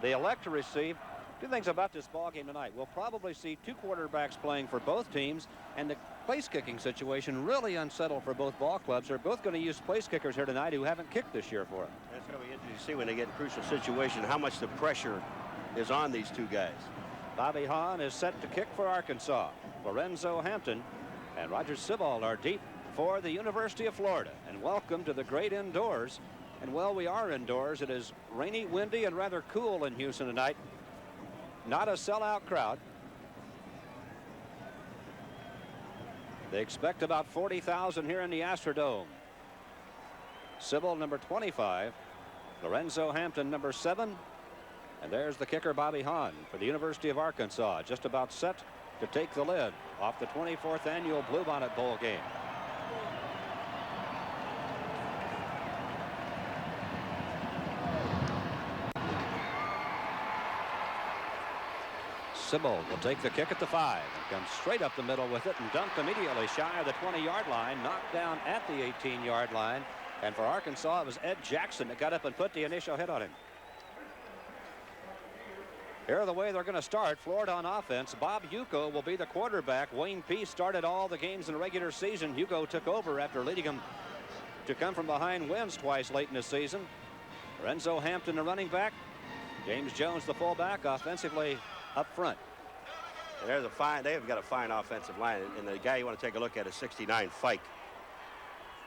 They elect to receive. Two things about this ball game tonight. We'll probably see two quarterbacks playing for both teams, and the place kicking situation really unsettled for both ball clubs. They're both going to use place kickers here tonight who haven't kicked this year for them. That's going to be interesting to see when they get in crucial situation how much the pressure is on these two guys. Bobby Hahn is set to kick for Arkansas. Lorenzo Hampton and Roger Sibbald are deep for the University of Florida. And welcome to the great indoors. And well, we are indoors. It is rainy, windy, and rather cool in Houston tonight. Not a sellout crowd. They expect about 40,000 here in the Astrodome. Sibbald, number 25. Lorenzo Hampton, number 7. And there's the kicker, Bobby Hahn, for the University of Arkansas, just about set to take the lid off the 24th annual Bluebonnet Bowl game. Sibbald will take the kick at the 5 and comes straight up the middle with it and dumped immediately shy of the 20-yard line, knocked down at the 18-yard line. And for Arkansas, it was Ed Jackson that got up and put the initial hit on him. Here the way they're going to start. Florida on offense. Bob Hugo will be the quarterback. Wayne Peace started all the games in the regular season. Hugo took over after leading him to come from behind wins twice late in the season. Lorenzo Hampton, the running back. James Jones, the fullback, offensively up front. There's they have got a fine offensive line, and the guy you want to take a look at is 69 Fike.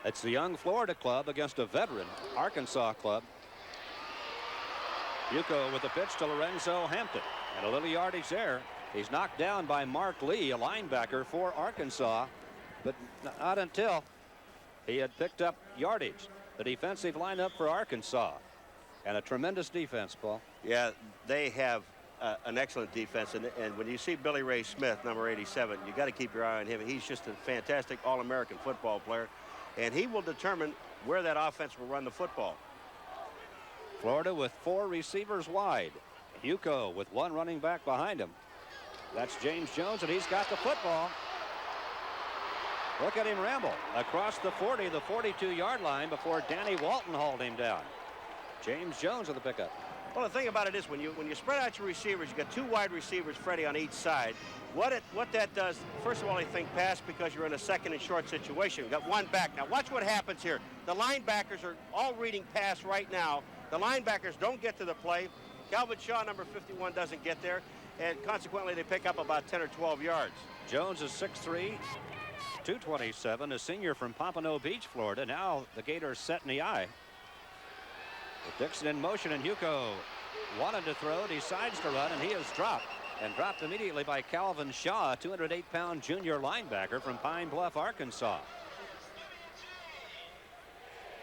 It's the young Florida club against a veteran Arkansas club. Hugo with the pitch to Lorenzo Hampton, and a little yardage there. He's knocked down by Mark Lee, a linebacker for Arkansas, but not until he had picked up yardage. The defensive lineup for Arkansas, and a tremendous defense, Paul. Yeah, they have an excellent defense, and when you see Billy Ray Smith, number 87, you got to keep your eye on him. He's just a fantastic All-American football player, and he will determine where that offense will run the football. Florida with 4 receivers wide. Hugo with 1 running back behind him. That's James Jones, and he's got the football. Look at him ramble across the 40, the 42-yard line before Danny Walton hauled him down. James Jones with the pickup. Well, the thing about it is when you spread out your receivers, you got 2 wide receivers, Freddie, on each side. What that does, first of all, they think pass because you're in a second and short situation. You've got 1 back. Now, watch what happens here. The linebackers are all reading pass right now. The linebackers don't get to the play. Calvin Shaw, number 51, doesn't get there, and consequently, they pick up about 10 or 12 yards. Jones is 6'3", 227, a senior from Pompano Beach, Florida. Now the Gators set in the eye. With Dixon in motion, and Hugo wanted to throw, decides to run, and he is dropped immediately by Calvin Shaw, a 208-pound junior linebacker from Pine Bluff, Arkansas.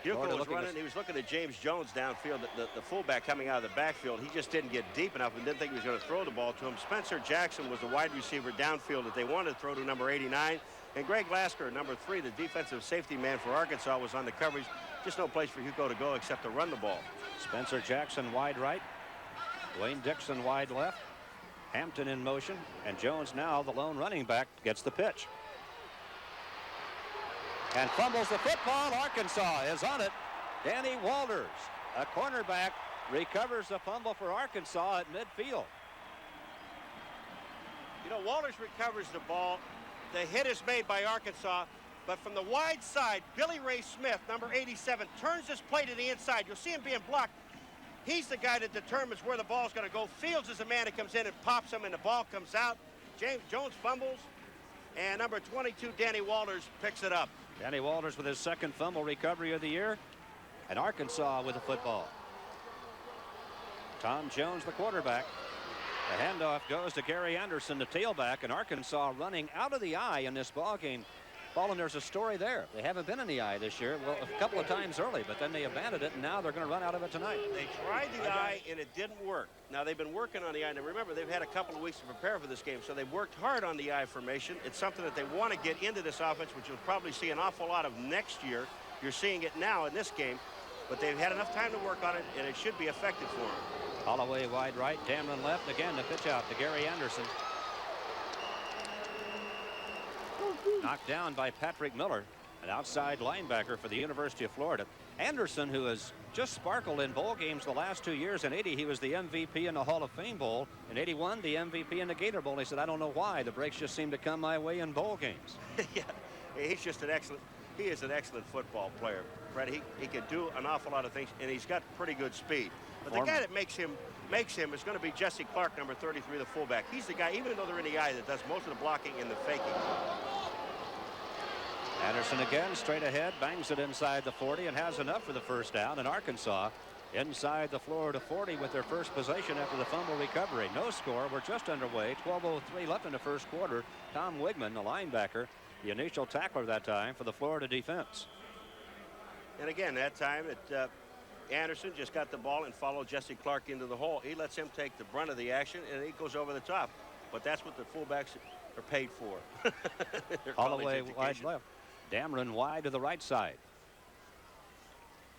Hugo was running. He was looking at James Jones downfield, the fullback coming out of the backfield. He just didn't get deep enough and didn't think he was going to throw the ball to him. Spencer Jackson was the wide receiver downfield that they wanted to throw to, number 89. And Greg Lasker, number 3, the defensive safety man for Arkansas, was on the coverage. Just no place for Hugo to go except to run the ball. Spencer Jackson wide right. Wayne Dixon wide left. Hampton in motion. And Jones, now the lone running back, gets the pitch. And fumbles the football. Arkansas is on it. Danny Walters, a cornerback, recovers the fumble for Arkansas at midfield. You know, Walters recovers the ball. The hit is made by Arkansas, but from the wide side, Billy Ray Smith, number 87, turns this play to the inside. You'll see him being blocked. He's the guy that determines where the ball's going to go. Fields is the man that comes in and pops him, and the ball comes out. James Jones fumbles, and number 22, Danny Walters, picks it up. Danny Walters with his 2nd fumble recovery of the year, and Arkansas with the football. Tom Jones, the quarterback. The handoff goes to Gary Anderson, the tailback, and Arkansas running out of the eye in this ball game. Paul, and there's a story there. They haven't been in the eye this year. Well, a couple of times early, but then they abandoned it, and now they're going to run out of it tonight. They tried the eye, and it didn't work. Now, they've been working on the eye. Now, remember, they've had a couple of weeks to prepare for this game, so they've worked hard on the eye formation. It's something that they want to get into this offense, which you'll probably see an awful lot of next year. You're seeing it now in this game, but they've had enough time to work on it, and it should be effective for them. Holloway wide right, Damron left. Again, the pitch out to Gary Anderson. Knocked down by Patrick Miller, an outside linebacker for the University of Florida. Anderson, who has just sparkled in bowl games the last 2 years. In '80, he was the MVP in the Hall of Fame Bowl. In '81, the MVP in the Gator Bowl. He said, I don't know why. The breaks just seem to come my way in bowl games. Yeah, he's just an excellent, he is an excellent football player, Fred. He can do an awful lot of things, and he's got pretty good speed. But the guy that makes him is going to be Jesse Clark, number 33, the fullback. He's the guy, even though they're in the eye, that does most of the blocking and the faking. Anderson again, straight ahead, bangs it inside the 40 and has enough for the first down. And Arkansas inside the Florida 40 with their first possession after the fumble recovery. No score. We're just underway. 12:03 left in the first quarter. Tom Wigman, the linebacker, the initial tackler that time for the Florida defense. And again, that time Anderson just got the ball and followed Jesse Clark into the hole. He lets him take the brunt of the action, and he goes over the top. But that's what the fullbacks are paid for. Holloway wide left. Dameron wide to the right side.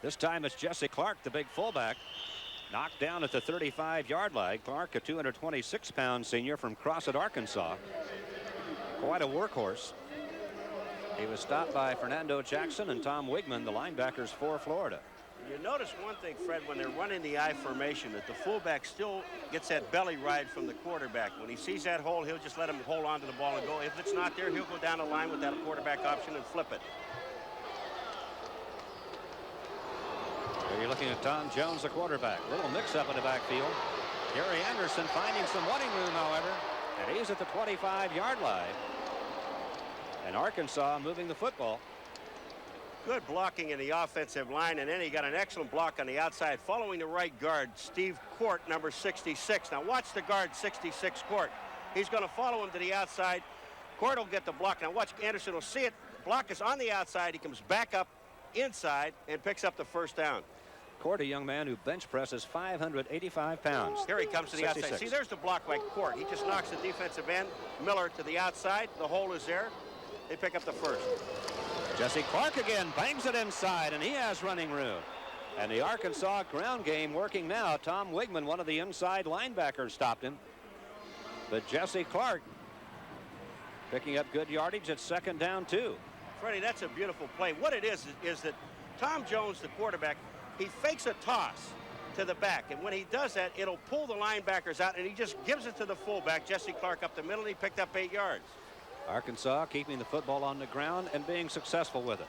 This time it's Jesse Clark, the big fullback, knocked down at the 35-yard line. Clark, a 226-pound senior from Crossett, Arkansas. Quite a workhorse. He was stopped by Fernando Jackson and Tom Wigman, the linebackers for Florida. You notice one thing, Fred, when they're running the I formation, that the fullback still gets that belly ride from the quarterback. When he sees that hole, he'll just let him hold on to the ball and go. If it's not there, he'll go down the line with that quarterback option and flip it. Here you're looking at Tom Jones, the quarterback. Little mix-up in the backfield. Gary Anderson finding some running room, however, and he's at the 25-yard line. And Arkansas moving the football. Good blocking in the offensive line, and then he got an excellent block on the outside following the right guard, Steve Court, number 66. Now watch the guard, 66 Court. He's going to follow him to the outside. Court will get the block. Now watch, Anderson will see it. Block is on the outside. He comes back up inside and picks up the first down. Court, a young man who bench presses 585 pounds. Here he comes to the 66. outside. See, there's the block by Court. He just knocks the defensive end, Miller, to the outside. The hole is there. They pick up the first. Jesse Clark again bangs it inside, and he has running room. And the Arkansas ground game working now. Tom Wigman, one of the inside linebackers, stopped him. But Jesse Clark picking up good yardage at second down, too. Freddie, that's a beautiful play. What it is that Tom Jones, the quarterback, he fakes a toss to the back. And when he does that, it'll pull the linebackers out, and he just gives it to the fullback, Jesse Clark, up the middle, and he picked up 8 yards. Arkansas keeping the football on the ground and being successful with it.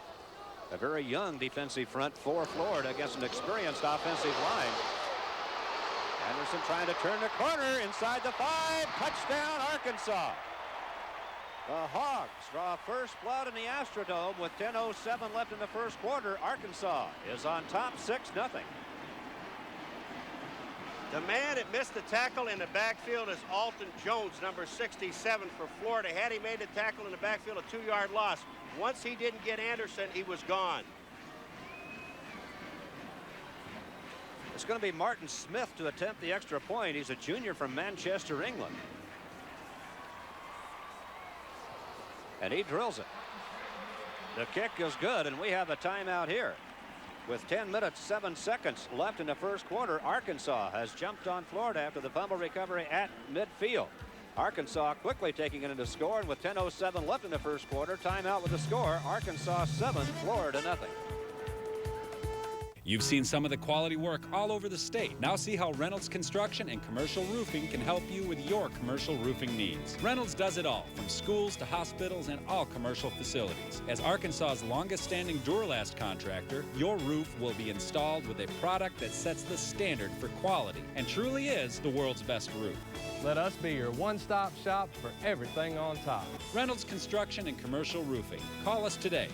A very young defensive front for Florida against an experienced offensive line. Anderson trying to turn the corner inside the 5. Touchdown, Arkansas. The Hogs draw first blood in the Astrodome with 10:07 left in the first quarter. Arkansas is on top 6-0. The man that missed the tackle in the backfield is Alton Jones, number 67 for Florida. Had he made the tackle in the backfield, a 2-yard loss. Once he didn't get Anderson, he was gone. It's going to be Martin Smith to attempt the extra point. He's a junior from Manchester, England. And he drills it. The kick is good, and we have a timeout here. With 10 minutes, 7 seconds left in the first quarter, Arkansas has jumped on Florida after the fumble recovery at midfield. Arkansas quickly taking it into score, and with 10:07 left in the first quarter, timeout with the score, Arkansas 7, Florida 0. You've seen some of the quality work all over the state. Now see how Reynolds Construction and Commercial Roofing can help you with your commercial roofing needs. Reynolds does it all, from schools to hospitals and all commercial facilities. As Arkansas's longest-standing Duralast contractor, your roof will be installed with a product that sets the standard for quality and truly is the world's best roof. Let us be your one-stop shop for everything on top. Reynolds Construction and Commercial Roofing. Call us today.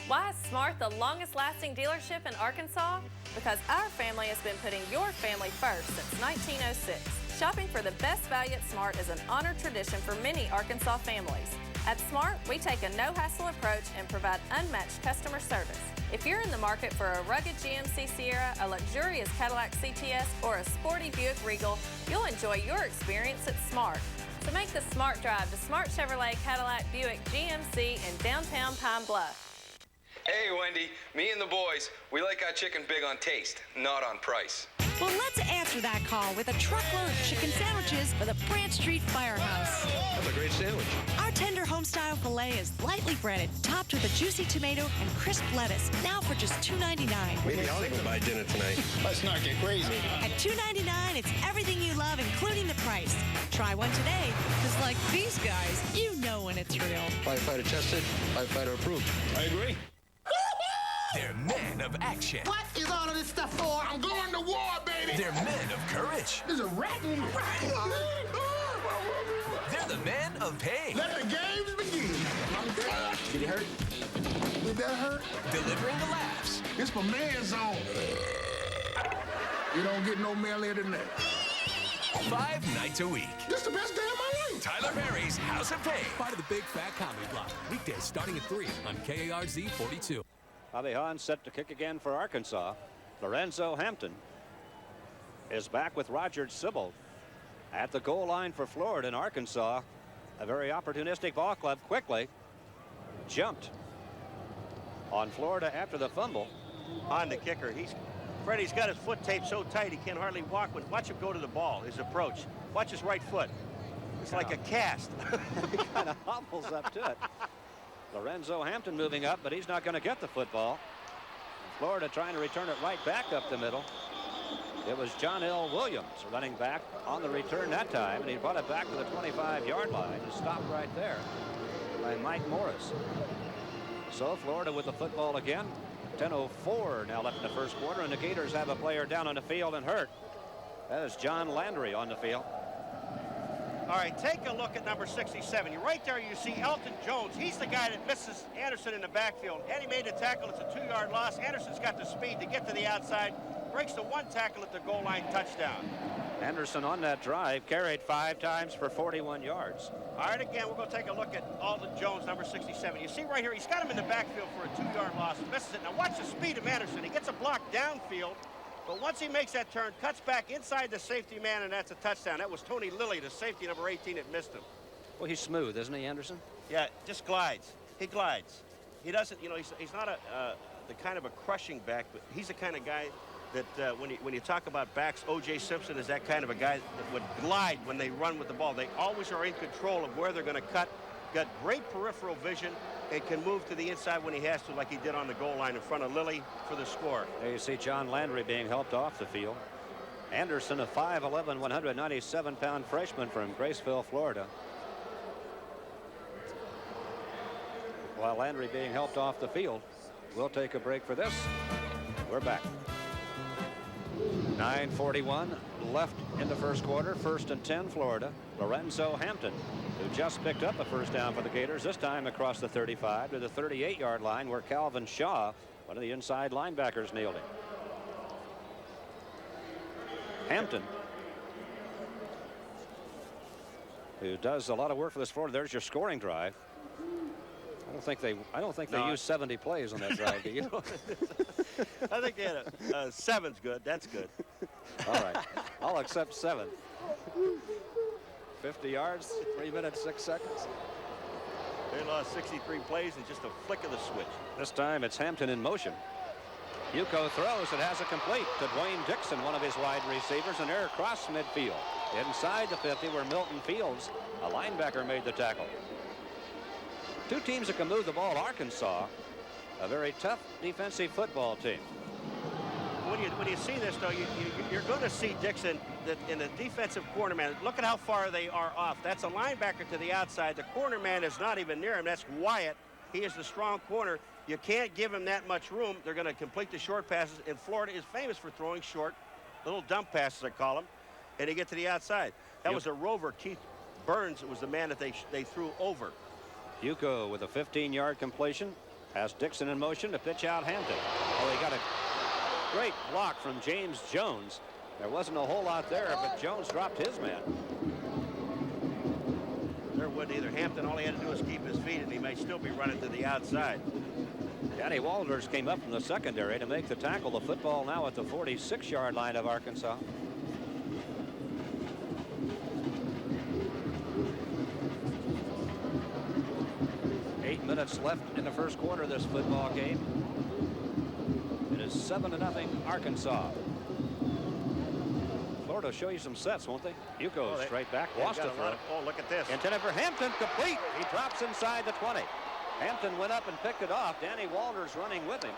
Why is Smart the longest-lasting dealership in Arkansas? Because our family has been putting your family first since 1906. Shopping for the best value at Smart is an honored tradition for many Arkansas families. At Smart, we take a no-hassle approach and provide unmatched customer service. If you're in the market for a rugged GMC Sierra, a luxurious Cadillac CTS, or a sporty Buick Regal, you'll enjoy your experience at Smart. So make the Smart drive to Smart Chevrolet Cadillac Buick GMC in downtown Pine Bluff. Hey, Wendy, me and the boys, we like our chicken big on taste, not on price. Well, let's answer that call with a truckload of chicken sandwiches for the Branch Street Firehouse. That's a great sandwich. Our Tender home-style filet is lightly breaded, topped with a juicy tomato and crisp lettuce, now for just $2.99. Maybe I'll go buy dinner tonight. Let's not get crazy. At $2.99, it's everything you love, including the price. Try one today, because like these guys, you know when it's real. Firefighter tested, firefighter approved. I agree. They're men of action. What is all of this stuff for? I'm going to war, baby. They're men of courage. There's a rat in here. They're the men of pain. Let the games begin. Did he hurt? Did that hurt? Delivering the laughs. It's my man zone. You don't get no mellier than that. 5 nights a week. This the best day of my life. Tyler Perry's House of Pain. Part of the Big Fat Comedy Block. Weekdays starting at 3 on KARZ 42. Bobby Hahn set to kick again for Arkansas. Lorenzo Hampton is back with Roger Sibbald at the goal line for Florida. In Arkansas, a very opportunistic ball club quickly jumped on Florida after the fumble. On the kicker, Freddie's got his foot taped so tight he can hardly walk. Watch him go to the ball, his approach. Watch his right foot. It's like a cast. He kind of hobbles up to it. Lorenzo Hampton moving up, but he's not going to get the football. Florida trying to return it right back up the middle. It was John L. Williams running back on the return that time, and he brought it back to the 25-yard line and stopped right there by Mike Morris. So Florida with the football again. 10:04 now left in the first quarter, and the Gators have a player down on the field and hurt. That is John Landry on the field. All right, take a look at number 67. Right there you see Elton Jones. He's the guy that misses Anderson in the backfield. Eddie made the tackle. It's a 2-yard loss. Anderson's got the speed to get to the outside. Breaks the one tackle at the goal line, touchdown. Anderson on that drive carried 5 times for 41 yards. All right, again, we're going to take a look at Alton Jones, number 67. You see right here, he's got him in the backfield for a 2-yard loss. Misses it. Now watch the speed of Anderson. He gets a block downfield. But once he makes that turn, cuts back inside the safety man, and that's a touchdown. That was Tony Lilly, the safety number 18, that missed him. Well, he's smooth, isn't he, Anderson? Yeah, just glides. He glides. He doesn't, you know, he's not the kind of a crushing back, but he's the kind of guy that when you talk about backs, O.J. Simpson is that kind of a guy that would glide when they run with the ball. They always are in control of where they're going to cut. Got great peripheral vision and can move to the inside when he has to, like he did on the goal line in front of Lilly for the score. There you see John Landry being helped off the field. Anderson, a 5'11", 197-pound freshman from Graceville, Florida. While Landry being helped off the field, we'll take a break for this. We're back. 9:41 left in the first quarter. 1st and 10, Florida. Lorenzo Hampton, who just picked up a first down for the Gators, this time across the 35 to the 38-yard line, where Calvin Shaw, one of the inside linebackers, nailed him. Hampton, who does a lot of work for this Florida. There's your scoring drive. I don't think they used 70 plays on that drive, do you? I think they had a 7's good. That's good. All right. I'll accept 7. 50 yards, 3 minutes, 6 seconds. They lost 63 plays in just a flick of the switch. This time it's Hampton in motion. Yuko throws and has a complete to Dwayne Dixon, one of his wide receivers, and they're across midfield. Inside the 50 where Milton Fields, a linebacker, made the tackle. Two teams that can move the ball. Arkansas, a very tough defensive football team. When you see this, though, you're going to see Dixon in the defensive corner man. Look at how far they are off. That's a linebacker to the outside. The corner man is not even near him. That's Wyatt. He is the strong corner. You can't give him that much room. They're going to complete the short passes. And Florida is famous for throwing short, little dump passes, I call them, and they get to the outside. That was a rover. Keith Burns was the man that they threw over. Yuko with a 15-yard completion has Dixon in motion to pitch out Hampton. Oh, he got a great block from James Jones. There wasn't a whole lot there, but Jones dropped his man. There wasn't either. Hampton, all he had to do was keep his feet, and he may still be running to the outside. Danny Walters came up from the secondary to make the tackle. The football now at the 46-yard line of Arkansas. Minutes left in the first quarter of this football game. It is 7-0 Arkansas. Florida will show you some sets, won't they? Yuko straight back, lost a throw. Oh, look at this. Intended for Hampton, complete. He drops inside the 20. Hampton went up and picked it off. Danny Walters running with him.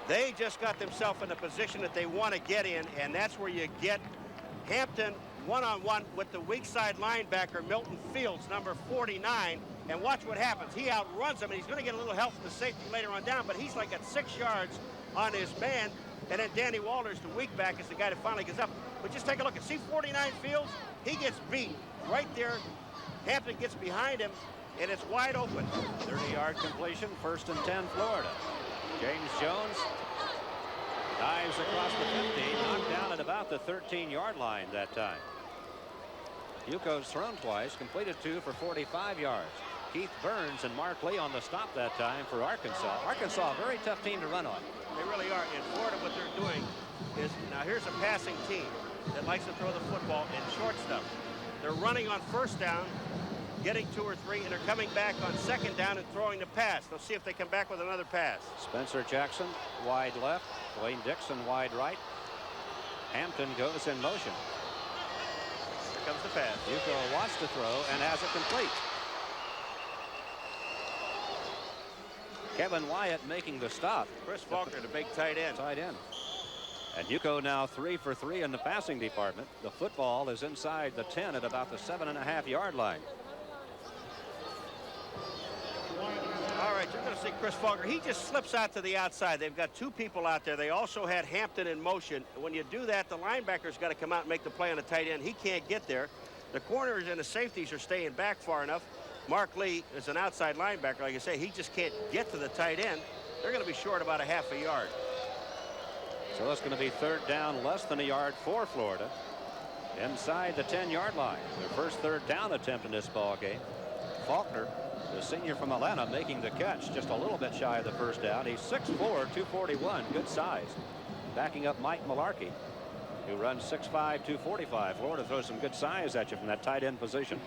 They just got themselves in a position that they want to get in, and that's where you get Hampton one-on-one with the weak side linebacker, Milton Fields, number 49. And watch what happens. He outruns him, and he's going to get a little help from the safety later on down, but he's like at 6 yards on his man. And then Danny Walters, the weak back, is the guy that finally gets up. But just take a look and see 49 Fields. He gets beat right there. Hampton gets behind him, and it's wide open. 30-yard completion, 1st and 10, Florida. James Jones dives across the 50, knocked down at about the 13-yard line that time. Yuko's thrown twice, completed 2 for 45 yards. Keith Burns and Mark Lee on the stop that time for Arkansas. Arkansas, a very tough team to run on. They really are. In Florida, what they're doing is, now here's a passing team that likes to throw the football in short stuff. They're running on 1st down, getting 2 or 3, and they're coming back on 2nd down and throwing the pass. Let's see if they come back with another pass. Spencer Jackson, wide left. Dwayne Dixon, wide right. Hampton goes in motion. Here comes the pass. Yuko wants to throw and has it complete. Kevin Wyatt making the stop. Chris Faulkner, the big tight end. Tight end. And Yuko now 3 for 3 in the passing department. The football is inside the 10 at about the 7.5-yard line. All right, you're going to see Chris Faulkner. He just slips out to the outside. They've got 2 people out there. They also had Hampton in motion. When you do that, the linebacker's got to come out and make the play on the tight end. He can't get there. The corners and the safeties are staying back far enough. Mark Lee is an outside linebacker. Like I say, he just can't get to the tight end. They're going to be short about a half a yard. So it's going to be 3rd down, less than a yard for Florida. Inside the 10-yard line. Their first 3rd down attempt in this ball game. Faulkner, the senior from Atlanta, making the catch, just a little bit shy of the 1st down. He's 6'4", 241, good size. Backing up Mike Malarkey, who runs 6'5", 245. Florida throws some good size at you from that tight end position.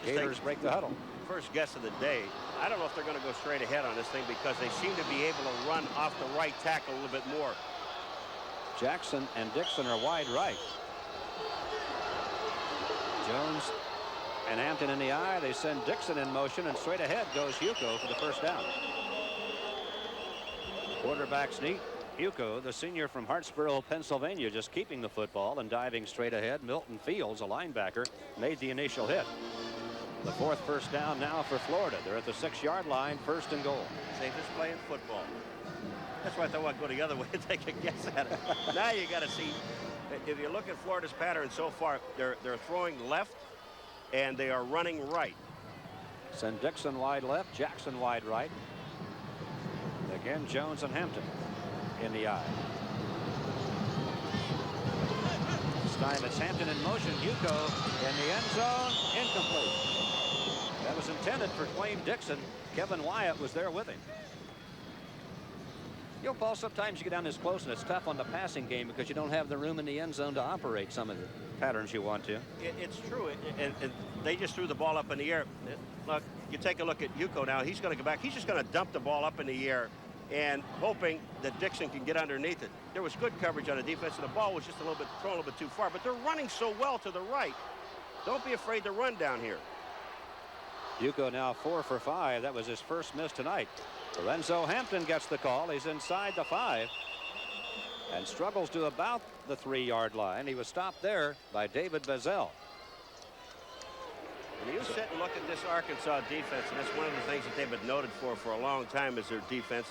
Gators break the huddle. First guess of the day. I don't know if they're going to go straight ahead on this thing because they seem to be able to run off the right tackle a little bit more. Jackson and Dixon are wide right. Jones and Hampton in the eye. They send Dixon in motion, and straight ahead goes Yuko for the 1st down. Quarterback sneak. Yuko, the senior from Hartsboro, Pennsylvania, just keeping the football and diving straight ahead. Milton Fields, a linebacker, made the initial hit. The 4th 1st down now for Florida. They're at the 6-yard line, 1st and goal. Safest play in football. That's why I thought I'd go the other way and take a guess at it. Now you got to see, if you look at Florida's pattern so far, they're throwing left and they are running right. Send Dixon wide left, Jackson wide right. Again, Jones and Hampton in the eye. This time it's Hampton in motion. Yuko in the end zone, incomplete. That was intended for Dwayne Dixon. Kevin Wyatt was there with him. You know, Paul, sometimes you get down this close and it's tough on the passing game because you don't have the room in the end zone to operate some of the patterns you want to. It's true, and they just threw the ball up in the air. Look, you take a look at Yuko now. He's going to go back. He's just going to dump the ball up in the air and hoping that Dixon can get underneath it. There was good coverage on the defense, and the ball was just a little bit thrown a little bit too far. But they're running so well to the right. Don't be afraid to run down here. Yuko now 4 for 5. That was his first miss tonight. Lorenzo Hampton gets the call. He's inside the 5 and struggles to about the 3-yard line. He was stopped there by David Bazell. When you sit and look at this Arkansas defense, and that's one of the things that they've been noted for a long time is their defense.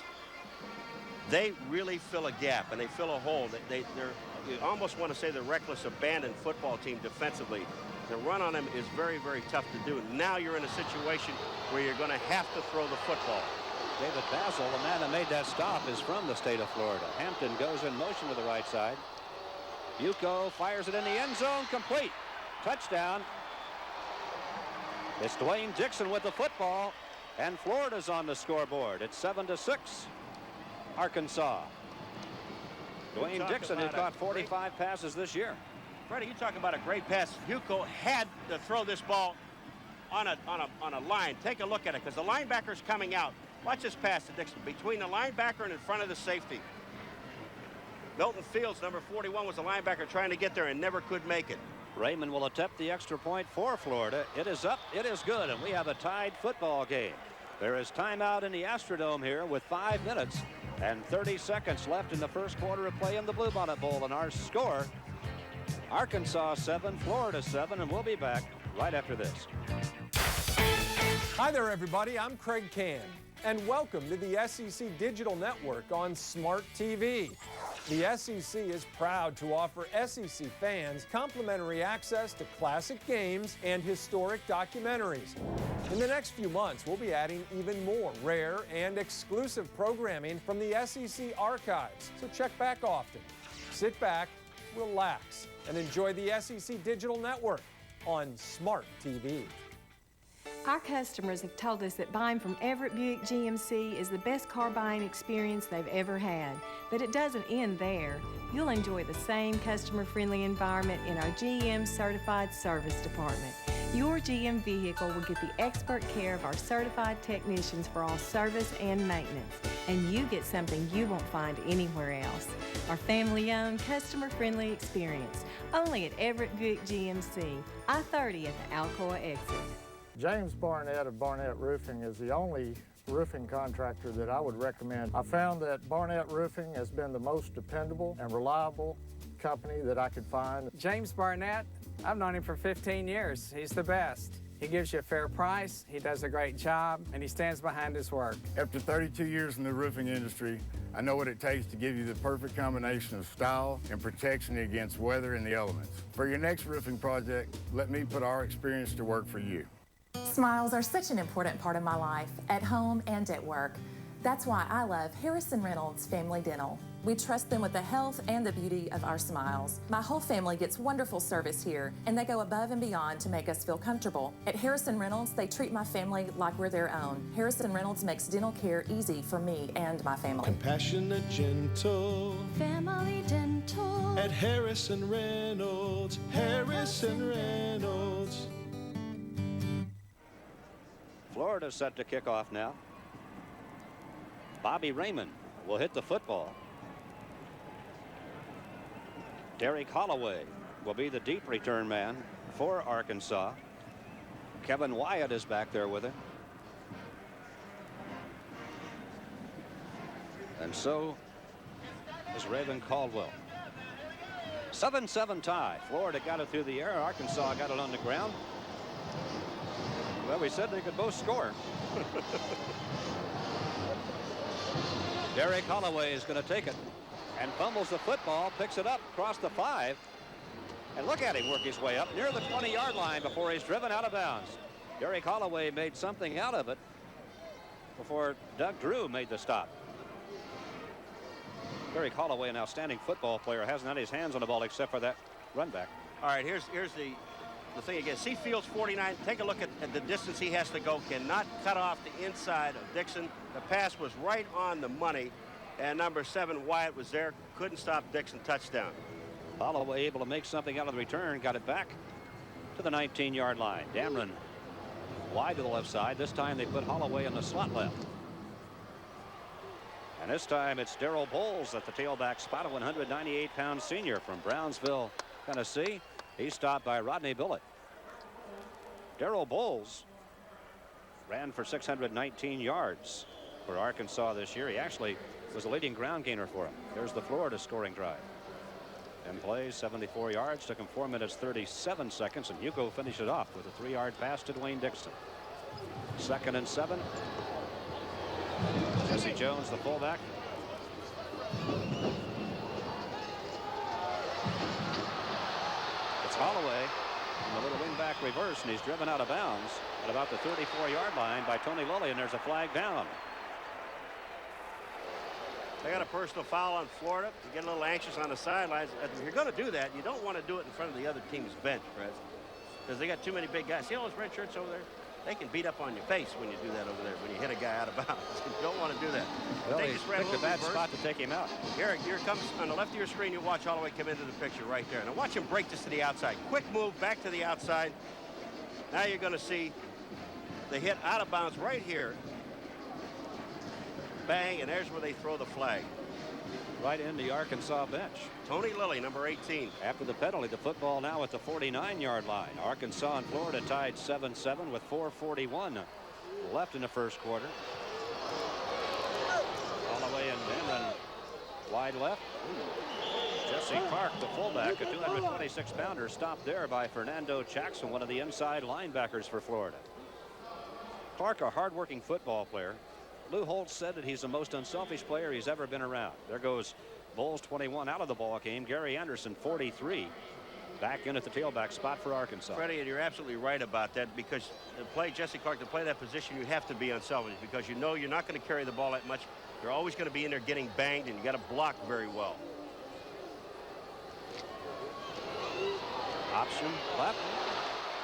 They really fill a gap and they fill a hole. You almost want to say the reckless abandoned football team defensively. The run on them is very, very tough to do. Now you're in a situation where you're going to have to throw the football. David Basil, the man that made that stop, is from the state of Florida. Hampton goes in motion to the right side. Yuko fires it in the end zone, complete. Touchdown. It's Dwayne Dixon with the football, and Florida's on the scoreboard. It's 7-6. Arkansas. Dwayne Dixon, who caught 45 passes this year. Freddie, you talk about a great pass. Yuko had to throw this ball on a line. Take a look at it because the linebacker's coming out. Watch this pass to Dixon between the linebacker and in front of the safety. Milton Fields, number 41, was a linebacker trying to get there and never could make it. Raymond will attempt the extra point for Florida. It is up. It is good. And we have a tied football game. There is timeout in the Astrodome here with 5 minutes and 30 seconds left in the first quarter of play in the Bluebonnet Bowl. And our score, Arkansas 7, Florida 7. And we'll be back right after this. Hi there, everybody. I'm Craig Can, and welcome to the SEC Digital Network on Smart TV. The SEC is proud to offer SEC fans complimentary access to classic games and historic documentaries. In the next few months, we'll be adding even more rare and exclusive programming from the SEC archives, so check back often. Sit back, relax, and enjoy the SEC Digital Network on Smart TV. Our customers have told us that buying from Everett Buick GMC is the best car buying experience they've ever had. But it doesn't end there. You'll enjoy the same customer-friendly environment in our GM Certified Service Department. Your GM vehicle will get the expert care of our certified technicians for all service and maintenance. And you get something you won't find anywhere else. Our family-owned, customer-friendly experience. Only at Everett Buick GMC, I-30 at the Alcoa exit. James Barnett of Barnett Roofing is the only roofing contractor that I would recommend. I found that Barnett Roofing has been the most dependable and reliable company that I could find. James Barnett, I've known him for 15 years. He's the best. He gives you a fair price, he does a great job, and he stands behind his work. After 32 years in the roofing industry, I know what it takes to give you the perfect combination of style and protection against weather and the elements. For your next roofing project, let me put our experience to work for you. Smiles are such an important part of my life, at home and at work. That's why I love Harrison Reynolds Family Dental. We trust them with the health and the beauty of our smiles. My whole family gets wonderful service here, and they go above and beyond to make us feel comfortable. At Harrison Reynolds, they treat my family like we're their own. Harrison Reynolds makes dental care easy for me and my family. Compassionate, gentle, family dental. At Harrison Reynolds, Harrison Reynolds. Florida set to kick off now. Bobby Raymond will hit the football. Derek Holloway will be the deep return man for Arkansas. Kevin Wyatt is back there with him. And so is Raven Caldwell. 7-7 tie. Florida got it through the air. Arkansas got it on the ground. Well, we said they could both score. Derek Holloway is going to take it and fumbles the football, picks it up across the 5. And look at him work his way up near the 20-yard line before he's driven out of bounds. Derek Holloway made something out of it before Doug Drew made the stop. Derek Holloway, an outstanding football player, hasn't had his hands on the ball except for that run back. All right, here's the thing again. See Fields 49. Take a look at the distance he has to go. Cannot cut off the inside of Dixon. The pass was right on the money, and number 7 Wyatt was there. Couldn't stop Dixon. Touchdown. Holloway able to make something out of the return. Got it back to the 19-yard line. Dameron wide to the left side. This time they put Holloway in the slot left. And this time it's Darrell Bowles at the tailback spot, a 198-pound senior from Brownsville, Tennessee. He's stopped by Rodney Billett. Darrell Bowles ran for 619 yards for Arkansas this year. He actually was a leading ground gainer for him. There's the Florida scoring drive. 10 plays, 74 yards, took him 4 minutes 37 seconds, and Hugo finished it off with a 3-yard pass to Dwayne Dixon. 2nd and 7. Jesse Jones, the fullback. Holloway in the little wingback reverse, and he's driven out of bounds at about the 34-yard line by Tony Lilly, and there's a flag down. They got a personal foul on Florida. You get a little anxious on the sidelines. If you're going to do that, you don't want to do it in front of the other team's bench, Fred, because they got too many big guys. See all those red shirts over there? They can beat up on your face when you do that over there, when you hit a guy out of bounds. You don't want to do that. Well, he's picked a bad spot to take him out. Here comes, on the left of your screen, you watch Holloway come into the picture right there. Now watch him break this to the outside. Quick move back to the outside. Now you're going to see the hit out of bounds right here. Bang, and there's where they throw the flag. right in the Arkansas bench. Tony Lilly, number 18. After the penalty, the football now at the 49-yard line. Arkansas and Florida tied 7-7 with 4:41 left in the first quarter. Holloway and Dameron wide left. Jesse Clark, the fullback, a 226-pounder, stopped there by Fernando Jackson, one of the inside linebackers for Florida. Clark, a hard-working football player. Lou Holtz said that he's the most unselfish player he's ever been around. There goes Bowles 21 out of the ball game. Gary Anderson 43 back in at the tailback spot for Arkansas. Freddie, and you're absolutely right about that, because to play Jesse Clark, to play that position, you have to be unselfish, because you know you're not going to carry the ball that much. You're always going to be in there getting banged, and you got to block very well. Option left.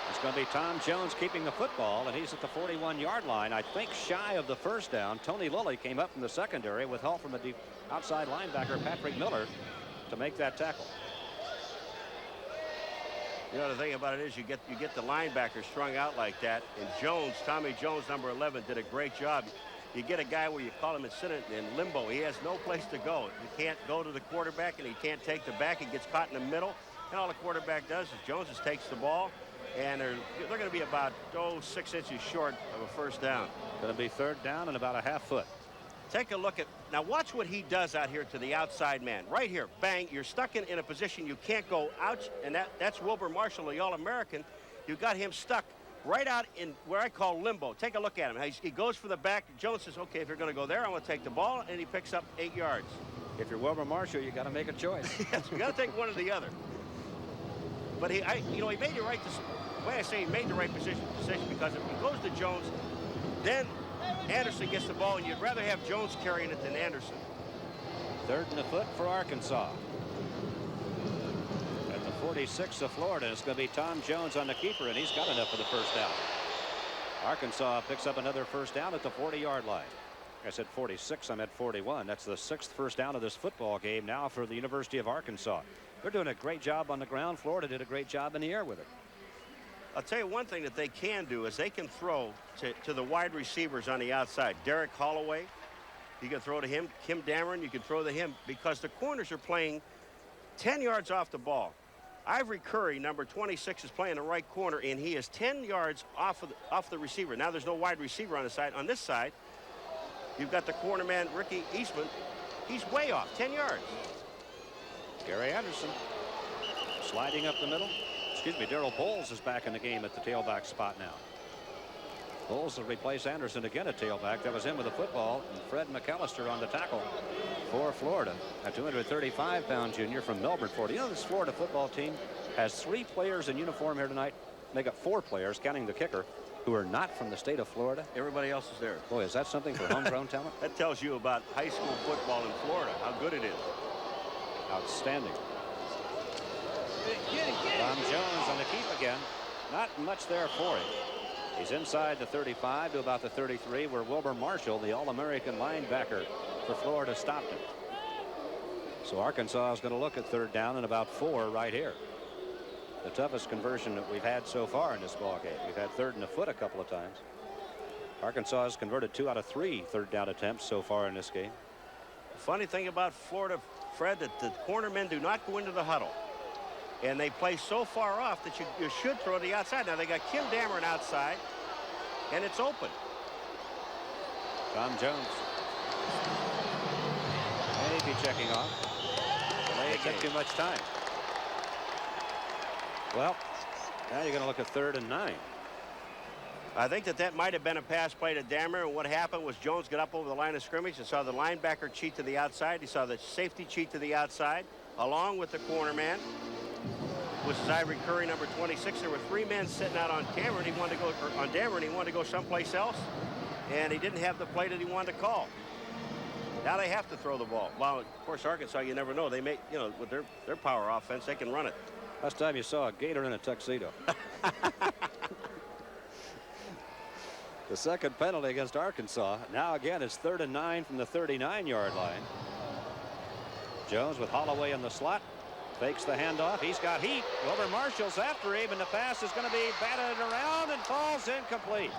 It's going to be Tom Jones keeping the football, and he's at the 41-yard line. I think shy of the first down. Tony Lilly came up from the secondary with help from the outside linebacker Patrick Miller to make that tackle. You know, the thing about it is you get the linebacker strung out like that, and Jones, Tommy Jones, number 11, did a great job. You get a guy where you call him and sit in limbo. He has no place to go. He can't go to the quarterback, and he can't take the back. He gets caught in the middle, and all the quarterback does is Jones just takes the ball, and they're going to be about 6 inches short of a first down. Going to be third down and about a half foot. Take a look at, now watch what he does out here to the outside man. Right here, bang, you're stuck in a position you can't go out, and that's Wilbur Marshall, the All-American. You got him stuck right out in where I call limbo. Take a look at him. He goes for the back. Jones says, okay, if you're going to go there, I'm going to take the ball, and he picks up 8 yards. If you're Wilbur Marshall, you got to make a choice. Yes, you got to take one or the other. But he made the right decision. The way I say he made the right decision, because if he goes to Jones, then Anderson gets the ball, and you'd rather have Jones carrying it than Anderson. Third and a foot for Arkansas. At the 46 of Florida, it's going to be Tom Jones on the keeper, and he's got enough for the first down. Arkansas picks up another first down at the 40-yard line. I said 46, I meant 41. That's the 6th first down of this football game now for the University of Arkansas. They're doing a great job on the ground. Florida did a great job in the air with it. I'll tell you one thing that they can do is they can throw to the wide receivers on the outside. Derek Holloway, you can throw to him. Kim Dameron, you can throw to him, because the corners are playing 10 yards off the ball. Ivory Curry, number 26, is playing the right corner, and he is 10 yards off the receiver. Now there's no wide receiver on the side. On this side, you've got the corner man, Ricky Eastman. He's way off, 10 yards. Gary Anderson sliding up the middle. Excuse me, Darrell Bowles is back in the game at the tailback spot now. Bowles will replace Anderson again at tailback. That was him with the football, and Fred McAllister on the tackle for Florida. A 235-pound junior from Melbourne, Florida. You know, this Florida football team has 3 players in uniform here tonight. Make up 4 players, counting the kicker, who are not from the state of Florida. Everybody else is there. Boy, is that something for homegrown talent? That tells you about high school football in Florida, how good it is. Outstanding. Tom Jones on the keep again. Not much there for him. He's inside the 35 to about the 33, where Wilbur Marshall, the All-American linebacker for Florida, stopped him. So Arkansas is going to look at third down and about 4 right here. The toughest conversion that we've had so far in this ball game. We've had third and a foot a couple of times. Arkansas has converted 2 out of 3 third down attempts so far in this game. The funny thing about Florida, Fred, that the cornermen do not go into the huddle. And they play so far off that you should throw to the outside. Now they got Kim Dameron outside, and it's open. Tom Jones. Maybe checking off. May take too much time. Well, now you're going to look at 3rd and 9. I think that might have been a pass play to Dameron, and what happened was Jones got up over the line of scrimmage and saw the linebacker cheat to the outside. He saw the safety cheat to the outside, along with the corner man, which is Ivory Curry, number 26. There were 3 men sitting out on Dameron. He wanted to go someplace else, and he didn't have the play that he wanted to call. Now they have to throw the ball. Well, of course, Arkansas, you never know. They may, you know, with their power offense, they can run it. Last time you saw a Gator in a tuxedo. The second penalty against Arkansas. Now again, it's 3rd and 9 from the 39-yard line. Jones with Holloway in the slot. Fakes the handoff. He's got heat. Wilbur Marshall's after him, and the pass is going to be batted around and falls incomplete.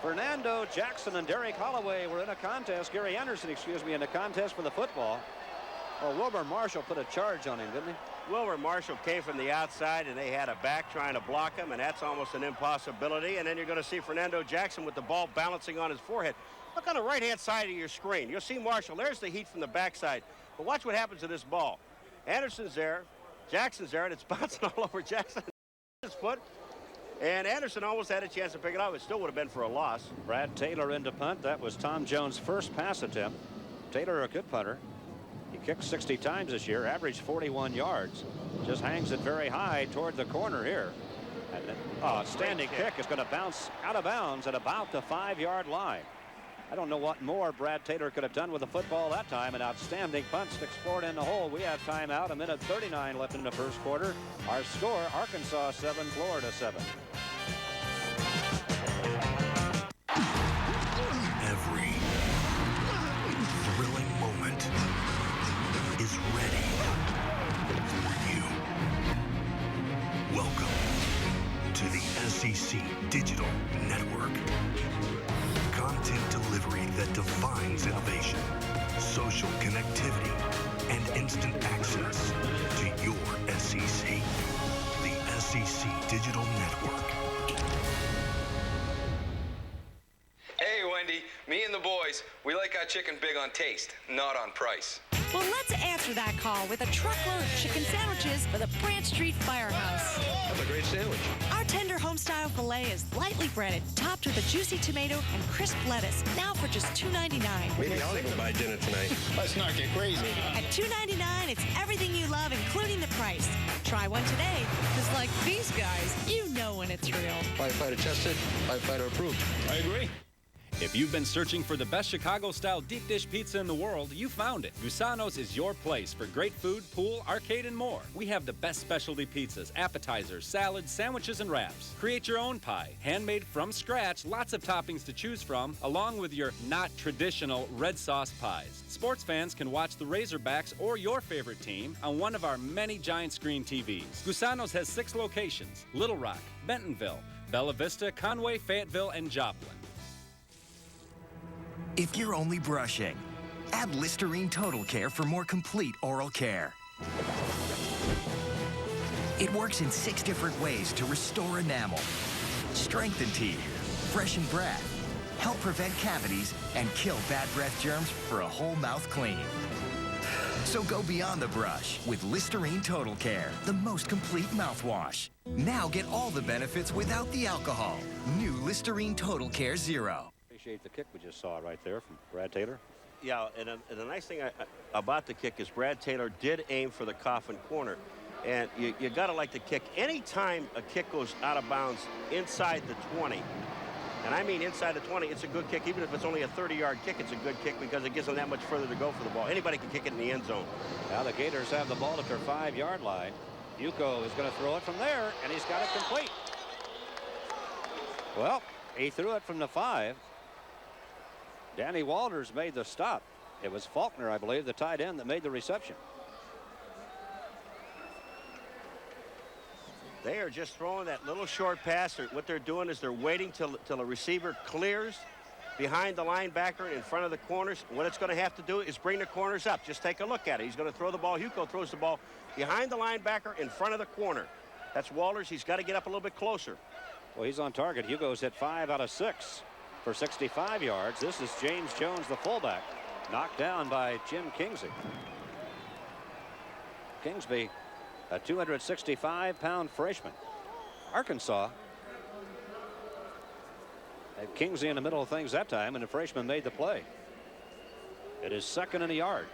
Fernando Jackson and Derek Holloway were in a contest. Gary Anderson, excuse me, in a contest for the football. Well, Wilbur Marshall put a charge on him, didn't he? Wilbur Marshall came from the outside, and they had a back trying to block him, and that's almost an impossibility. And then you're going to see Fernando Jackson with the ball balancing on his forehead. Look on the right-hand side of your screen. You'll see Marshall. There's the heat from the backside. But watch what happens to this ball. Anderson's there. Jackson's there, and it's bouncing all over Jackson's foot. And Anderson almost had a chance to pick it up. It still would have been for a loss. Brad Taylor into punt. That was Tom Jones' first pass attempt. Taylor, a good punter. He kicked 60 times this year, averaged 41 yards. Just hangs it very high toward the corner here. And then, standing kick is going to bounce out of bounds at about the 5-yard line. I don't know what more Brad Taylor could have done with the football that time. An outstanding punt, sticks Florida in the hole. We have timeout, 1:39 left in the first quarter. Our score, Arkansas 7, Florida 7. Every thrilling moment is ready for you. Welcome to the SEC Digital Network. Content delivery that defines innovation, social connectivity, and instant access to your SEC. The SEC Digital Network. Hey, Wendy, me and the boys, we like our chicken big on taste, not on price. Well, let's answer that call with a truckload of chicken sandwiches for the Branch Street Firehouse. Have a great sandwich. Our tender home-style filet is lightly breaded, topped with a juicy tomato and crisp lettuce, now for just $2.99. Maybe I'll even buy dinner tonight. Let's not get crazy. At $2.99, it's everything you love, including the price. Try one today, because like these guys, you know when it's real. Firefighter tested, firefighter approved. I agree. If you've been searching for the best Chicago-style deep dish pizza in the world, you found it. Gusano's is your place for great food, pool, arcade, and more. We have the best specialty pizzas, appetizers, salads, sandwiches, and wraps. Create your own pie, handmade from scratch, lots of toppings to choose from, along with your not traditional red sauce pies. Sports fans can watch the Razorbacks or your favorite team on one of our many giant screen TVs. Gusano's has 6 locations: Little Rock, Bentonville, Bella Vista, Conway, Fayetteville, and Joplin. If you're only brushing, add Listerine Total Care for more complete oral care. It works in 6 different ways to restore enamel, strengthen teeth, freshen breath, help prevent cavities, and kill bad breath germs for a whole mouth clean. So go beyond the brush with Listerine Total Care, the most complete mouthwash. Now get all the benefits without the alcohol. New Listerine Total Care Zero. Appreciate the kick we just saw right there from Brad Taylor. Yeah, and the nice thing about the kick is Brad Taylor did aim for the coffin corner. And you got to like the kick. Anytime a kick goes out of bounds inside the 20, and I mean inside the 20, it's a good kick. Even if it's only a 30-yard kick, it's a good kick because it gives them that much further to go for the ball. Anybody can kick it in the end zone. Now the Gators have the ball at their 5-yard line. Yuko is going to throw it from there, and he's got it complete. Well, he threw it from the 5. Danny Walters made the stop. It was Faulkner, I believe, the tight end, that made the reception. They are just throwing that little short pass. What they're doing is they're waiting till a receiver clears behind the linebacker in front of the corners. What it's going to have to do is bring the corners up. Just take a look at it. He's going to throw the ball. Hugo throws the ball behind the linebacker in front of the corner. That's Walters. He's got to get up a little bit closer. Well, he's on target. Hugo's hit 5 out of 6 for 65 yards. This is James Jones, the fullback, knocked down by Jim Kingsby. Kingsby, a 265-pound freshman. Arkansas had Kingsby in the middle of things that time, and the freshman made the play. It is 2nd and a yard.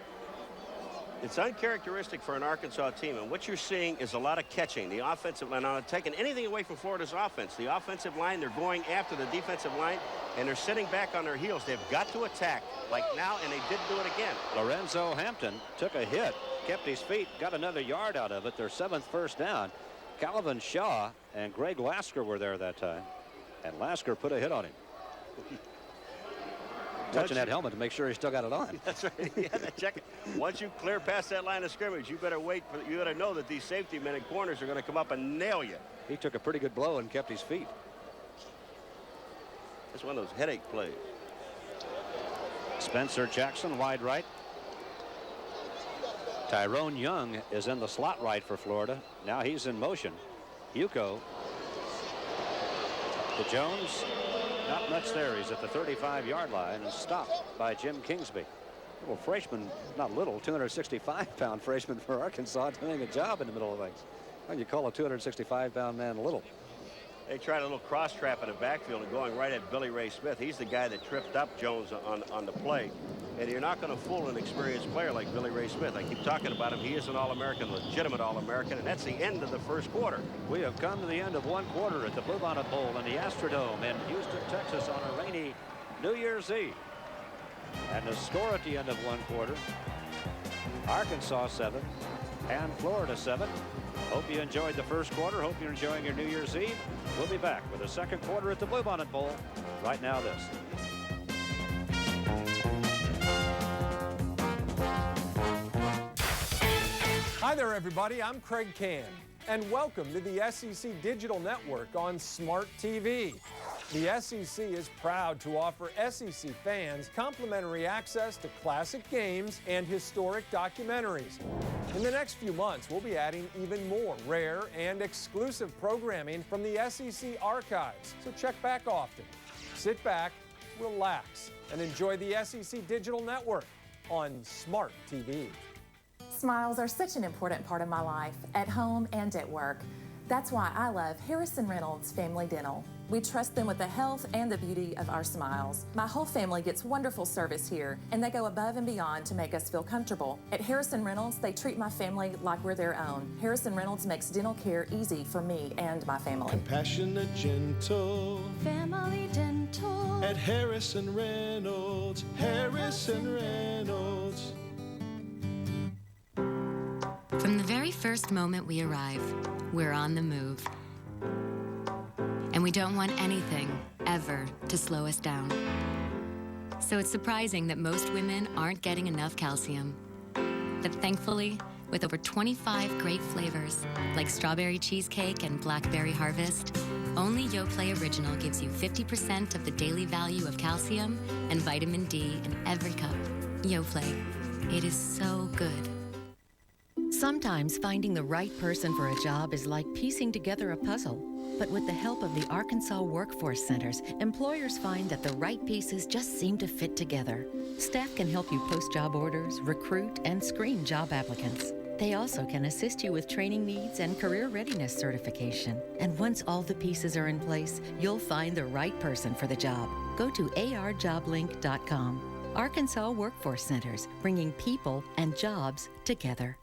It's uncharacteristic for an Arkansas team, and what you're seeing is a lot of catching. The offensive line, not taking anything away from Florida's offense. The offensive line, they're going after the defensive line, and they're sitting back on their heels. They've got to attack like now, and they did do it again. Lorenzo Hampton took a hit, kept his feet, got another yard out of it. Their 7th first down. Calvin Shaw and Greg Lasker were there that time, and Lasker put a hit on him. Touching that helmet to make sure he still got it on. That's right. Yeah, check it. Once you clear past that line of scrimmage, you better wait. You got to know that these safety men and corners are going to come up and nail you. He took a pretty good blow and kept his feet. It's one of those headache plays. Spencer Jackson, wide right. Tyrone Young is in the slot right for Florida. Now he's in motion. Yuko to Jones. Not much there. He's at the 35-yard line and stopped by Jim Kingsby. Little freshman, not little, 265-pound freshman for Arkansas, doing a job in the middle of things. Well, you call a 265-pound man little. They tried a little cross trap in the backfield and going right at Billy Ray Smith. He's the guy that tripped up Jones on the play. And you're not going to fool an experienced player like Billy Ray Smith. I keep talking about him. He is an All-American, legitimate All-American, and that's the end of the first quarter. We have come to the end of one quarter at the Bluebonnet Bowl in the Astrodome in Houston, Texas on a rainy New Year's Eve. And the score at the end of one quarter, Arkansas 7 and Florida 7. Hope you enjoyed the first quarter. Hope you're enjoying your New Year's Eve. We'll be back with the second quarter at the Bluebonnet Bowl. Right now, this. Hi there, everybody. I'm Craig Can, and welcome to the SEC Digital Network on Smart TV. The SEC is proud to offer SEC fans complimentary access to classic games and historic documentaries. In the next few months, we'll be adding even more rare and exclusive programming from the SEC archives, so check back often. Sit back, relax, and enjoy the SEC Digital Network on Smart TV. Smiles are such an important part of my life, at home and at work. That's why I love Harrison Reynolds Family Dental. We trust them with the health and the beauty of our smiles. My whole family gets wonderful service here, and they go above and beyond to make us feel comfortable. At Harrison Reynolds, they treat my family like we're their own. Harrison Reynolds makes dental care easy for me and my family. Compassionate, gentle. Family Dental. At Harrison Reynolds. Harrison Reynolds. From the very first moment we arrive, we're on the move. And we don't want anything, ever, to slow us down. So it's surprising that most women aren't getting enough calcium. But thankfully, with over 25 great flavors, like strawberry cheesecake and blackberry harvest, only Yoplait Original gives you 50% of the daily value of calcium and vitamin D in every cup. Yoplait, it is so good. Sometimes finding the right person for a job is like piecing together a puzzle. But with the help of the Arkansas Workforce Centers, employers find that the right pieces just seem to fit together. Staff can help you post job orders, recruit, and screen job applicants. They also can assist you with training needs and career readiness certification. And once all the pieces are in place, you'll find the right person for the job. Go to arjoblink.com. Arkansas Workforce Centers, bringing people and jobs together.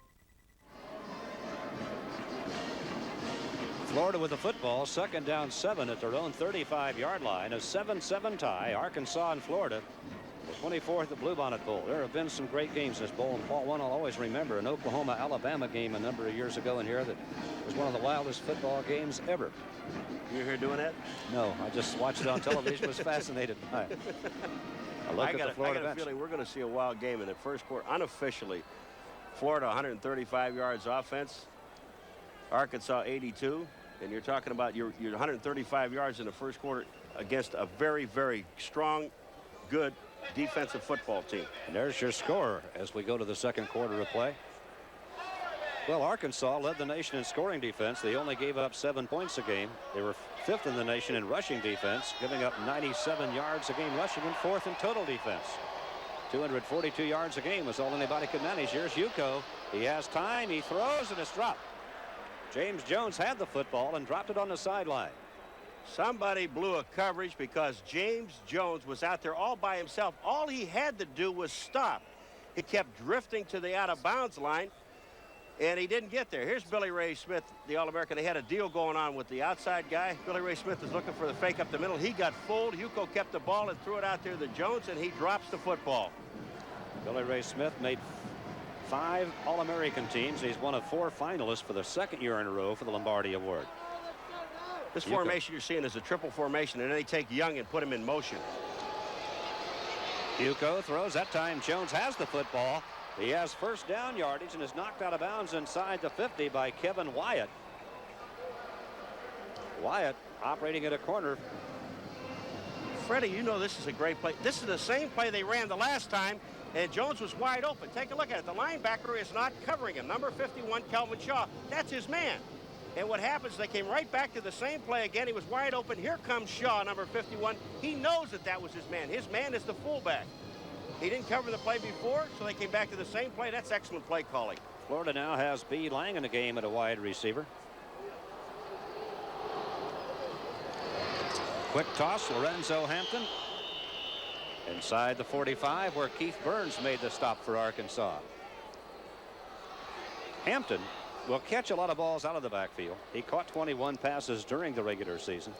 Florida with the football, second down 7 at their own 35-yard line. A 7-7 tie, Arkansas and Florida. The 24th at Bluebonnet Bowl. There have been some great games this bowl, and Paul, one I'll always remember, an Oklahoma-Alabama game a number of years ago in here that was one of the wildest football games ever. You were here doing that? No, I just watched it on television, was fascinated by it. I got a feeling we're going to see a wild game in the first quarter. Unofficially, Florida 135 yards offense, Arkansas 82. And you're talking about your 135 yards in the first quarter against a very, very strong, good defensive football team. And there's your score as we go to the second quarter of play. Well, Arkansas led the nation in scoring defense. They only gave up 7 points a game. They were 5th in the nation in rushing defense, giving up 97 yards a game rushing and 4th in total defense. 242 yards a game was all anybody could manage. Here's Yuko. He has time. He throws, and it's dropped. James Jones had the football and dropped it on the sideline. Somebody blew a coverage because James Jones was out there all by himself. All he had to do was stop. He kept drifting to the out-of-bounds line, and he didn't get there. Here's Billy Ray Smith, the All-American. They had a deal going on with the outside guy. Billy Ray Smith is looking for the fake up the middle. He got fooled. Yuko kept the ball and threw it out there to Jones, and he drops the football. Billy Ray Smith made 5 All-American teams. He's one of 4 finalists for the second year in a row for the Lombardi Award. This formation you're seeing is a triple formation, and then they take Young and put him in motion. Yuko throws. That time Jones has the football. He has first down yardage and is knocked out of bounds inside the 50 by Kevin Wyatt. Wyatt operating at a corner. Freddie, you know this is a great play. This is the same play they ran the last time. And Jones was wide open. Take a look at it. The linebacker is not covering him. Number 51, Kelvin Shaw. That's his man. And what happens, they came right back to the same play again. He was wide open. Here comes Shaw, number 51. He knows that that was his man. His man is the fullback. He didn't cover the play before, so they came back to the same play. That's excellent play calling. Florida now has B. Lang in the game at a wide receiver. Quick toss, Lorenzo Hampton. Inside the 45, where Keith Burns made the stop for Arkansas. Hampton will catch a lot of balls out of the backfield. He caught 21 passes during the regular season.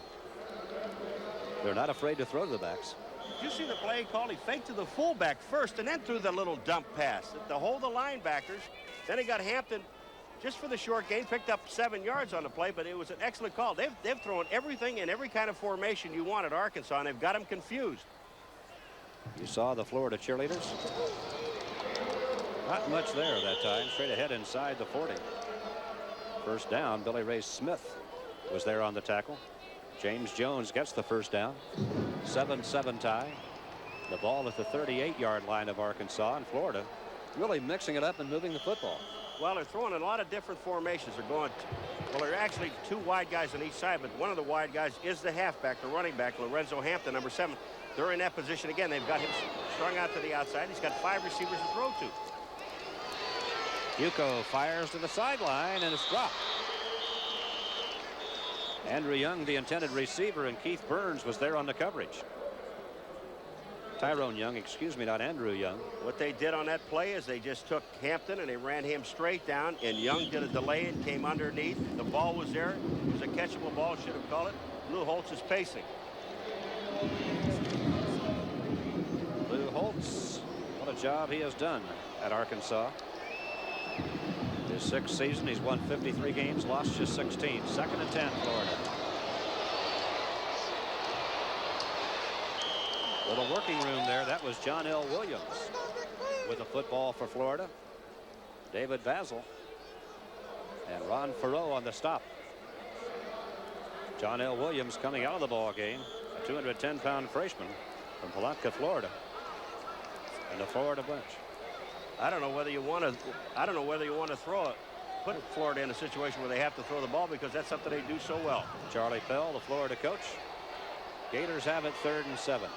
They're not afraid to throw to the backs. Did you see the play call? He faked to the fullback first and then threw the little dump pass to hold the linebackers. Then he got Hampton just for the short gain, picked up 7 yards on the play, but it was an excellent call. They've thrown everything in every kind of formation you want at Arkansas, and they've got them confused. You saw the Florida cheerleaders. Not much there that time. Straight ahead inside the 40. First down, Billy Ray Smith was there on the tackle. James Jones gets the first down. 7-7 tie. The ball at the 38-yard line of Arkansas, and Florida really mixing it up and moving the football. Well, they're throwing a lot of different formations. They're going, well, they're actually 2 wide guys on each side, but one of the wide guys is the halfback, the running back, Lorenzo Hampton, number 7. They're in that position again. They've got him strung out to the outside. He's got 5 receivers to throw to. Yuko fires to the sideline, and it's dropped. Andrew Young, the intended receiver, and Keith Burns was there on the coverage. Tyrone Young, excuse me, not Andrew Young. What they did on that play is they just took Hampton and they ran him straight down, and Young did a delay and came underneath. The ball was there. It was a catchable ball, should have called it. Lou Holtz is pacing. Lou Holtz, what a job he has done at Arkansas. His 6th season, he's won 53 games, lost just 16. 2nd and 10, Florida. Little working room there. That was John L. Williams with the football for Florida. David Basil and Ron Farrow on the stop. John L. Williams coming out of the ball game, a 210-pound freshman from Palatka, Florida, and the Florida bench. I don't know whether you want to throw it, put Florida in a situation where they have to throw the ball, because that's something they do so well. Charlie Pell, the Florida coach. Gators have it 3rd and 7.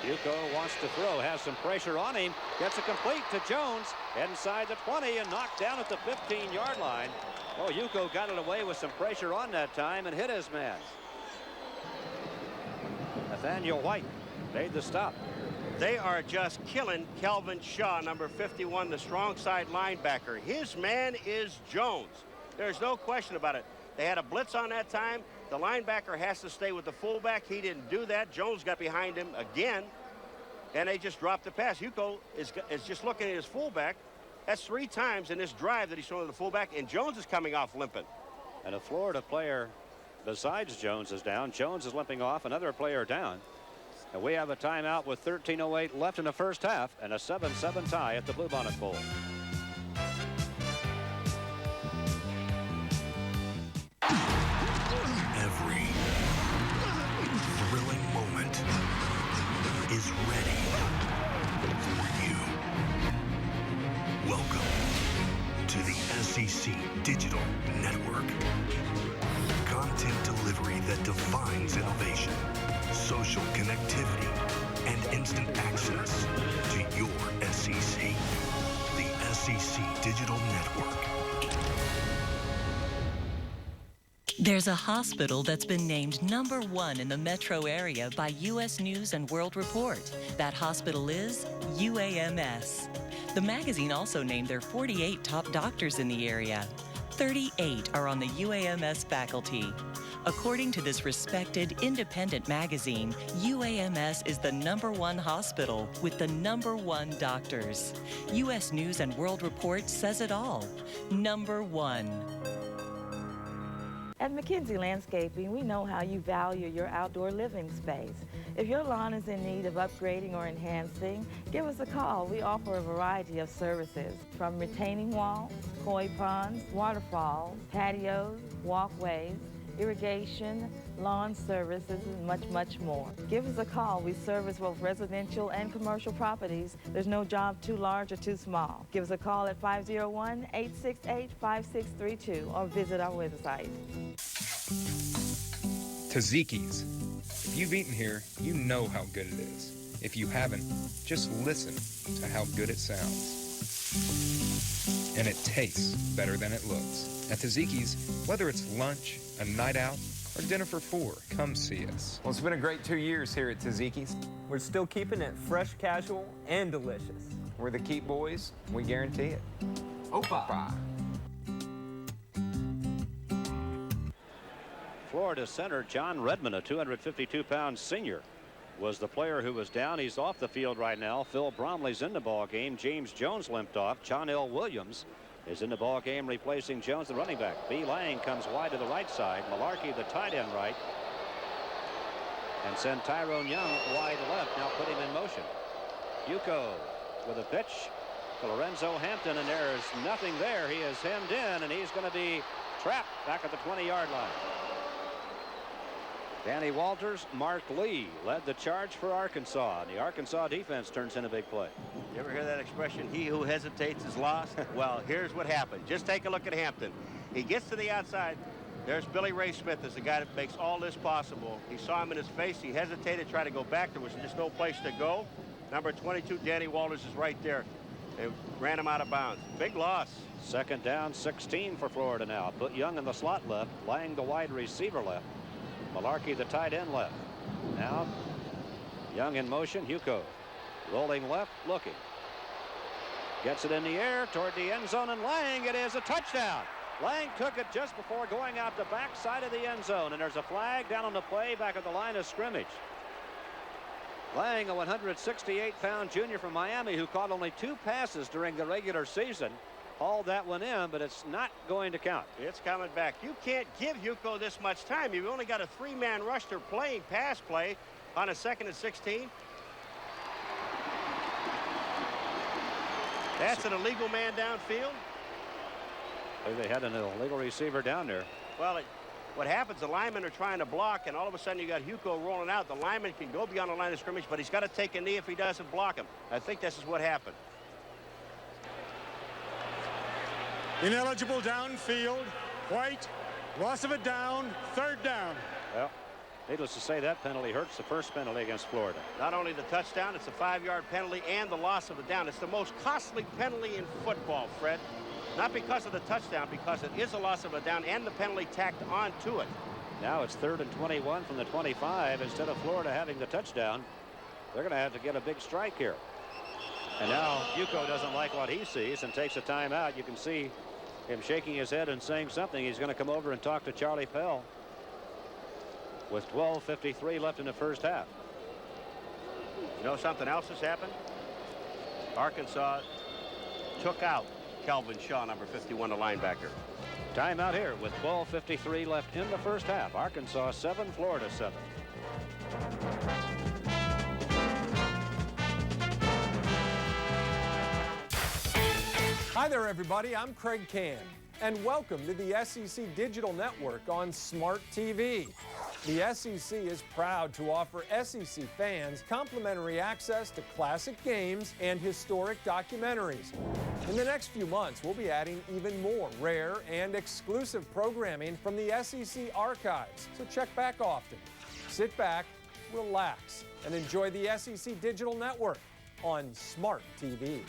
Yuko wants to throw, has some pressure on him, gets it complete to Jones inside the 20 and knocked down at the 15-yard line. Oh, Yuko got it away with some pressure on that time and hit his man. Nathaniel White made the stop. They are just killing Kelvin Shaw, number 51, the strong side linebacker. His man is Jones. There's no question about it. They had a blitz on that time. The linebacker has to stay with the fullback. He didn't do that. Jones got behind him again, and they just dropped the pass. Yuko is just looking at his fullback. That's 3 times in this drive that he's throwing to the fullback, and Jones is coming off limping. And a Florida player besides Jones is down. Jones is limping off, another player down. And we have a timeout with 13:08 left in the first half and a 7-7 tie at the Bluebonnet Bowl. Every thrilling moment is ready for you. Welcome to the SEC Digital Network. Content delivery that defines innovation, social connectivity, and instant access to your SEC. The SEC Digital Network. There's a hospital that's been named #1 in the metro area by U.S. News and World Report. That hospital is UAMS. The magazine also named their 48 top doctors in the area. 38 are on the UAMS faculty. According to this respected independent magazine, UAMS is the #1 hospital with the #1 doctors. U.S. News and World Report says it all. #1. At McKinsey Landscaping, we know how you value your outdoor living space. If your lawn is in need of upgrading or enhancing, give us a call. We offer a variety of services, from retaining walls, koi ponds, waterfalls, patios, walkways, irrigation, lawn services, and much, much more. Give us a call. We service both residential and commercial properties. There's no job too large or too small. Give us a call at 501-868-5632 or visit our website. Tzatziki's. If you've eaten here, you know how good it is. If you haven't, just listen to how good it sounds. And it tastes better than it looks. At Tzatziki's, whether it's lunch, a night out, or dinner for 4, come see us. Well, it's been a great 2 years here at Tzatziki's. We're still keeping it fresh, casual, and delicious. We're the Keep Boys. We guarantee it. Opa! Florida center John Redmond, a 252-pound senior, was the player who was down. He's off the field right now. Phil Bromley's in the ball game. James Jones limped off. John L. Williams is in the ball game, replacing Jones, the running back. B. Lang comes wide to the right side. Malarkey, the tight end, right. And send Tyrone Young wide left. Now put him in motion. Yuko with a pitch to Lorenzo Hampton, and there's nothing there. He is hemmed in, and he's going to be trapped back at the 20-yard line. Danny Walters, Mark Lee led the charge for Arkansas. The Arkansas defense turns in a big play. You ever hear that expression, he who hesitates is lost? Well, here's what happened. Just take a look at Hampton. He gets to the outside. There's Billy Ray Smith as the guy that makes all this possible. He saw him in his face. He hesitated, tried to go back. There was just no place to go. Number 22, Danny Walters, is right there. They ran him out of bounds. Big loss. Second down, 16 for Florida now. Put Young in the slot left. Lang, the wide receiver, left. Malarkey, the tight end, left. Now Young in motion. Hugo rolling left, looking, gets it in the air toward the end zone, and Lang, it is a touchdown. Lang took it just before going out the back side of the end zone, and there's a flag down on the play back at the line of scrimmage. Lang, a 168-pound junior from Miami who caught only 2 passes during the regular season, hauled that one in, but it's not going to count. It's coming back. You can't give Yuko this much time. You've only got a 3-man rush. They're playing pass play on a 2nd and 16. That's an illegal man downfield. They had an illegal receiver down there. Well, what happens, the linemen are trying to block, and all of a sudden you got Hugo rolling out. The lineman can go beyond the line of scrimmage, but he's got to take a knee if he doesn't block him. I think this is what happened. Ineligible downfield. White. Loss of a down. 3rd down. Well, needless to say, that penalty hurts the first penalty against Florida. Not only the touchdown, it's a 5-yard penalty and the loss of a down. It's the most costly penalty in football, Fred. Not because of the touchdown, because it is a loss of a down and the penalty tacked onto it. Now it's 3rd and 21 from the 25. Instead of Florida having the touchdown, they're going to have to get a big strike here. And now Yuko doesn't like what he sees and takes a timeout. You can see him shaking his head and saying something. He's going to come over and talk to Charlie Pell with 12:53 left in the first half. You know something else has happened? Arkansas took out Kelvin Shaw, number 51, the linebacker. Timeout here with 12:53 left in the first half. Arkansas 7, Florida 7. Hi there, everybody. I'm Craig Can, and welcome to the SEC Digital Network on Smart TV. The SEC is proud to offer SEC fans complimentary access to classic games and historic documentaries. In the next few months, we'll be adding even more rare and exclusive programming from the SEC archives, so check back often. Sit back, relax, and enjoy the SEC Digital Network on Smart TV.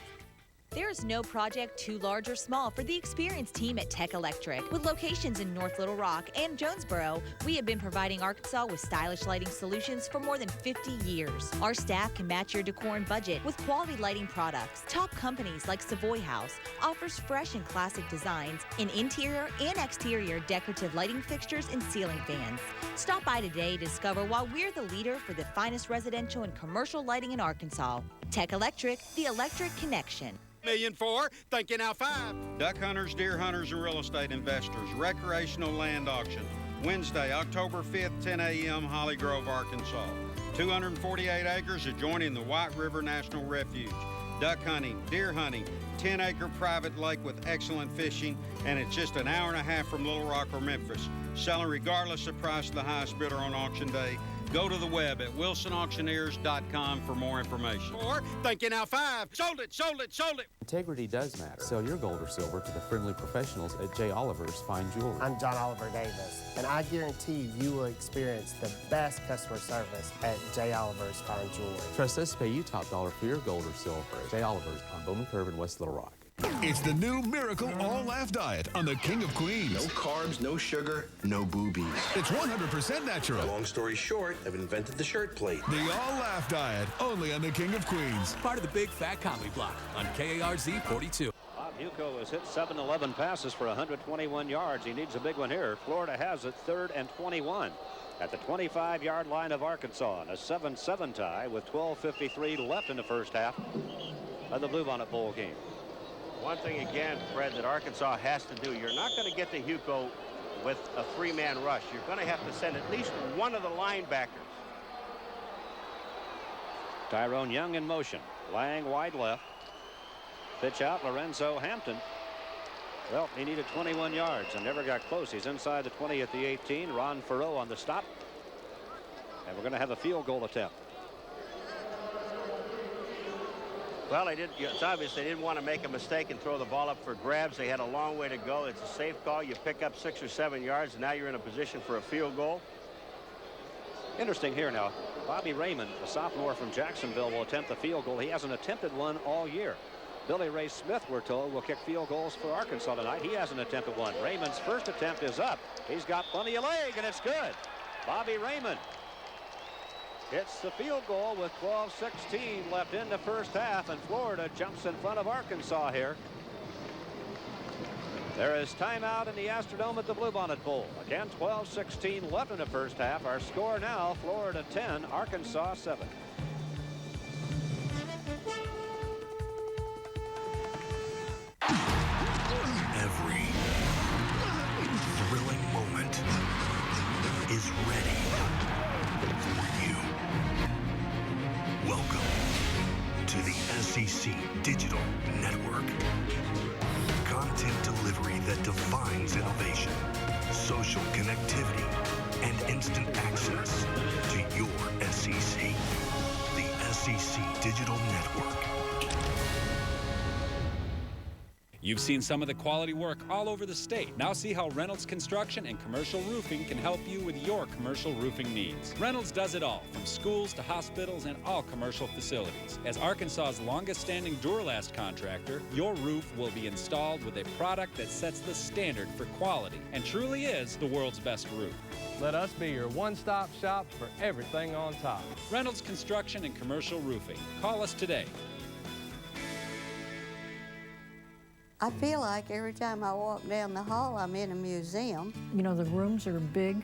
There's no project too large or small for the experienced team at Tech Electric. With locations in North Little Rock and Jonesboro, we have been providing Arkansas with stylish lighting solutions for more than 50 years. Our staff can match your decor and budget with quality lighting products. Top companies like Savoy House offers fresh and classic designs in interior and exterior decorative lighting fixtures and ceiling fans. Stop by today to discover why we're the leader for the finest residential and commercial lighting in Arkansas. Tech Electric, the electric connection. $1,000,000 Thank you now 5. Duck hunters, deer hunters, and real estate investors. Recreational land auction. Wednesday, October 5th, 10 a.m., Holly Grove, Arkansas. 248 acres adjoining the White River National Refuge. duck hunting, deer hunting, 10-acre private lake with excellent fishing, and it's just an hour and a half from Little Rock or Memphis. Selling regardless of price to the highest bidder on auction day. Go to the web at wilsonauctioneers.com for more information. Or thinking out 5. Sold it, sold it, sold it. Integrity does matter. Sell your gold or silver to the friendly professionals at J. Oliver's Fine Jewelry. I'm John Oliver Davis, and I guarantee you will experience the best customer service at J. Oliver's Fine Jewelry. Trust us to pay you top dollar for your gold or silver at J. Oliver's on Bowman Curve in West Little Rock. It's the new Miracle All Laugh Diet on the King of Queens. No carbs, no sugar, no boobies. It's 100% natural. Long story short, I've invented the shirt plate. The All Laugh Diet, only on the King of Queens. Part of the Big Fat Comedy Block on KARZ 42. Bob Huco has hit 7-11 passes for 121 yards. He needs a big one here. Florida has it 3rd and 21 at the 25-yard line of Arkansas. And a 7-7 tie with 12:53 left in the first half of the Bluebonnet Bowl game. One thing again, Fred, that Arkansas has to do, you're not going to get to Huco with a 3-man rush. You're going to have to send at least one of the linebackers. Tyrone Young in motion. Lang wide left. Pitch out, Lorenzo Hampton. Well, he needed 21 yards and never got close. He's inside the 20 at the 18. Ron Farreau on the stop. And we're going to have a field goal attempt. Well, it's obvious they didn't want to make a mistake and throw the ball up for grabs. They had a long way to go. It's a safe call. You pick up 6 or 7 yards, and now you're in a position for a field goal. Interesting here now. Bobby Raymond, a sophomore from Jacksonville, will attempt the field goal. He hasn't attempted one all year. Billy Ray Smith, we're told, will kick field goals for Arkansas tonight. He hasn't attempted one. Raymond's first attempt is up. He's got plenty of leg, and it's good. Bobby Raymond hits the field goal with 12:16 left in the first half, and Florida jumps in front of Arkansas here. There is timeout in the Astrodome at the Bluebonnet Bowl. Again, 12:16 left in the first half. Our score now, Florida 10, Arkansas 7. Every thrilling moment is ready for you. Welcome to the SEC Digital Network. Content delivery that defines innovation, social connectivity, and instant access to your SEC. The SEC Digital Network. You've seen some of the quality work all over the state. Now see how Reynolds Construction and Commercial Roofing can help you with your commercial roofing needs. Reynolds does it all, from schools to hospitals and all commercial facilities. As Arkansas's longest-standing Duralast contractor, your roof will be installed with a product that sets the standard for quality and truly is the world's best roof. Let us be your one-stop shop for everything on top. Reynolds Construction and Commercial Roofing. Call us today. I feel like every time I walk down the hall, I'm in a museum. You know, the rooms are big,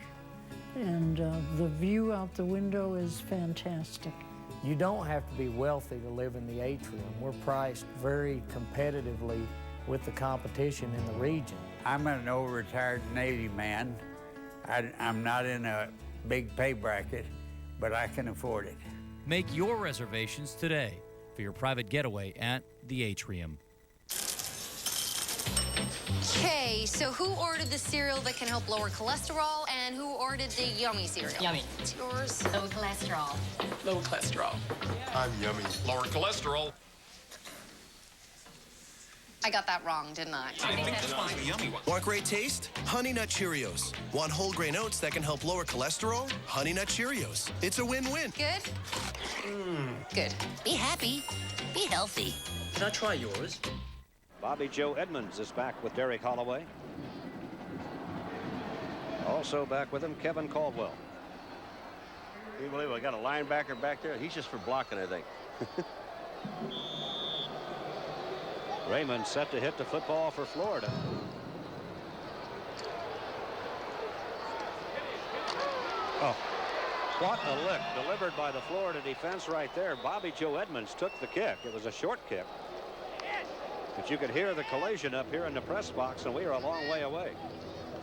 and the view out the window is fantastic. You don't have to be wealthy to live in the atrium. We're priced very competitively with the competition in the region. I'm an old retired Navy man. I'm not in a big pay bracket, but I can afford it. Make your reservations today for your private getaway at the Atrium. Okay, so who ordered the cereal that can help lower cholesterol, and who ordered the yummy cereal? Yummy. It's yours. Low cholesterol. Low cholesterol. I'm yummy. Lower cholesterol. I got that wrong, didn't I? I think that's fine. The yummy one. Want great taste? Honey Nut Cheerios. Want whole grain oats that can help lower cholesterol? Honey Nut Cheerios. It's a win-win. Good? Good. Be happy. Be healthy. Can I try yours? Bobby Joe Edmonds is back with Derek Holloway. Also back with him, Kevin Caldwell. Can you believe I got a linebacker back there? He's just for blocking, I think. Raymond set to hit the football for Florida. Oh, what a lick delivered by the Florida defense right there. Bobby Joe Edmonds took the kick. It was a short kick. But you could hear the collision up here in the press box, and we are a long way away.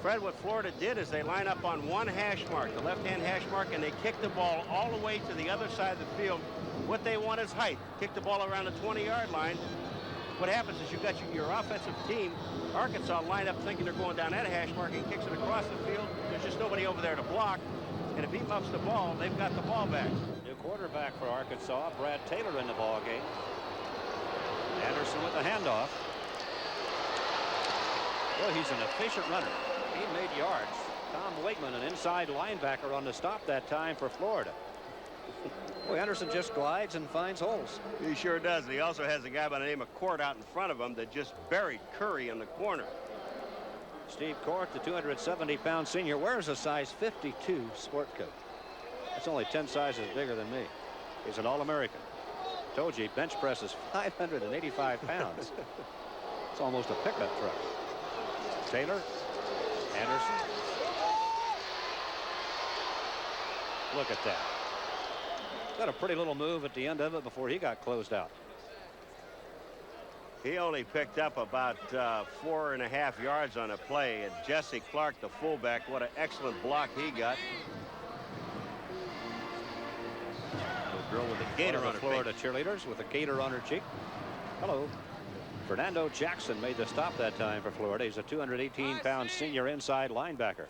Fred, what Florida did is they line up on one hash mark, the left-hand hash mark, and they kick the ball all the way to the other side of the field What they want is height. Kick the ball around the 20-yard line. What happens is you've got your offensive team, Arkansas, lined up thinking they're going down that hash mark and kicks it across the field. There's just nobody over there to block. And if he muffs the ball, they've got the ball back. New quarterback for Arkansas, Brad Taylor in the ball game. Anderson with the handoff. Boy, he's an efficient runner. He made yards. Tom Wigman, an inside linebacker, on the stop that time for Florida. Boy, Anderson just glides and finds holes. He sure does. He also has a guy by the name of Court out in front of him that just buried Curry in the corner. Steve Court, the 270-pound senior, wears a size 52 sport coat. That's only 10 sizes bigger than me. He's an All-American. Told you, he bench presses 585 pounds. It's almost a pickup truck. Taylor, Anderson. Look at that. Got a pretty little move at the end of it before he got closed out. He only picked up about 4.5 yards on a play, and Jesse Clark, the fullback, what an excellent block he got. The girl with the gator on her Florida cheerleaders with a gator on her cheek. Hello. Fernando Jackson made the stop that time for Florida. He's a 218-pound senior inside linebacker.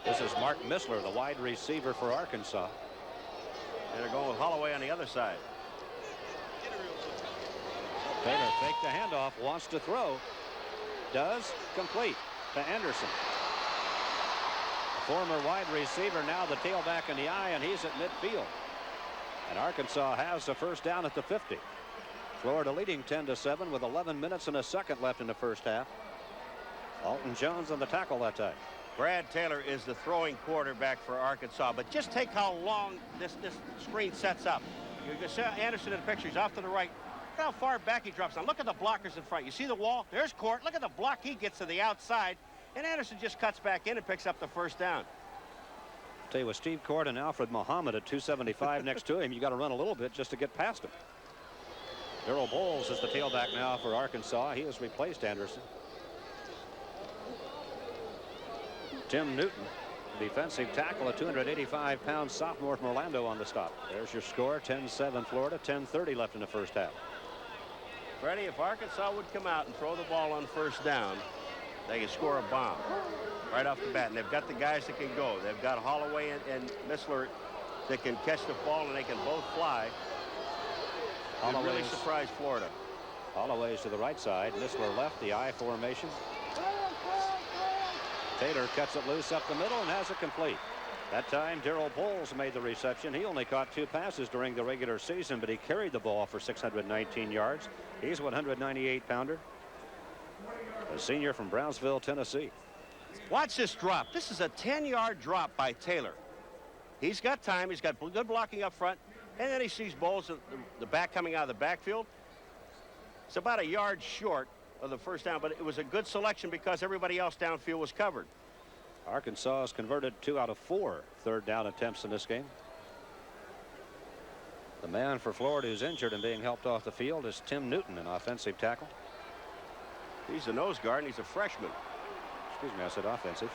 This is Mark Missler, the wide receiver for Arkansas. And they're going with Holloway on the other side. Taylor faked the handoff, wants to throw. Does. Complete to Anderson. Former wide receiver, now the tailback in the eye, and he's at midfield. And Arkansas has the first down at the 50. Florida leading 10-7 with 11 minutes and a second left in the first half. Alton Jones on the tackle that time. Brad Taylor is the throwing quarterback for Arkansas, but just take how long this screen sets up. You can see Anderson in the picture. He's off to the right. Look how far back he drops. Now look at the blockers in front. You see the wall? There's Court. Look at the block he gets to the outside, and Anderson just cuts back in and picks up the first down. I'll tell you, with Steve Court and Alfred Muhammad at 275 next to him, you got to run a little bit just to get past him. Darrell Bowles is the tailback now for Arkansas. He has replaced Anderson. Tim Newton, defensive tackle, a 285-pound sophomore from Orlando on the stop. There's your score, 10-7 Florida, 10:30 left in the first half. Freddie, if Arkansas would come out and throw the ball on first down, they can score a bomb right off the bat. And they've got the guys that can go. They've got Holloway and Missler that can catch the ball, and they can both fly. It really surprised Florida. Holloway's to the right side, Missler left, the I formation. Taylor cuts it loose up the middle and has it complete. That time, Darrell Bowles made the reception. He only caught 2 passes during the regular season, but he carried the ball for 619 yards. He's a 198-pounder. A senior from Brownsville, Tennessee. Watch this drop. This is a 10-yard drop by Taylor. He's got time. He's got good blocking up front. And then he sees Bowles, the back coming out of the backfield. It's about a yard short of the first down, but it was a good selection because everybody else downfield was covered. Arkansas has converted 2 out of 4 third down attempts in this game. The man for Florida who's injured and being helped off the field is Tim Newton, an offensive tackle. He's a nose guard, and he's a freshman. Excuse me, I said offensive.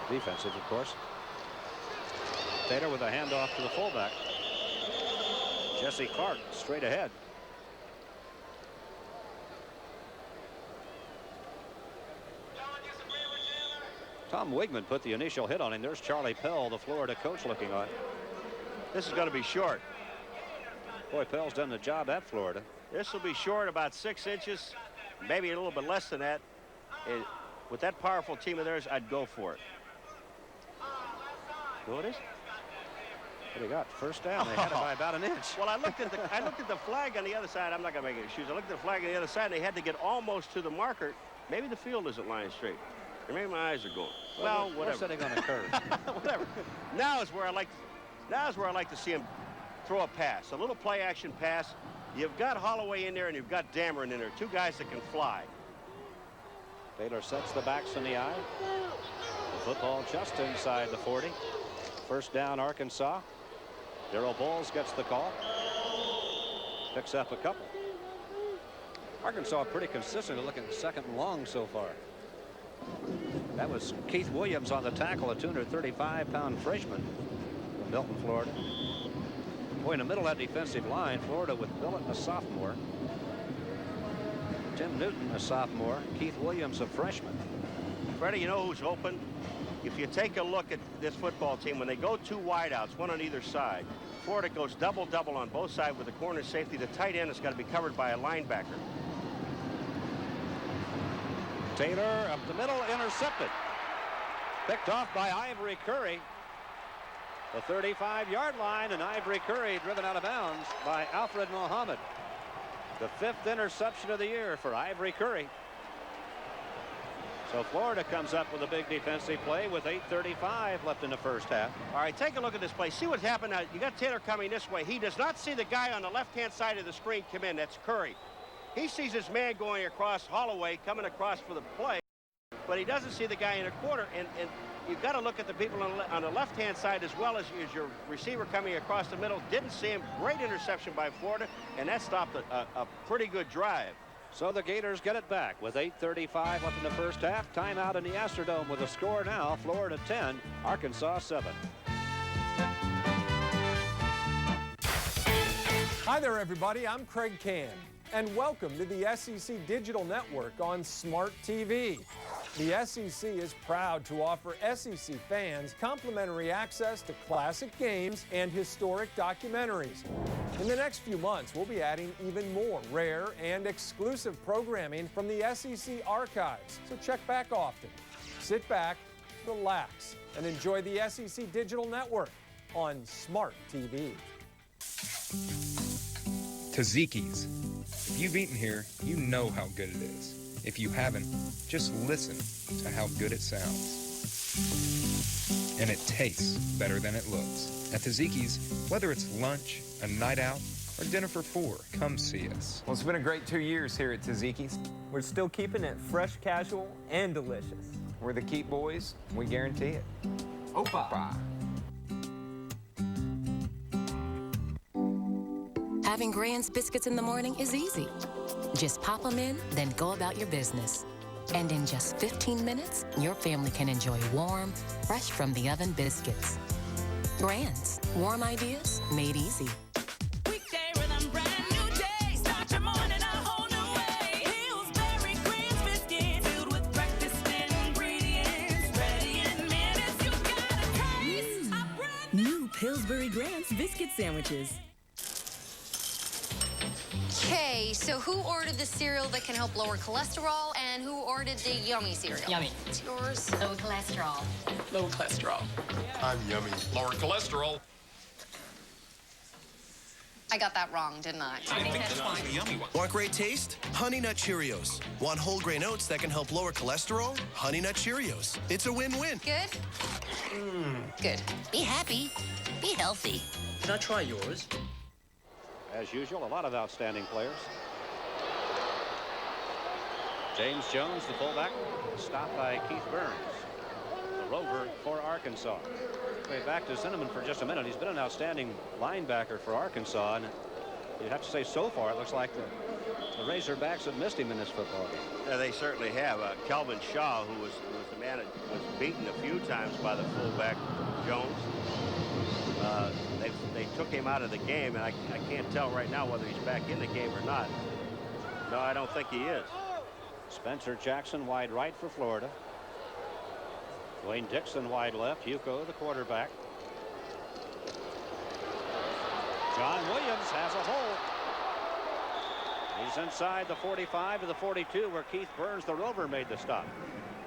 Defensive, of course. Taylor with a handoff to the fullback. Jesse Clark straight ahead. Tom Wigman put the initial hit on him. There's Charlie Pell, the Florida coach, looking on. This is going to be short. Boy, Pell's done the job at Florida. This will be short, about 6 inches, maybe a little bit less than that. With that powerful team of theirs, I'd go for it. Know what it is? What do you got? First down. They had it by about an inch. Well, I looked at the flag on the other side. I'm not going to make any excuse. I looked at the flag on the other side, and they had to get almost to the marker. Maybe the field isn't lying straight. Or maybe my eyes are going. Well, whatever. We're sitting on a curve. Whatever. Now is where I like to see him throw a pass, a little play-action pass. You've got Holloway in there, and you've got Dameron in there, 2 guys that can fly. Taylor sets the backs in the eye. The football just inside the 40. First down, Arkansas. Darrell Bowles gets the call. Picks up a couple. Arkansas pretty consistent, looking second and long so far. That was Keith Williams on the tackle, a 235-pound freshman from Milton, Florida. Boy, in the middle of that defensive line, Florida with Billett, a sophomore. Tim Newton, a sophomore. Keith Williams, a freshman. Freddie, you know who's open? If you take a look at this football team, when they go two wideouts, one on either side, Florida goes double-double on both sides with the corner safety. The tight end has got to be covered by a linebacker. Taylor up the middle, intercepted. Picked off by Ivory Curry. The 35-yard line, and Ivory Curry driven out of bounds by Alfred Muhammad. The 5th interception of the year for Ivory Curry. So Florida comes up with a big defensive play with 8:35 left in the first half. All right, take a look at this play. See what's happened now. You got Taylor coming this way. He does not see the guy on the left-hand side of the screen come in. That's Curry. He sees his man going across Holloway, coming across for the play, but he doesn't see the guy in a corner. And you've got to look at the people on the left-hand side as well as your receiver coming across the middle. Didn't see him. Great interception by Florida, and that stopped a pretty good drive. So the Gators get it back with 8:35 left in the first half. Timeout in the Astrodome with a score now. Florida 10, Arkansas 7. Hi there, everybody. I'm Craig Can, and welcome to the SEC Digital Network on Smart TV. The SEC is proud to offer SEC fans complimentary access to classic games and historic documentaries. In the next few months, we'll be adding even more rare and exclusive programming from the SEC archives, so check back often. Sit back, relax, and enjoy the SEC Digital Network on Smart TV. Tzatziki's. If you've eaten here, you know how good it is. If you haven't, just listen to how good it sounds. And it tastes better than it looks. At Tzatziki's, whether it's lunch, a night out, or dinner for 4, come see us. Well, it's been a great 2 years here at Tzatziki's. We're still keeping it fresh, casual, and delicious. We're the Keep Boys, and we guarantee it. Opa! Having Grand's biscuits in the morning is easy. Just pop them in, then go about your business. And in just 15 minutes, your family can enjoy warm, fresh from the oven biscuits. Grand's, warm ideas made easy. Weekday rhythm, brand new day. Start your morning a whole new way. Pillsbury Grand's biscuits filled with breakfast ingredients. Ready in minutes, you gotta taste a brand new Pillsbury Grand's biscuit sandwiches. Okay, so who ordered the cereal that can help lower cholesterol, and who ordered the yummy cereal? Yummy. It's yours. Low cholesterol. Low cholesterol. I'm yummy. Lower cholesterol. I got that wrong, didn't I? I think this one's the yummy one. Want great taste? Honey Nut Cheerios. Want whole grain oats that can help lower cholesterol? Honey Nut Cheerios. It's a win-win. Good? Good. Be happy. Be healthy. Can I try yours? As usual, a lot of outstanding players. James Jones, the fullback, stopped by Keith Burns, the rover for Arkansas. Okay, back to Cinnamon for just a minute. He's been an outstanding linebacker for Arkansas, and you'd have to say so far it looks like the Razorbacks have missed him in this football game. Yeah, they certainly have. Kelvin Shaw, who was the man that was beaten a few times by the fullback Jones. They took him out of the game, and I can't tell right now whether he's back in the game or not. No, I don't think he is. Spencer Jackson wide right for Florida. Dwayne Dixon wide left. Hugo, the quarterback. John Williams has a hole. He's inside the 45 to the 42 where Keith Burns, the rover, made the stop.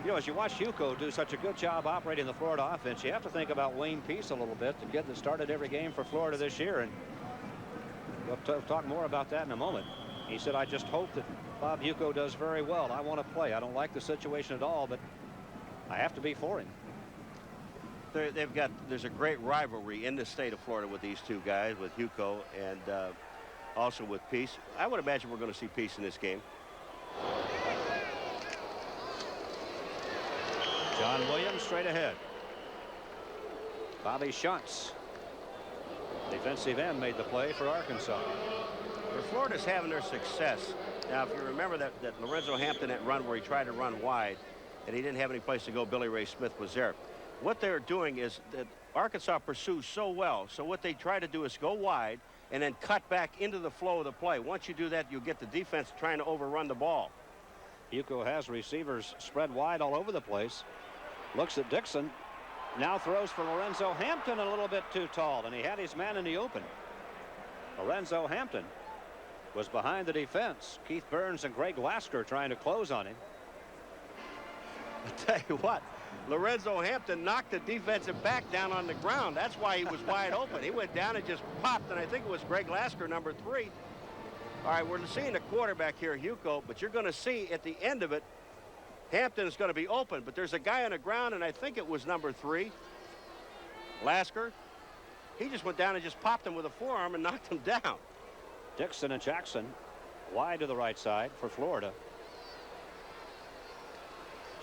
You know, as you watch Hugo do such a good job operating the Florida offense, you have to think about Wayne Peace a little bit, the kid that started every game for Florida this year. And we'll talk more about that in a moment. He said, I just hope that Bob Hugo does very well. I want to play. I don't like the situation at all, but I have to be for him. There's a great rivalry in the state of Florida with these two guys, with Hugo and also with Peace. I would imagine we're going to see Peace in this game. John Williams straight ahead. Bobby Schantz, defensive end, made the play for Arkansas. Where Florida's having their success. Now, if you remember that Lorenzo Hampton that run where he tried to run wide and he didn't have any place to go, Billy Ray Smith was there. What they're doing is that Arkansas pursues so well. So what they try to do is go wide and then cut back into the flow of the play. Once you do that, you'll get the defense trying to overrun the ball. Yuko has receivers spread wide all over the place. Looks at Dixon. Now throws for Lorenzo Hampton, a little bit too tall, and he had his man in the open. Lorenzo Hampton was behind the defense. Keith Burns and Greg Lasker trying to close on him. I tell you what, Lorenzo Hampton knocked the defensive back down on the ground. That's why he was wide open. He went down and just popped, and I think it was Greg Lasker, number 3. All right, we're seeing the quarterback here, Hugo, but you're going to see at the end of it, Hampton is going to be open, but there's a guy on the ground, and I think it was number 3, Lasker. He just went down and just popped him with a forearm and knocked him down. Dixon and Jackson wide to the right side for Florida.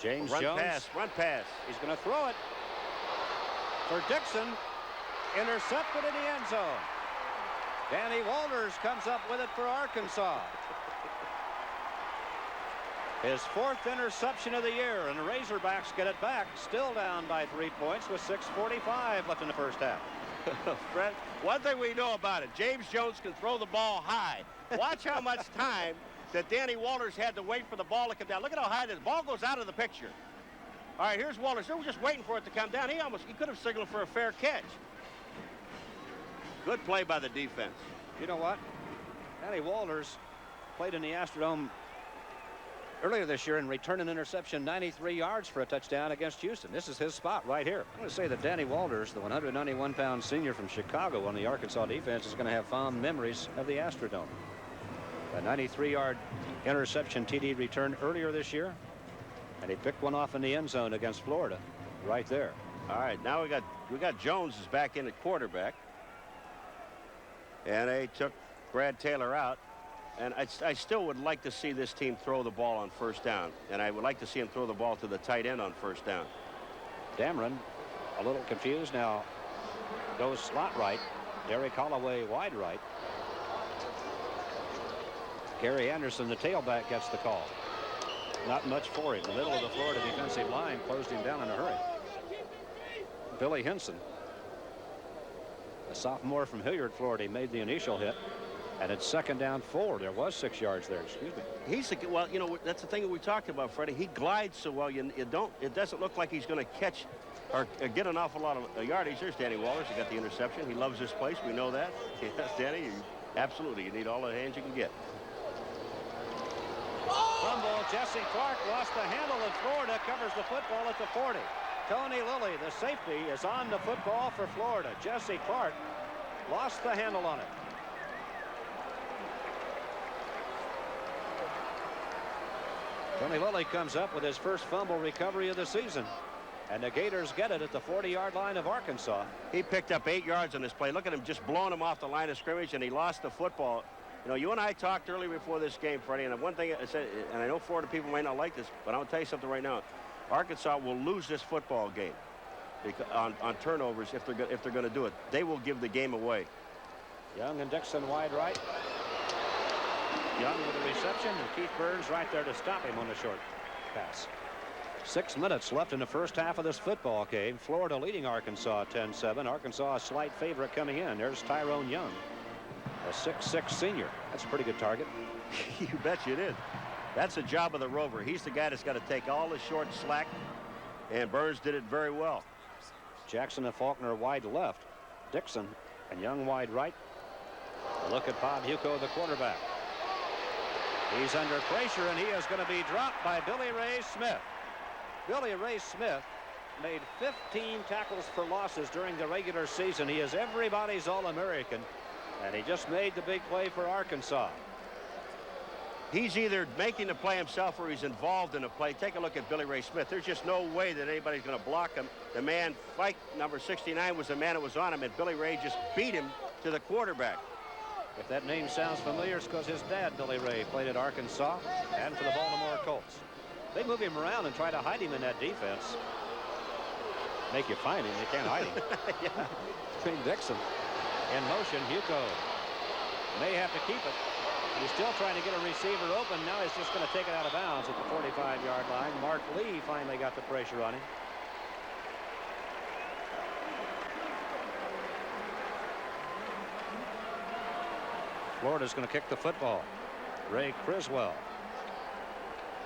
James Jones. Run pass. He's going to throw it for Dixon. Intercepted in the end zone. Danny Walters comes up with it for Arkansas. His 4th interception of the year, and the Razorbacks get it back. Still down by 3 points with 6:45 left in the first half. Fred, one thing we know about it, James Jones can throw the ball high. Watch how much time that Danny Walters had to wait for the ball to come down. Look at how high this ball goes out of the picture. All right, here's Walters. They were just waiting for it to come down. He could have signaled for a fair catch. Good play by the defense. You know what? Danny Walters played in the Astrodome earlier this year and returned an interception 93 yards for a touchdown against Houston. This is his spot right here. I'm going to say that Danny Walters, the 191-pound senior from Chicago on the Arkansas defense, is going to have fond memories of the Astrodome. A 93-yard interception TD return earlier this year, and he picked one off in the end zone against Florida right there. All right, now we got Jones is back in at quarterback, and they took Brad Taylor out. And I still would like to see this team throw the ball on first down. And I would like to see him throw the ball to the tight end on first down. Dameron a little confused now. Goes slot right. Derek Holloway wide right. Gary Anderson, the tailback, gets the call. Not much for him. The middle of the Florida defensive line closed him down in a hurry. Billy Henson, a sophomore from Hilliard, Florida, made the initial hit. And it's 2nd down 4. There was 6 yards there. Excuse me. Well, you know, that's the thing that we talked about, Freddie. He glides so well. It doesn't look like he's going to catch or get an awful lot of yardage. There's Danny Walters. He got the interception. He loves this place. We know that. Yes, Danny, absolutely. You need all the hands you can get. Fumble. Jesse Clark lost the handle, and Florida covers the football at the 40. Tony Lilly, the safety, is on the football for Florida. Jesse Clark lost the handle on it. Tony Lilly comes up with his first fumble recovery of the season. And the Gators get it at the 40-yard line of Arkansas. He picked up 8 yards on this play. Look at him just blowing him off the line of scrimmage, and he lost the football. You know, you and I talked earlier before this game, Freddie, and one thing I said, and I know Florida people may not like this, but I'll tell you something right now. Arkansas will lose this football game on turnovers if they're going to do it. They will give the game away. Young and Dixon wide right. Young with the reception, and Keith Burns right there to stop him on the short pass. 6 minutes left in the first half of this football game. Florida leading Arkansas 10-7. Arkansas a slight favorite coming in. There's Tyrone Young, a 6'6" senior. That's a pretty good target. You bet you it is. That's the job of the Rover. He's the guy that's got to take all the short slack, and Burns did it very well. Jackson and Faulkner wide left. Dixon and Young wide right. A look at Bob Huco, the quarterback. He's under pressure, and he is going to be dropped by Billy Ray Smith. Billy Ray Smith made 15 tackles for losses during the regular season. He is everybody's All-American, and he just made the big play for Arkansas. He's either making the play himself or he's involved in the play. Take a look at Billy Ray Smith. There's just no way that anybody's going to block him. The man, fight number 69, was the man that was on him, and Billy Ray just beat him to the quarterback. If that name sounds familiar, it's because his dad, Billy Ray, played at Arkansas and for the Baltimore Colts. They move him around and try to hide him in that defense. Make you find him. You can't hide him. Yeah. Between Dixon in motion, Huco may have to keep it. He's still trying to get a receiver open. Now he's just going to take it out of bounds at the 45-yard line. Mark Lee finally got the pressure on him. Florida's going to kick the football. Ray Criswell,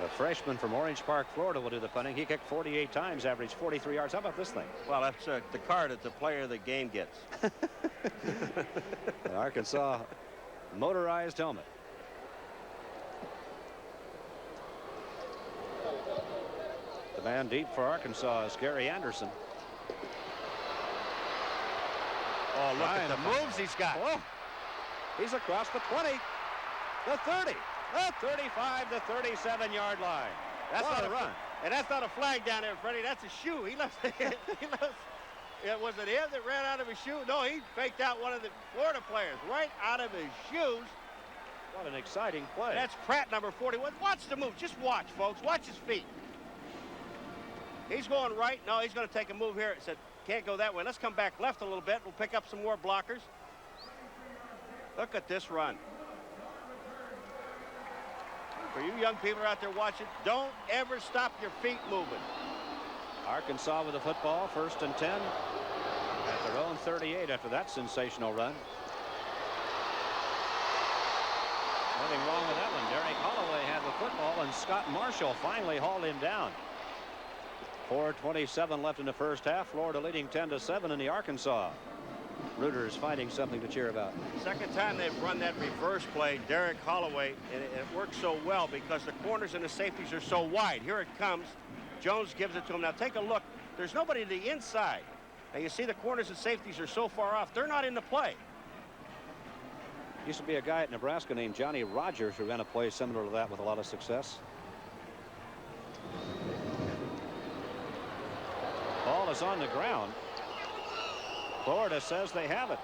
the freshman from Orange Park, Florida, will do the punting. He kicked 48 times, averaged 43 yards. How about this thing? Well, that's the card that the player of the game gets. An Arkansas motorized helmet. The man deep for Arkansas is Gary Anderson. Oh, look at the moves he's got. Oh, he's across the 20, the 30, the 35, the 37-yard line. That's what not a run. And that's not a flag down there, Freddie. That's a shoe. He left. Was it him that ran out of his shoe? No, he faked out one of the Florida players right out of his shoes. What an exciting play. That's Pratt, number 41. Watch the move. Just watch, folks. Watch his feet. He's going right. No, he's going to take a move here. It said, can't go that way. Let's come back left a little bit. We'll pick up some more blockers. Look at this run. For you young people out there watching, don't ever stop your feet moving. Arkansas with the football, 1st and 10 at their own 38 after that sensational run. Nothing wrong with that one. Derek Holloway had the football, and Scott Marshall finally hauled him down. 4:27 left in the first half. Florida leading 10-7 in the Arkansas. Rooters finding something to cheer about. Second time they've run that reverse play, Derek Holloway, and it works so well because the corners and the safeties are so wide. Here it comes. Jones gives it to him. Now take a look. There's nobody to the inside. Now you see the corners and safeties are so far off. They're not in the play. Used to be a guy at Nebraska named Johnny Rogers who ran a play similar to that with a lot of success. Ball is on the ground. Florida says they have it.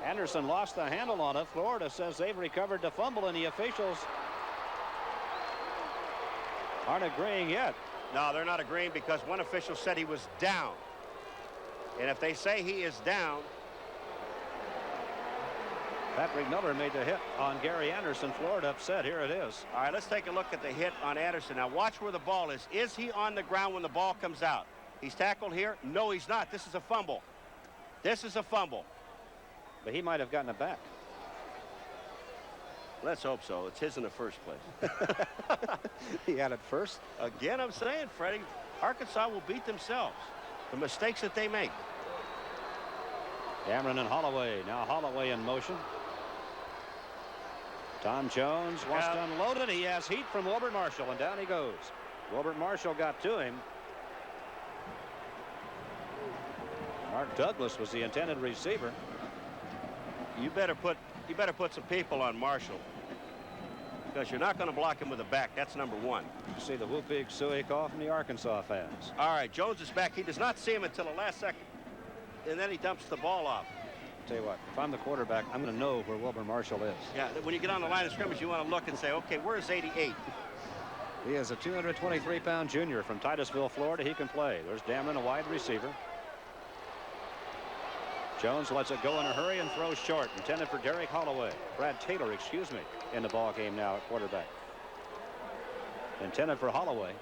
Anderson lost the handle on it. Florida says they've recovered the fumble, and the officials aren't agreeing yet. No, they're not agreeing because one official said he was down. And if they say he is down. Patrick Miller made the hit on Gary Anderson. Florida upset. Here it is. All right, let's take a look at the hit on Anderson. Now watch where the ball is. Is he on the ground when the ball comes out? He's tackled here. No, he's not. This is a fumble. This is a fumble. But he might have gotten it back. Let's hope so. It's his in the first place. He had it first. Again, I'm saying, Freddie, Arkansas will beat themselves. The mistakes that they make. Cameron and Holloway. Now Holloway in motion. Tom Jones wants to unload it. He has heat from Wilbert Marshall, and down he goes. Wilbert Marshall got to him. Mark Douglas was the intended receiver. You better put some people on Marshall, because you're not going to block him with a back. That's number one. You see the whooping suey call from the Arkansas fans. All right, Jones is back. He does not see him until the last second, and then he dumps the ball off. Tell you what, if I'm the quarterback, I'm going to know where Wilbur Marshall is. Yeah, when you get on the line of scrimmage, you want to look and say, okay, where's 88? He is a 223-pound junior from Titusville, Florida. He can play. There's Dameron, a wide receiver. Jones lets it go in a hurry and throws short. Intended for Derek Holloway. Brad Taylor, excuse me, in the ball game now at quarterback. Intended for Holloway.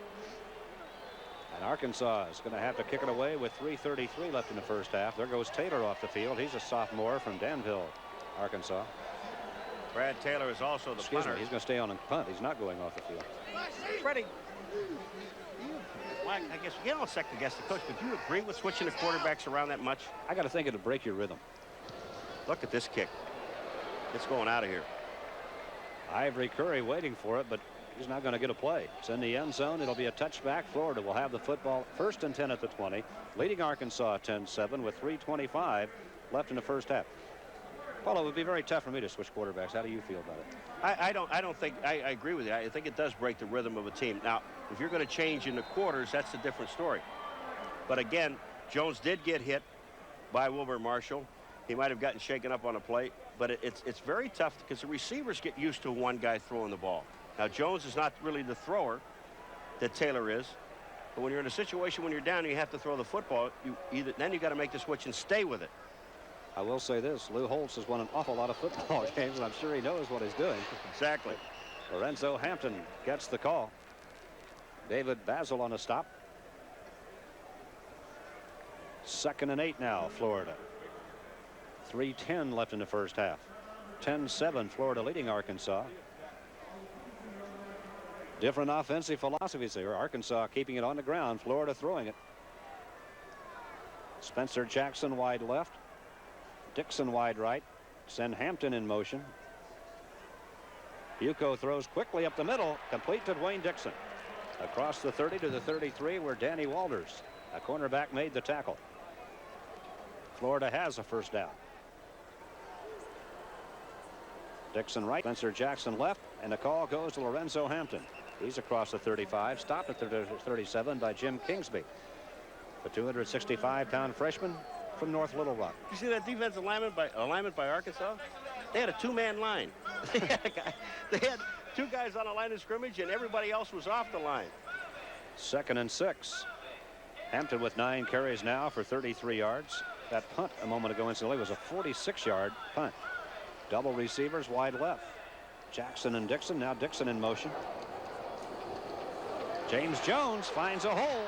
And Arkansas is going to have to kick it away with 3:33 left in the first half. There goes Taylor off the field. He's a sophomore from Danville, Arkansas. Brad Taylor is also the punter. He's going to stay on and punt. He's not going off the field. Freddie, I guess you don't second guess the coach, but do you agree with switching the quarterbacks around that much? I got to think it'll break your rhythm. Look at this kick. It's going out of here. Ivory Curry waiting for it, but he's not going to get a play. It's in the end zone. It'll be a touchback. Florida will have the football 1st and 10 at the 20, leading Arkansas 10-7 with 3:25 left in the first half. Well, it would be very tough for me to switch quarterbacks. How do you feel about it? I don't think I agree with you. I think it does break the rhythm of a team. Now, if you're going to change in the quarters, that's a different story. But again, Jones did get hit by Wilbur Marshall. He might have gotten shaken up on a play, but it's very tough because the receivers get used to one guy throwing the ball. Now, Jones is not really the thrower that Taylor is. But when you're in a situation when you're down and you have to throw the football, then you got to make the switch and stay with it. I will say this, Lou Holtz has won an awful lot of football games, and I'm sure he knows what he's doing. Exactly. Lorenzo Hampton gets the call. David Basil on a stop. 2nd and 8 now, Florida. 3:10 left in the first half. 10-7, Florida leading Arkansas. Different offensive philosophies here. Arkansas keeping it on the ground, Florida throwing it. Spencer Jackson wide left, Dixon wide right, send Hampton in motion. Yuko throws quickly up the middle, complete to Dwayne Dixon. Across the 30 to the 33 where Danny Walters, a cornerback, made the tackle. Florida has a first down. Dixon right, Spencer Jackson left, and the call goes to Lorenzo Hampton. He's across the 35, stopped at the 37 by Jim Kingsby, the 265-pound freshman from North Little Rock. You see that defensive alignment by Arkansas? They had a two-man line. They had two guys on the line of scrimmage, and everybody else was off the line. 2nd and 6. Hampton with 9 carries now for 33 yards. That punt a moment ago incidentally was a 46-yard punt. Double receivers wide left. Jackson and Dixon. Now Dixon in motion. James Jones finds a hole.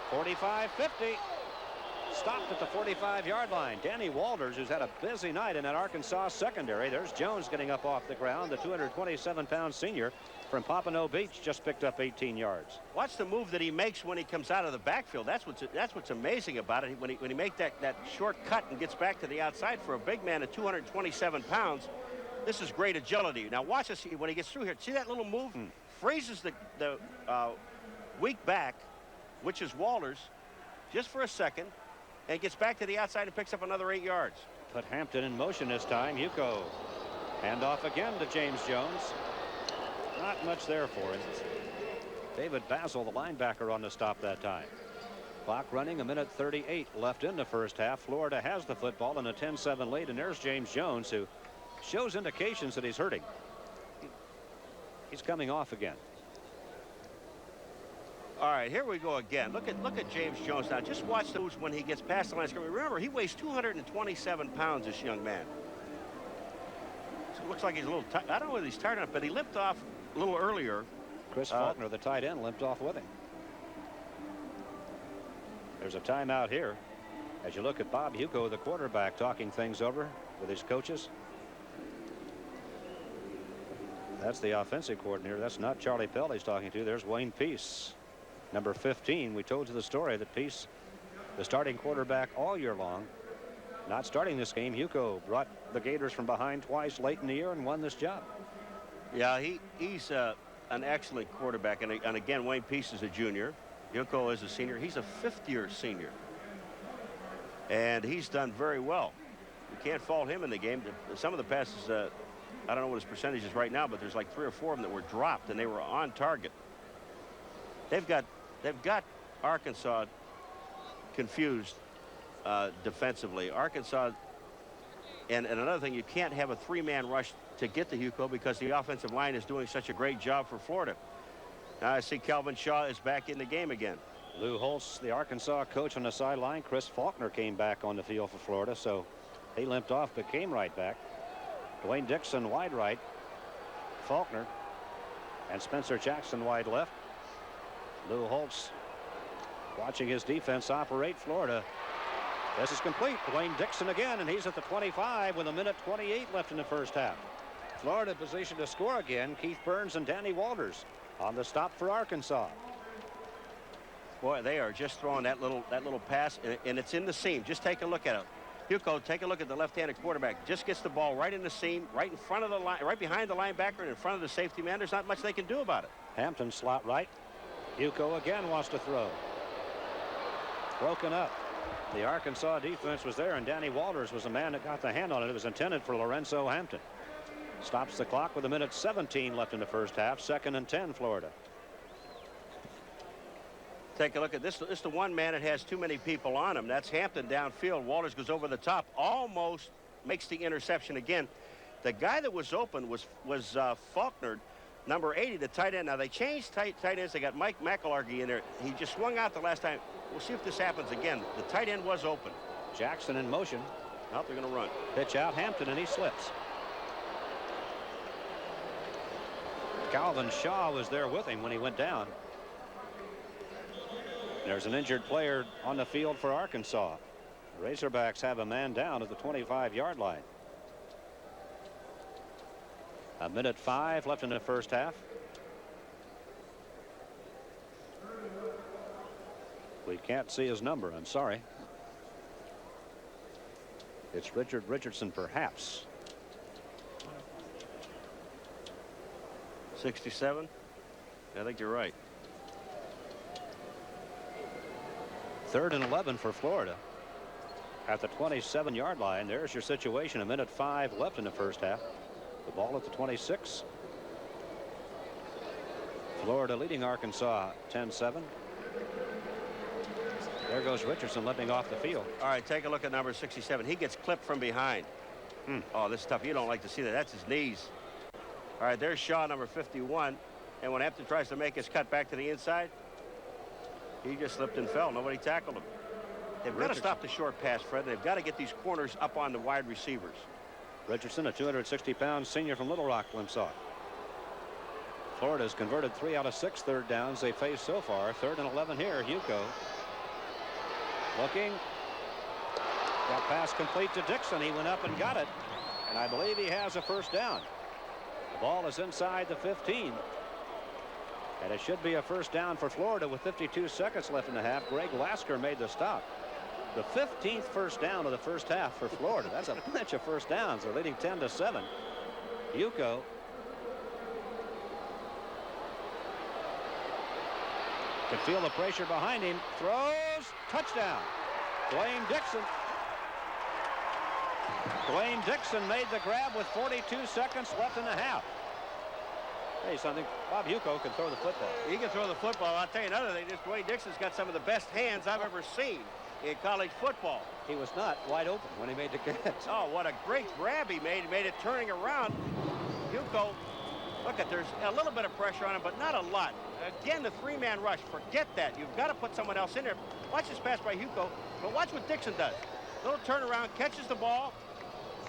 45-50. Stopped at the 45-yard line. Danny Walters, who's had a busy night in that Arkansas secondary. There's Jones getting up off the ground. The 227-pound senior from Pompano Beach just picked up 18 yards. Watch the move that he makes when he comes out of the backfield. That's what's amazing about it. When he makes that short cut and gets back to the outside for a big man at 227 pounds, this is great agility. Now watch us when he gets through here. See that little move? Freezes the weak back, which is Walters, just for a second, and gets back to the outside and picks up another 8 yards. Put Hampton in motion this time. Yuko. Hand off again to James Jones. Not much there for him. David Basil, the linebacker, on the stop that time. Clock running, 1:38 left in the first half. Florida has the football in a 10-7 lead, and there's James Jones, who shows indications that he's hurting. He's coming off again. All right, here we go again. Look at James Jones now. Just watch the moves when he gets past the line of scrimmage. Remember, he weighs 227 pounds, this young man. So it looks like he's a little tired. I don't know whether he's tired enough, but he limped off a little earlier. Chris Faulkner, the tight end, limped off with him. There's a timeout here. As you look at Bob Yuko, the quarterback, talking things over with his coaches. That's the offensive coordinator. That's not Charlie Pell he's talking to. There's Wayne Peace. Number 15. We told you the story that Peace, the starting quarterback all year long, not starting this game. Yuko brought the Gators from behind twice late in the year and won this job. Yeah, he's an excellent quarterback. And again, Wayne Peace is a junior. Yuko is a senior. He's a fifth-year senior. And he's done very well. You can't fault him in the game. Some of the passes, I don't know what his percentage is right now, but there's like 3 or 4 of them that were dropped, and they were on target. They've got Arkansas confused defensively. Arkansas, and another thing, you can't have a 3-man rush to get to Yuko because the offensive line is doing such a great job for Florida. Now I see Calvin Shaw is back in the game again. Lou Holtz, the Arkansas coach, on the sideline. Chris Faulkner came back on the field for Florida, so he limped off but came right back. Dwayne Dixon wide right, Faulkner, and Spencer Jackson wide left. Lou Holtz watching his defense operate. Florida. This is complete. Dwayne Dixon again, and he's at the 25 with 1:28 left in the first half. Florida positioned to score again. Keith Burns and Danny Walters on the stop for Arkansas. Boy, they are just throwing that little pass, and it's in the seam. Just take a look at it. Yuko, take a look at the left-handed quarterback. Just gets the ball right in the seam, right in front of the line, right behind the linebacker, and in front of the safety man. There's not much they can do about it. Hampton slot right. Yuko again wants to throw. Broken up. The Arkansas defense was there, and Danny Walters was the man that got the hand on it. It was intended for Lorenzo Hampton. Stops the clock with 1:17 left in the first half. 2nd and 10, Florida. Take a look at this. This is the one man that has too many people on him. That's Hampton downfield. Walters goes over the top, almost makes the interception again. The guy that was open was Faulkner, number 80, the tight end. Now they changed tight ends. They got Mike McElargy in there. He just swung out the last time. We'll see if this happens again. The tight end was open. Jackson in motion. Now they're going to run. Pitch out Hampton, and he slips. Calvin Shaw was there with him when he went down. There's an injured player on the field for Arkansas. The Razorbacks have a man down at the 25-yard line. A minute 5 left in the first half. We can't see his number. I'm sorry. It's Richard Richardson, perhaps. 67. I think you're right. 3rd and 11 for Florida. At the 27-yard line. There's your situation. A minute 5 left in the first half. The ball at the 26. Florida leading Arkansas 10-7. There goes Richardson limping off the field. All right, take a look at number 67. He gets clipped from behind. Oh, this is tough. You don't like to see that. That's his knees. All right, there's Shaw, number 51. And when Hampton tries to make his cut back to the inside, he just slipped and fell. Nobody tackled him. They've got to stop the short pass, Fred. They've got to get these corners up on the wide receivers. Richardson, a 260-pound senior from Little Rock, limps off. Florida's converted 3 out of 6 third downs they faced so far. 3rd and 11 here. Hugo looking. That pass complete to Dixon. He went up and got it. And I believe he has a first down. The ball is inside the 15. And it should be a first down for Florida with 52 seconds left in the half. Greg Lasker made the stop. The 15th first down of the first half for Florida. That's a bunch of first downs. They're leading 10-7. Yuko can feel the pressure behind him. Throws. Touchdown. Dwayne Dixon. Dwayne Dixon made the grab with 42 seconds left in the half. Hey, something. Bob Yuko can throw the football. He can throw the football. I'll tell you another thing. This Dwayne Dixon's got some of the best hands I've ever seen in college football. He was not wide open when he made the catch. Oh, what a great grab he made. He made it turning around. Yuko, look at, there's a little bit of pressure on him, but not a lot. Again, the 3-man rush. Forget that. You've got to put someone else in there. Watch this pass by Yuko, but watch what Dixon does. Little turnaround, catches the ball,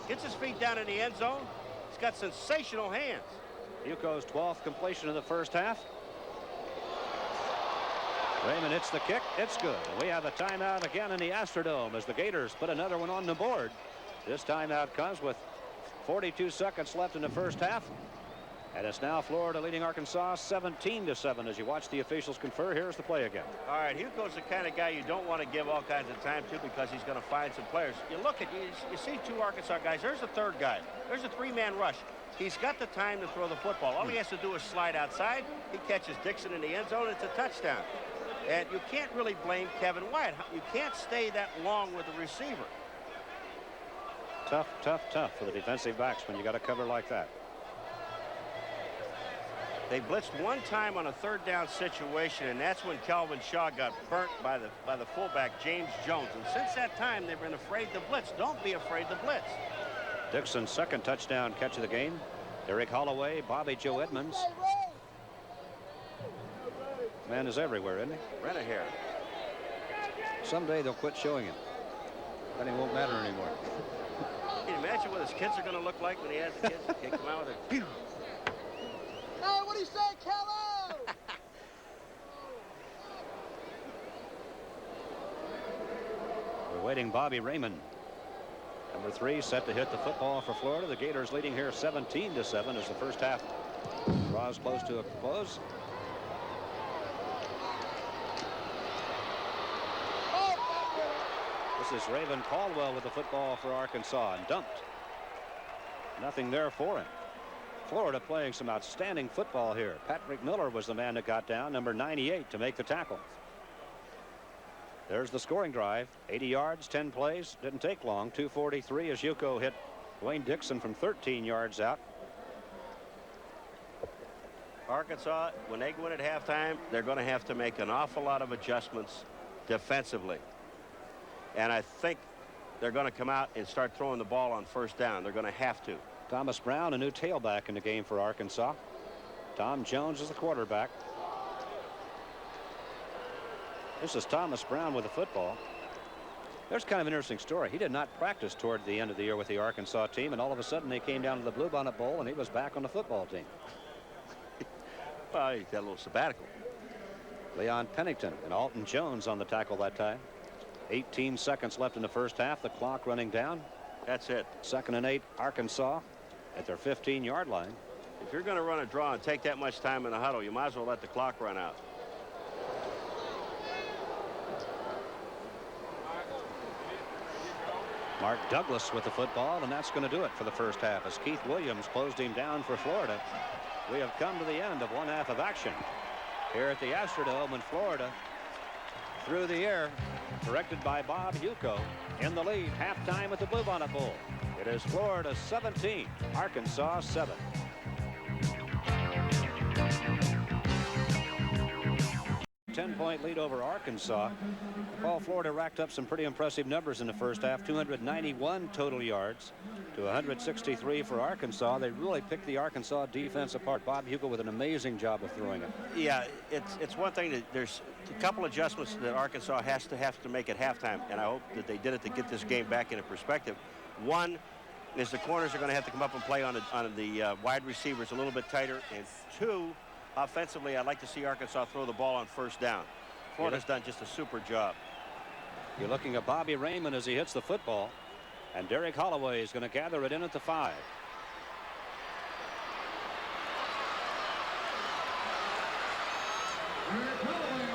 gets his feet down in the end zone. He's got sensational hands. Yuko's 12th completion in the first half. Raymond hits the kick. It's good. We have a timeout again in the Astrodome as the Gators put another one on the board. This timeout comes with 42 seconds left in the first half. And it's now Florida leading Arkansas 17-7 as you watch the officials confer. Here's the play again. All right, Hugo's the kind of guy you don't want to give all kinds of time to because he's going to find some players. You look at, you see 2 Arkansas guys. There's the 3rd guy. There's a 3-man rush. He's got the time to throw the football. All he has to do is slide outside. He catches Dixon in the end zone. It's a touchdown. And you can't really blame Kevin White. You can't stay that long with the receiver. Tough, tough, tough for the defensive backs when you got a cover like that. They blitzed one time on a 3rd down situation, and that's when Calvin Shaw got burnt by the fullback, James Jones. And since that time, they've been afraid to blitz. Don't be afraid to blitz. Dixon's 2nd touchdown catch of the game. Eric Holloway, Bobby Joe Edmonds. Man is everywhere, isn't he? Renahair. Someday they'll quit showing him. Then he won't matter anymore. Can you imagine what his kids are going to look like when he has the kids? Kick them out with a pew. Hey, what do you say, Kello? We're waiting Bobby Raymond. Number 3 set to hit the football for Florida. The Gators leading here 17-7 as the first half draws close to a close. This is Raven Caldwell with the football for Arkansas and dumped. Nothing there for him. Florida playing some outstanding football here. Patrick Miller was the man that got down, number 98, to make the tackle. There's the scoring drive. 80 yards, 10 plays. Didn't take long. 2:43 as Yuko hit Dwayne Dixon from 13 yards out. Arkansas, when they go in at halftime, they're going to have to make an awful lot of adjustments defensively. And I think they're going to come out and start throwing the ball on first down. They're going to have to. Thomas Brown, a new tailback in the game for Arkansas. Tom Jones is the quarterback. This is Thomas Brown with the football. There's kind of an interesting story. He did not practice toward the end of the year with the Arkansas team, and all of a sudden they came down to the Bluebonnet Bowl and he was back on the football team. Well, he got a little sabbatical. Leon Pennington and Alton Jones on the tackle that time. 18 seconds left in the first half. The clock running down. That's it. 2nd and 8, Arkansas at their 15-yard line. If you're going to run a draw and take that much time in the huddle, you might as well let the clock run out. Mark Douglas with the football, and that's going to do it for the first half as Keith Williams closed him down for Florida. We have come to the end of one half of action here at the Astrodome in Florida. Through the air, directed by Bob Yuko, in the lead, halftime at the Bluebonnet Bowl. It is Florida 17, Arkansas 7. 10-point lead over Arkansas. Well, Florida racked up some pretty impressive numbers in the first half. 291 total yards to 163 for Arkansas. They really picked the Arkansas defense apart. Bob Hugo with an amazing job of throwing it. Yeah, it's one thing that there's a couple adjustments that Arkansas has to make at halftime, and I hope that they did it to get this game back into perspective. One is the corners are going to have to come up and play on the wide receivers a little bit tighter, and two, offensively, I'd like to see Arkansas throw the ball on first down. Florida's done just a super job. You're looking at Bobby Raymond as he hits the football, and Derek Holloway is going to gather it in at the 5.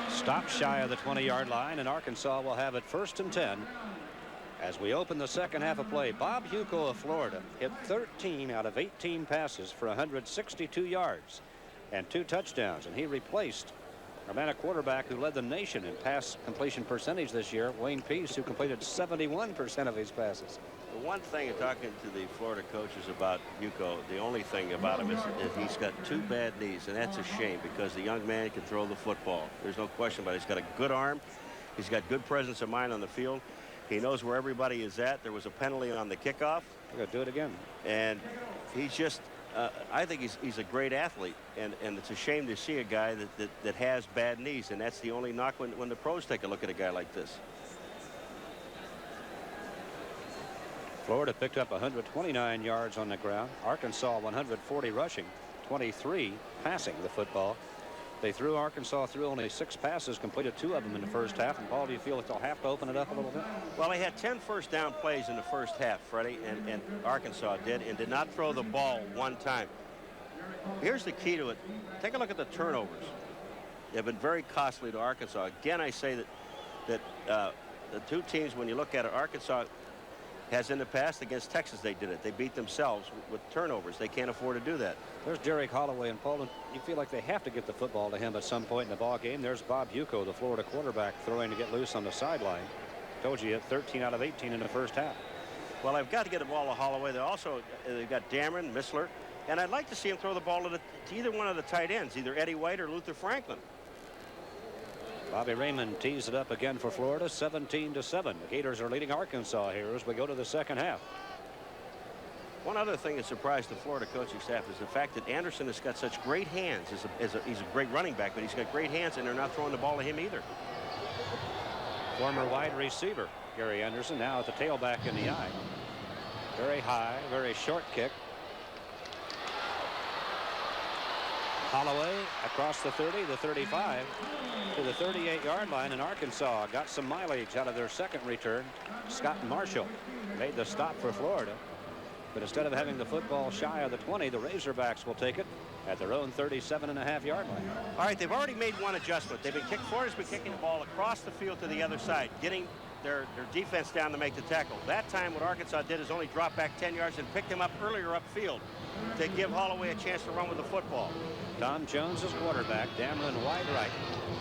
Stop shy of the 20-yard line, and Arkansas will have it 1st and 10. As we open the second half of play, Bob Hugo of Florida hit 13 out of 18 passes for 162 yards and 2 touchdowns, and he replaced a man at quarterback who led the nation in pass completion percentage this year, Wayne Peace, who completed 71% of his passes. The one thing in talking to the Florida coaches about Yuko, the only thing about him is he's got 2 bad knees, and that's a shame because the young man can throw the football. There's no question about it. He's got a good arm. He's got good presence of mind on the field. He knows where everybody is at. There was a penalty on the kickoff. We're going to do it again. And he's just, I think he's a great athlete. And it's a shame to see a guy that has bad knees. And that's the only knock when the pros take a look at a guy like this. Florida picked up 129 yards on the ground. Arkansas 140 rushing, 23 passing the football. They threw Arkansas through only 6 passes, completed 2 of them in the first half. And Paul, do you feel that they'll have to open it up a little bit? Well, they had 10 first down plays in the first half, Freddie, and Arkansas did not throw the ball one time. Here's the key to it. Take a look at the turnovers. They've been very costly to Arkansas. Again, I say that the 2 teams, when you look at it, Arkansas has in the past against Texas, they did it. They beat themselves with turnovers. They can't afford to do that. There's Derek Holloway and Paul. You feel like they have to get the football to him at some point in the ball game. There's Bob Hugo, the Florida quarterback, throwing to get loose on the sideline. Told you, 13 out of 18 in the first half. Well, they've got to get the ball to Holloway. They've got Dameron, Missler, and I'd like to see him throw the ball to either one of the tight ends, either Eddie White or Luther Franklin. Bobby Raymond tees it up again for Florida, 17-7. The Gators are leading Arkansas here as we go to the second half. One other thing that surprised the Florida coaching staff is the fact that Anderson has got such great hands. He's a great running back, but he's got great hands, and they're not throwing the ball to him either. Former wide receiver Gary Anderson now at the tailback in the eye. Very high, very short kick. Holloway across the 30, the 35 to the 38-yard line, and Arkansas got some mileage out of their second return. Scott Marshall made the stop for Florida, but instead of having the football shy of the 20, the Razorbacks will take it at their own 37.5-yard line. All right, they've already made one adjustment. Florida's been kicking the ball across the field to the other side, getting their defense down to make the tackle. That time what Arkansas did is only drop back 10 yards and picked him up earlier upfield to give Holloway a chance to run with the football. Tom Jones is quarterback. Dameron wide right.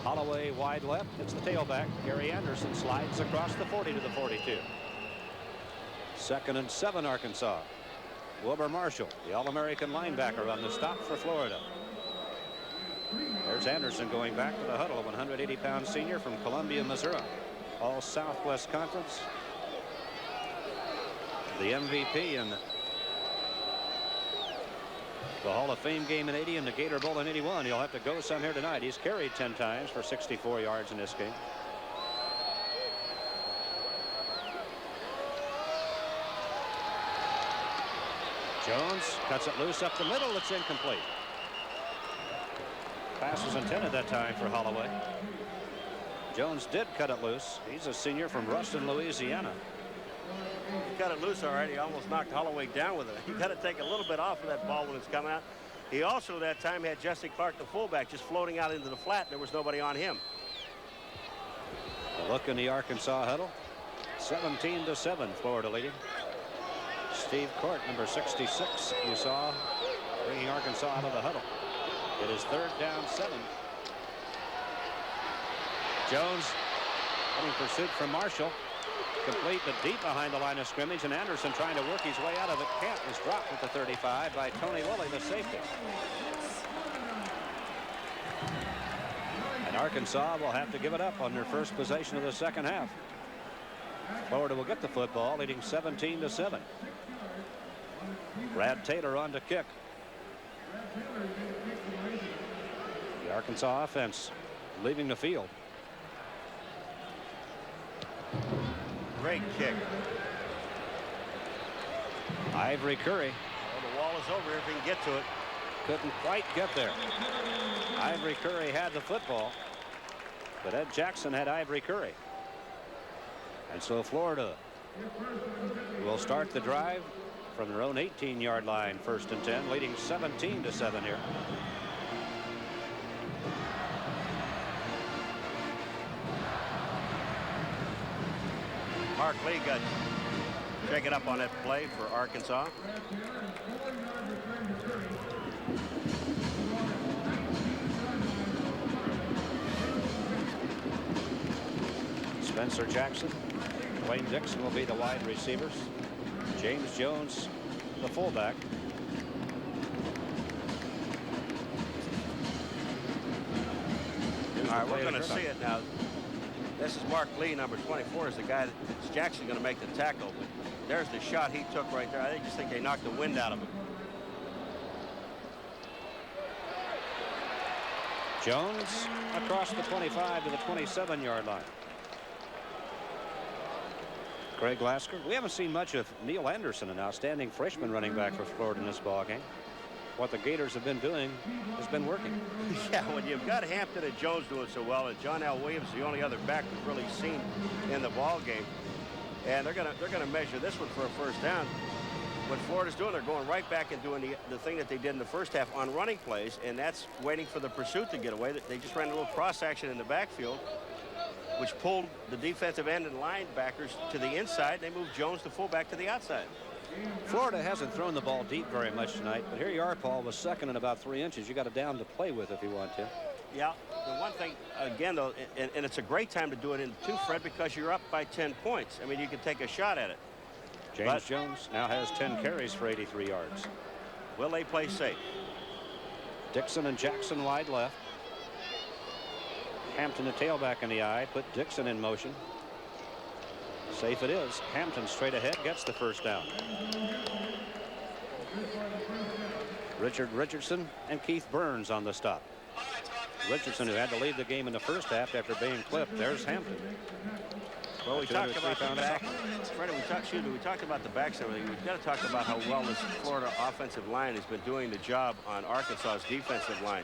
Holloway wide left. It's the tailback. Gary Anderson slides across the 40 to the 42. 2nd and 7 Arkansas. Wilbur Marshall, the All-American linebacker, on the stop for Florida. There's Anderson going back to the huddle, 180-pound senior from Columbia, Missouri. All Southwest Conference. The MVP in the Hall of Fame game in 80 and the Gator Bowl in 81. He'll have to go some here tonight. He's carried 10 times for 64 yards in this game. Jones cuts it loose up the middle. It's incomplete. Pass was intended that time for Holloway. Jones did cut it loose. He's a senior from Ruston, Louisiana. He cut it loose all right. He almost knocked Holloway down with it. You got to take a little bit off of that ball when it's coming out. He also that time had Jesse Clark, the fullback, just floating out into the flat. There was nobody on him. A look in the Arkansas huddle. 17-7, Florida leading. Steve Court, number 66, you saw, bringing Arkansas out of the huddle. It is 3rd down 7. Jones getting pursuit from Marshall. Complete but deep behind the line of scrimmage, and Anderson trying to work his way out of it. Kent is dropped at the 35 by Tony Lilly, the safety. And Arkansas will have to give it up on their first possession of the second half. Florida will get the football, leading 17-7. Brad Taylor on to kick. The Arkansas offense leaving the field. Great kick. Ivory Curry. Well, the wall is over if he can get to it. Couldn't quite get there. Ivory Curry had the football, but Ed Jackson had Ivory Curry. And so Florida will start the drive from their own 18-yard line, 1st and 10, leading 17-7 here. Mark Lee got shaken up on that play for Arkansas. Spencer Jackson, Wayne Dixon will be the wide receivers. James Jones, the fullback. All right, we're going to see it now. This is Mark Lee, number 24, is the guy that's Jackson going to make the tackle. But there's the shot he took right there. I just think they knocked the wind out of him. Jones across the 25 to the 27-yard line. Craig Lasker. We haven't seen much of Neil Anderson, an outstanding freshman running back for Florida in this ballgame. What the Gators have been doing has been working. Yeah, when you've got Hampton and Jones doing so well, and John L. Williams, the only other back we've really seen in the ball game, and they're gonna measure this one for a first down. What Florida's doing, they're going right back and doing the thing that they did in the first half on running plays, and that's waiting for the pursuit to get away. They just ran a little cross action in the backfield, which pulled the defensive end and linebackers to the inside. They moved Jones, the fullback, to the outside. Florida hasn't thrown the ball deep very much tonight, but here you are, Paul, with 2nd and about 3 inches. You got a down to play with if you want to. Yeah, the one thing, again, though, and it's a great time to do it in 2, Fred, because you're up by 10 points. I mean, you can take a shot at it. James Jones now has 10 carries for 83 yards. Will they play safe? Dixon and Jackson wide left. Hampton, the tailback in the eye, put Dixon in motion. Safe it is. Hampton straight ahead gets the first down. Richard Richardson and Keith Burns on the stop. Richardson, who had to leave the game in the first half after being clipped. There's Hampton. Well, we talked about the back. Freddie, we talked about the backs and everything. We've got to talk about how well this Florida offensive line has been doing the job on Arkansas's defensive line.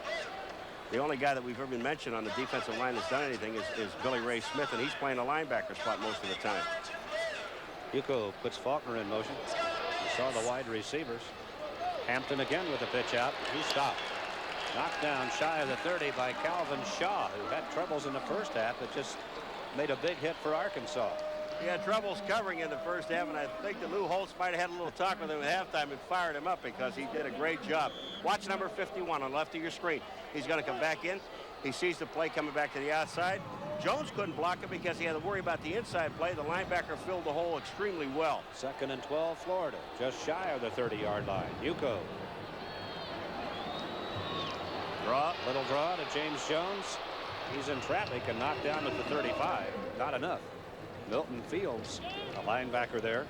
The only guy that we've ever mentioned on the defensive line that's done anything is Billy Ray Smith, and he's playing a linebacker spot most of the time. Yuko puts Faulkner in motion. You saw the wide receivers. Hampton again with the pitch out. He stopped. Knocked down shy of the 30 by Calvin Shaw, who had troubles in the first half, but just made a big hit for Arkansas. He had troubles covering in the first half, and I think that Lou Holtz might have had a little talk with him at halftime and fired him up because he did a great job. Watch number 51 on the left of your screen. He's going to come back in. He sees the play coming back to the outside. Jones couldn't block it because he had to worry about the inside play. The linebacker filled the hole extremely well. 2nd and 12, Florida, just shy of the 30-yard line. Yuko. Draw. Little draw to James Jones. He's in traffic and knocked down at the 35. Not enough. Milton Fields, a linebacker there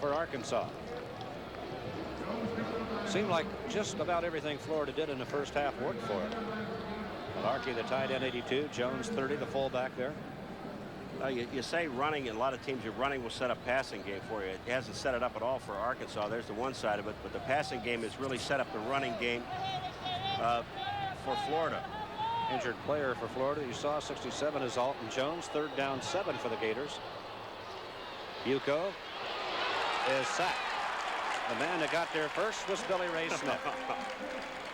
for Arkansas. Seemed like just about everything Florida did in the first half worked for it. Malarkey, the tight end, 82. Jones, 30, the fullback there. You say running, and a lot of teams, your running will set up passing game for you. It hasn't set it up at all for Arkansas. There's the one side of it, but the passing game has really set up the running game for Florida. Injured player for Florida. You saw 67 is Alton Jones. 3rd down 7 for the Gators. Yuko is sacked. The man that got there first was Billy Ray Smith.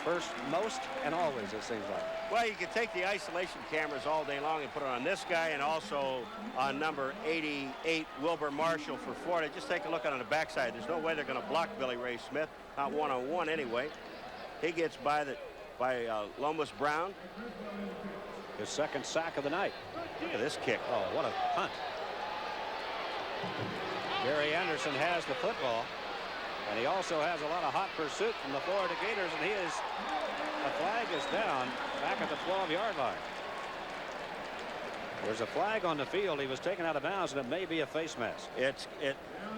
First, most, and always, it seems like. Well, you can take the isolation cameras all day long and put it on this guy and also on number 88, Wilbur Marshall for Florida. Just take a look on the backside. There's no way they're going to block Billy Ray Smith, not one-on-one anyway. He gets by Lomas Brown. His second sack of the night. Look at this kick. Oh, what a punt. Gary Anderson has the football. And he also has a lot of hot pursuit from the Florida Gators, and the flag is down back at the 12-yard line. There's a flag on the field. He was taken out of bounds, and it may be a face mask.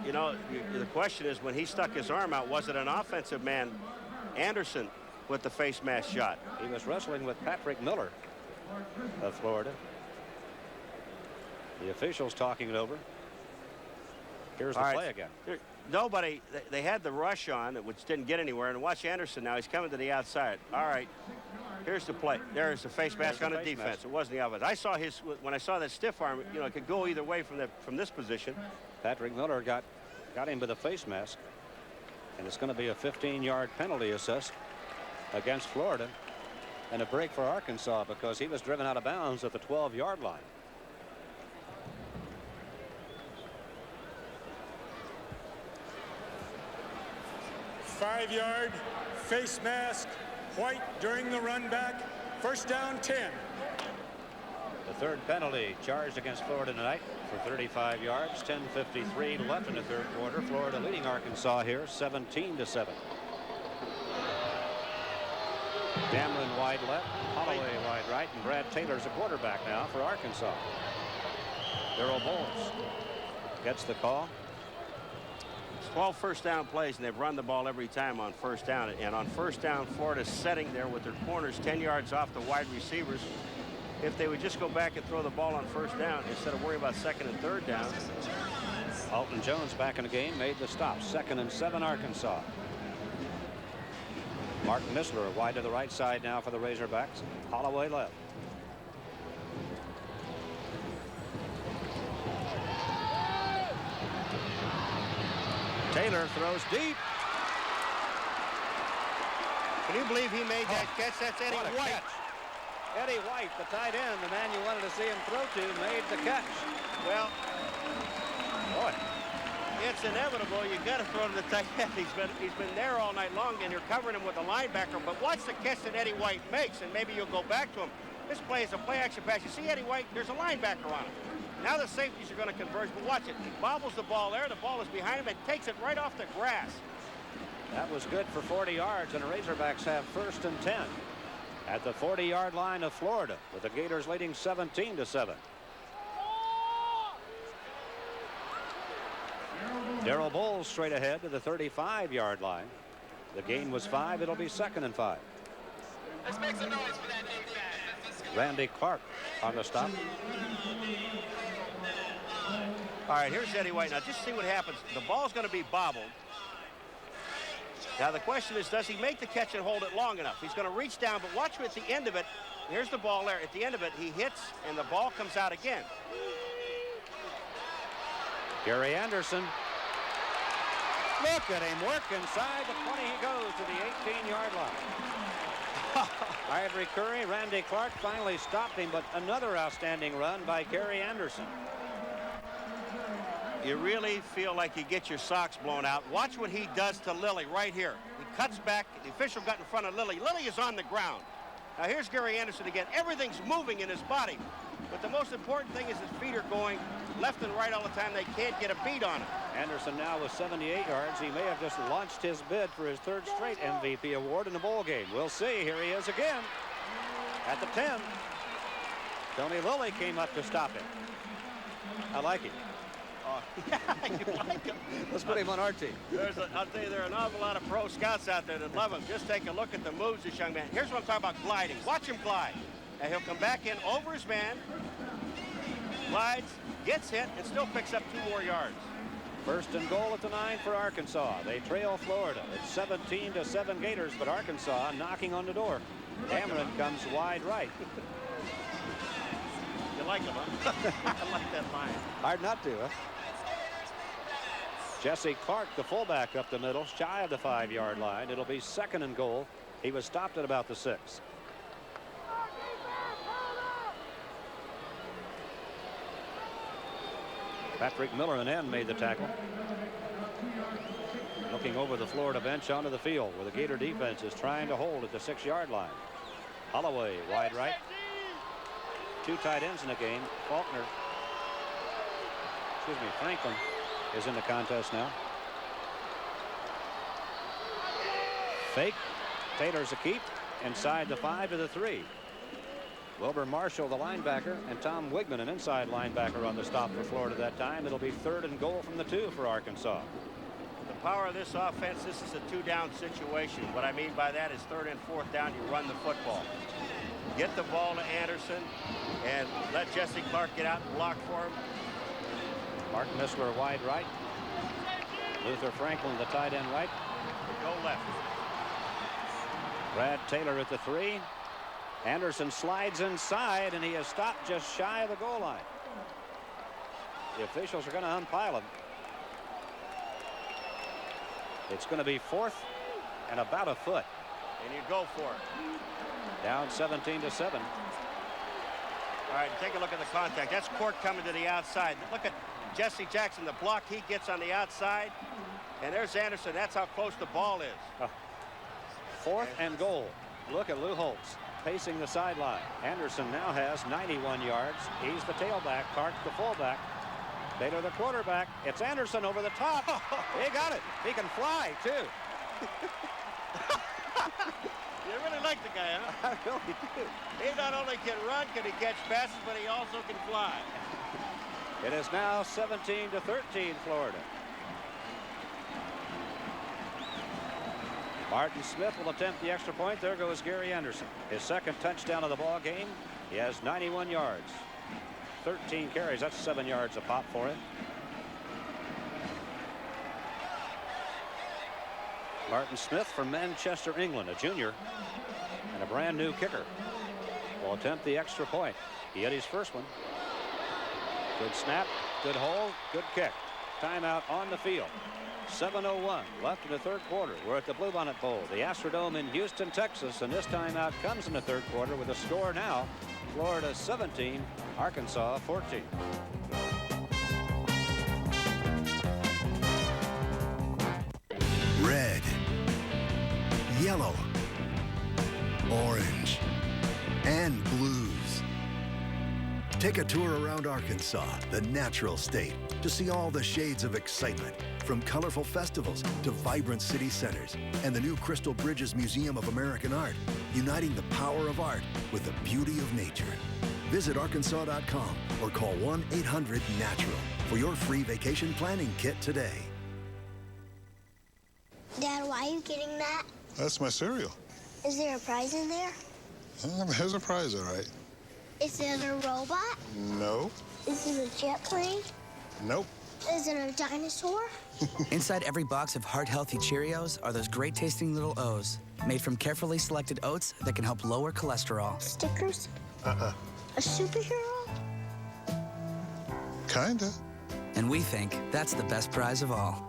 You know, the question is, when he stuck his arm out, was it an offensive man, Anderson, with the face mask shot? He was wrestling with Patrick Miller of Florida. The officials talking it over. Here's the play again. Nobody, they had the rush on, which didn't get anywhere. And watch Anderson now. He's coming to the outside. All right. Here's the play. There's the face mask on the defense. It wasn't the offense. I saw when I saw that stiff arm, you know, it could go either way from this position. Patrick Miller got him with a face mask. And it's going to be a 15-yard penalty assessed against Florida. And a break for Arkansas because he was driven out of bounds at the 12-yard line. Five-yard face mask, White during the run back. First down, 10. The third penalty charged against Florida tonight for 35 yards. 10:53 left in the third quarter. Florida leading Arkansas here 17-7. Cameron wide left, Holloway wide right, and Brad Taylor's a quarterback now for Arkansas. Darrell Bowles gets the call. 12 first down plays, and they've run the ball every time on first down. And on first down, Florida's setting there with their corners 10 yards off the wide receivers. If they would just go back and throw the ball on first down instead of worrying about second and third down. Alton Jones back in the game, made the stop. 2nd and 7 Arkansas. Mark Missler wide to the right side now for the Razorbacks. Holloway left. Taylor throws deep. Can you believe he made that catch? That's Eddie White. Catch. Eddie White, the tight end, the man you wanted to see him throw to, made the catch. Well, boy, it's inevitable. You got to throw to the tight end. He's been there all night long, and you're covering him with a linebacker. But watch the catch that Eddie White makes, and maybe you'll go back to him. This play is a play-action pass. You see Eddie White? There's a linebacker on him. Now the safeties are going to converge, but watch it. He bobbles the ball there. The ball is behind him and takes it right off the grass. that was good for 40 yards, and the Razorbacks have 1st and 10 at the 40-yard line of Florida, with the Gators leading 17-7. Darrell Bowles straight ahead to the 35-yard line. The gain was 5. It'll be 2nd and 5. Let's make some noise for that name tag. Randy Clark on the stop. All right, here's Eddie White. Now, just see what happens. The ball's going to be bobbled. Now, the question is, does he make the catch and hold it long enough? He's going to reach down, but watch at the end of it. Here's the ball there. At the end of it, he hits, and the ball comes out again. Gary Anderson. Look at him work inside the 20. He goes to the 18-yard line. Ivory Curry, Randy Clark finally stopped him, but another outstanding run by Gary Anderson. You really feel like you get your socks blown out. Watch what he does to Lilly right here. He cuts back. The official got in front of Lilly. Lilly is on the ground. Now here's Gary Anderson again. Everything's moving in his body. But the most important thing is his feet are going left and right all the time. They can't get a beat on him. Anderson now with 78 yards. He may have just launched his bid for his 3rd straight MVP award in the bowl game. We'll see. Here he is again at the 10. Tony Lilly came up to stop him. I like him. Yeah, you like him. Let's put him on our team. I'll tell you, there are an awful lot of pro scouts out there that love him. Just take a look at the moves this young man. Here's what I'm talking about, gliding. Watch him glide. And he'll come back in over his man, glides, gets hit, and still picks up 2 more yards. 1st and goal at the 9 for Arkansas. They trail Florida. It's 17-7 Gators, but Arkansas knocking on the door. Cameron comes wide right. You like him, huh? I like that line. Hard not to, huh? Jesse Clark, the fullback, up the middle, shy of the 5-yard line. It'll be 2nd and goal He was stopped at about the 6. Patrick Miller, an end, made the tackle. Looking over the Florida bench onto the field where the Gator defense is trying to hold at the 6-yard line. Holloway wide right. 2 tight ends in the game. Franklin is in the contest now. Fake. Taylor's a keep. Inside the 5 to the 3. Wilbur Marshall, the linebacker, and Tom Wigman, an inside linebacker, on the stop for Florida that time. It'll be 3rd and goal from the 2 for Arkansas. The power of this offense, this is a 2-down situation. What I mean by that is 3rd and 4th down, you run the football. Get the ball to Anderson and let Jesse Clark get out and block for him. Mark Missler wide right. Luther Franklin, the tight end right. Go left. Brad Taylor at the 3. Anderson slides inside, and he is stopped just shy of the goal line. The officials are going to unpile him. It's going to be 4th and about a foot. And you go for it. Down 17 to 7. All right, take a look at the contact. That's Court coming to the outside. Look at Jesse Jackson, the block he gets on the outside. And there's Anderson. That's how close the ball is. 4th and goal. Look at Lou Holtz pacing the sideline. Anderson now has 91 yards. He's the tailback. Clark the fullback. Taylor the quarterback. It's Anderson over the top. He got it. He can fly, too. You really like the guy, huh? I really do. He not only can run, can he catch passes, but he also can fly. It is now 17 to 13, Florida. Martin Smith will attempt the extra point. There goes Gary Anderson. His 2nd touchdown of the ball game. He has 91 yards. 13 carries. That's 7 yards a pop for him. Martin Smith from Manchester, England, a junior and a brand new kicker, will attempt the extra point. He had his first one. Good snap, good hold, good kick. Timeout on the field. 7:01 left in the 3rd quarter. We're at the Bluebonnet Bowl, the Astrodome in Houston, Texas, and this timeout comes in the 3rd quarter with a score now: Florida 17, Arkansas 14. Red, yellow, orange, and blues. Take a tour around Arkansas, the natural state, to see all the shades of excitement, from colorful festivals to vibrant city centers, and the new Crystal Bridges Museum of American Art, uniting the power of art with the beauty of nature. Visit Arkansas.com or call 1-800-NATURAL for your free vacation planning kit today. Dad, why are you getting that? That's my cereal. Is there a prize in there? There's a prize, all right. Is it a robot? No. Is it a jet plane? Nope. Is it a dinosaur? Inside every box of heart-healthy Cheerios are those great-tasting little O's, made from carefully selected oats that can help lower cholesterol. Stickers? Uh-uh. A superhero? Kinda. And we think that's the best prize of all.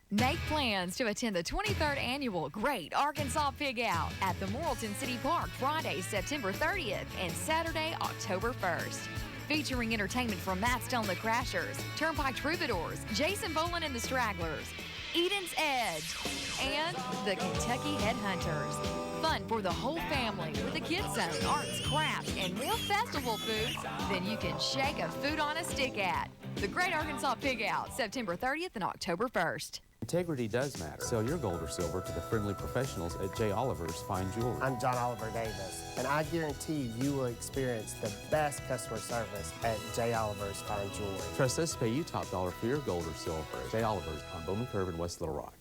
Make plans to attend the 23rd Annual Great Arkansas Pig Out at the Morrilton City Park Friday, September 30th and Saturday, October 1st. Featuring entertainment from Matt Stone the Crashers, Turnpike Troubadours, Jason Boland and the Stragglers, Eden's Edge, and the Kentucky Headhunters. Fun for the whole family with a kids zone, arts, crafts, and more festival foods than you can shake a food on a stick at. The Great Arkansas Pig Out, September 30th and October 1st. Integrity does matter. Sell your gold or silver to the friendly professionals at J. Oliver's Fine Jewelry. I'm John Oliver Davis, and I guarantee you will experience the best customer service at J. Oliver's Fine Jewelry. Trust us to pay you top dollar for your gold or silver at J. Oliver's on Bowman Curve in West Little Rock.